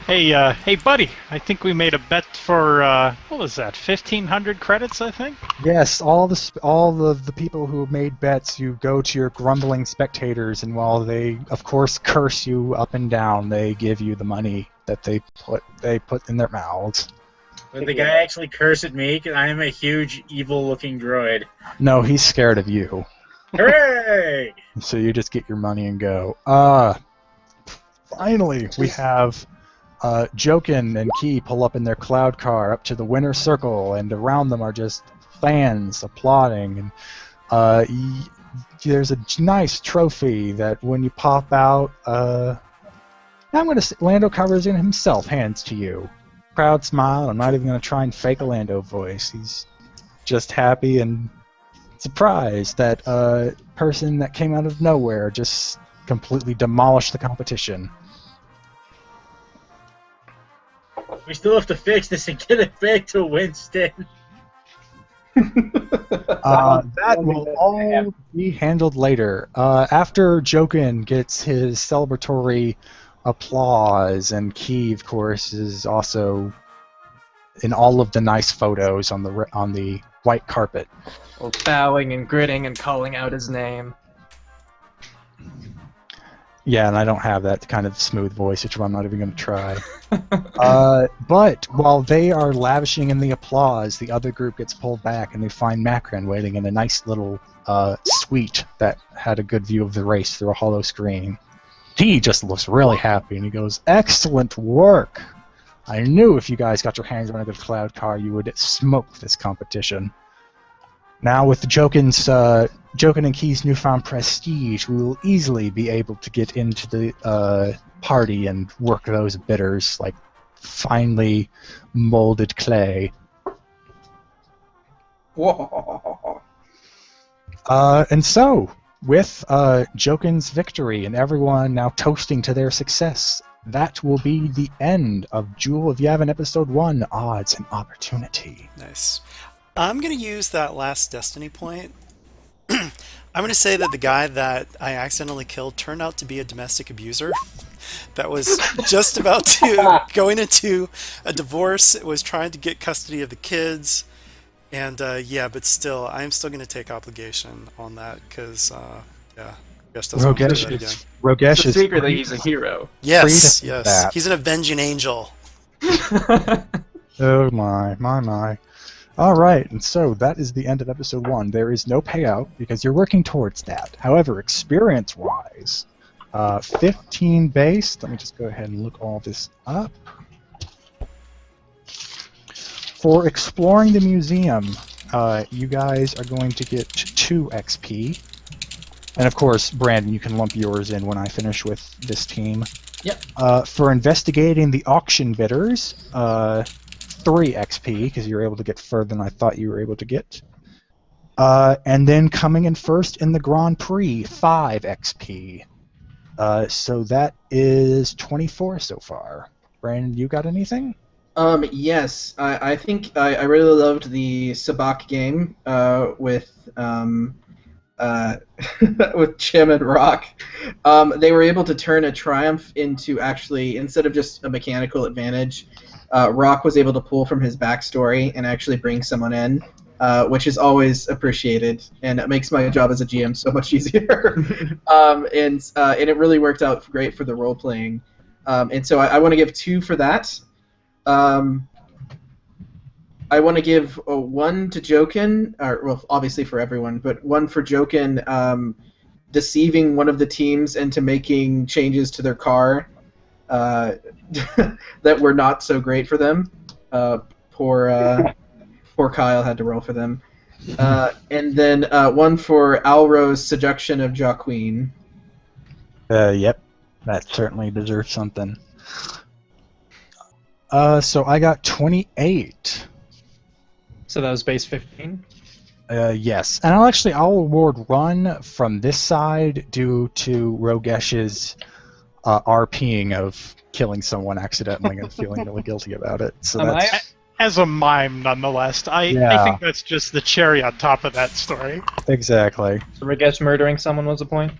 hey, buddy! I think we made a bet for what was that? 1,500 credits, I think. Yes, all the people who made bets, you go to your grumbling spectators, and while they, of course, curse you up and down, they give you the money that they put in their mouths. But the guy actually cursed at me because I am a huge, evil-looking droid. No, he's scared of you. Hooray! So you just get your money and go. Finally, we have Jokin and Key pull up in their cloud car up to the winner's circle, and around them are just fans applauding. And there's a nice trophy that when you pop out, I'm going to say Lando Calrissian himself hands to you. Proud smile. I'm not even going to try and fake a Lando voice. He's just happy and surprised that a person that came out of nowhere just completely demolished the competition. We still have to fix this and get it back to Winston. That will all be handled later. After Jokin gets his celebratory applause, and Key, of course, is also in all of the nice photos on the white carpet. Well, bowing and gritting and calling out his name. Yeah, and I don't have that kind of smooth voice, which I'm not even going to try. But while they are lavishing in the applause, the other group gets pulled back, and they find Macron waiting in a nice little suite that had a good view of the race through a hollow screen. He just looks really happy, and he goes, "Excellent work! I knew if you guys got your hands on a good cloud car, you would smoke this competition." Now, with Jokin and Key's newfound prestige, we will easily be able to get into the party and work those bitters like finely molded clay. Whoa. And so, with Jokin's victory and everyone now toasting to their success, that will be the end of Jewel of Yavin Episode 1, Odds and Opportunity. Nice. I'm going to use that last destiny point. I'm going to say that the guy that I accidentally killed turned out to be a domestic abuser that was just about to going into a divorce, was trying to get custody of the kids, and yeah, but still, I'm still going to take obligation on that because, yeah, Rogesh doesn't want to do that again. Rogesh It's is a secret that he's a hero. Yes, free to yes, that. he's an avenging angel. Oh my. All right, and so that is the end of Episode 1. There is no payout because you're working towards that. However, experience-wise, 15 base. Let me just go ahead and look all this up. For exploring the museum, you guys are going to get 2 XP. And of course, Brandon, you can lump yours in when I finish with this team. Yep. For investigating the auction bidders, 3 XP, because you're able to get further than I thought you were able to get. And then coming in first in the Grand Prix, 5 XP. So that is 24 so far. Brandon, you got anything? Yes. I think I really loved the Sabak game with with Chim and Rock. They were able to turn a triumph into actually, instead of just a mechanical advantage, Rock was able to pull from his backstory and actually bring someone in, which is always appreciated, and it makes my job as a GM so much easier. And it really worked out great for the role playing. And so I want to give 2 for that. I want to give one to Jokin, or well, obviously for everyone, but one for Jokin deceiving one of the teams into making changes to their car that were not so great for them. Poor Kyle had to roll for them. And then one for Alro's seduction of Jacqueline. Yep, that certainly deserves something. So I got 28. So that was base 15? Yes, and I'll award run from this side due to Rogesh's RPing of killing someone accidentally and feeling really guilty about it. So that's As a mime, nonetheless. I think that's just the cherry on top of that story. exactly. So Ragesh murdering someone was a point?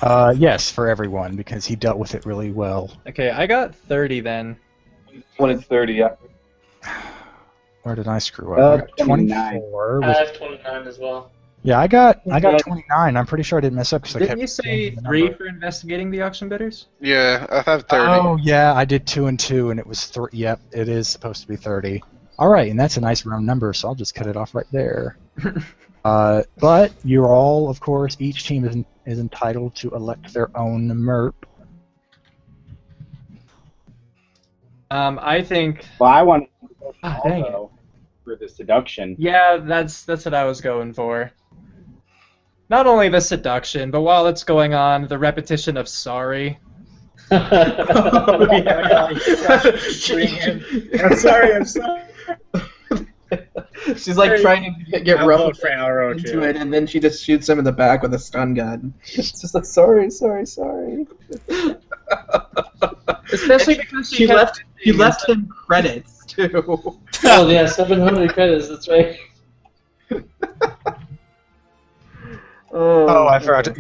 Yes, for everyone because he dealt with it really well. Okay, I got 30 then. When it's 30, yeah. Where did I screw up? I got 29. 24. I have 29 as well. Yeah, I got 29. I'm pretty sure I didn't mess up because I Didn't kept you say changing the 3 number. for investigating the auction bidders? Yeah, I have 30. Oh yeah, I did 2 and 2, and it was 3. Yep, it is supposed to be 30. All right, and that's a nice round number, so I'll just cut it off right there. But you're all, of course, each team is entitled to elect their own MERP. I think. Well, I want to dang it. for the seduction. Yeah, that's what I was going for. Not only the seduction, but while it's going on, the repetition of sorry. Oh, yeah, I'm sorry, I'm sorry. She's like trying to get I'll roped vote for Alro, into too. it, and then she just shoots him in the back with a stun gun. It's just like, sorry. Especially because He left him credits, too. Oh yeah, 700 credits. That's right. Oh, I forgot.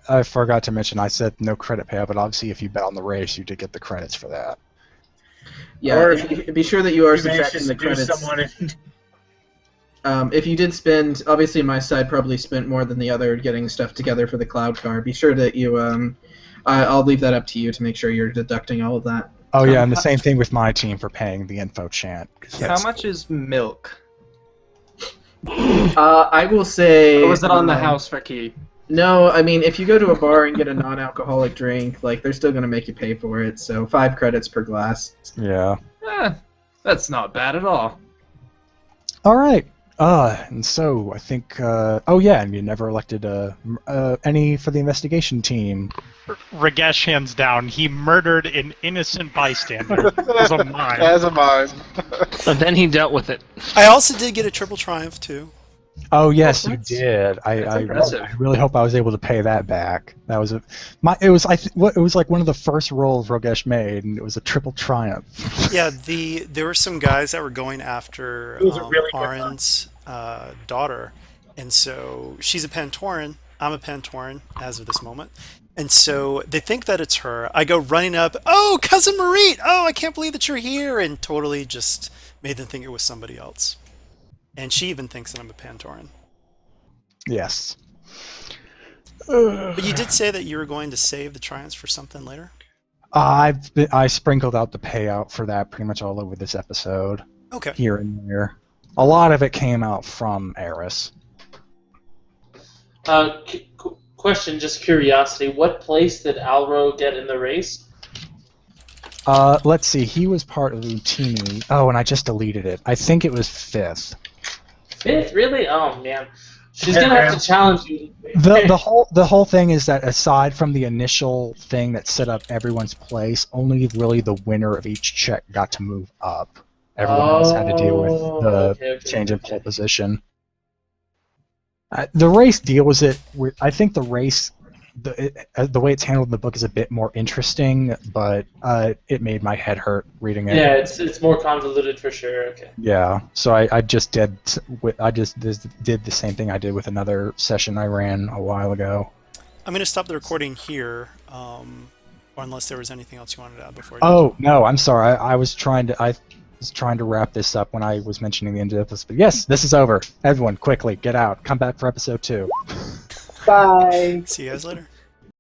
I forgot to mention. I said no credit payout, but obviously, if you bet on the race, you did get the credits for that. Yeah, Or be sure that you are You managed to subtracting the seduce credits. someone and- If you did spend, obviously my side probably spent more than the other getting stuff together for the cloud car. Be sure that you, I'll leave that up to you to make sure you're deducting all of that. Oh yeah, and the same thing with my team for paying the info chant. How much is milk? I will say. Or was it on the house for key? No, I mean if you go to a bar and get a non-alcoholic drink, like they're still gonna make you pay for it. So 5 credits per glass. Yeah. That's not bad at all. All right. And so I think. Oh yeah, and you never elected any for the investigation team. Ragesh, hands down, he murdered an innocent bystander as a mime. As a mime. And then he dealt with it. I also did get a triple triumph too. Oh yes, you did. I impressive. really hope I was able to pay that back. That was it was like one of the first rolls Rogesh made, and it was a triple triumph. Yeah, there were some guys that were going after It was a really good Arin's daughter, and so she's a Pantoran. I'm a Pantoran as of this moment, and so they think that it's her. I go running up. Oh, cousin Marie! Oh, I can't believe that you're here! And totally just made them think it was somebody else. And she even thinks that I'm a Pantoran. Yes. But you did say that you were going to save the triumphs for something later? I sprinkled out the payout for that pretty much all over this episode. Okay. Here and there. A lot of it came out from Eris. Question, just curiosity. What place did Alro get in the race? Let's see. He was part of Utini. Oh, and I just deleted it. I think it was 5th. 5th, really? Oh man, she's gonna have to challenge you. The whole thing is that aside from the initial thing that set up everyone's place, only really the winner of each check got to move up. Everyone else had to deal with the change in pole position. The race deals it with. I think the race, the way it's handled in the book is a bit more interesting, but it made my head hurt reading it. Yeah, it's more convoluted for sure. Okay. Yeah, so I just did the same thing I did with another session I ran a while ago. I'm going to stop the recording here, or unless there was anything else you wanted to add before. Oh no, I'm sorry. I was trying to wrap this up when I was mentioning the end of this, but yes, this is over. Everyone, quickly get out. Come back for episode 2. Bye. See you guys later.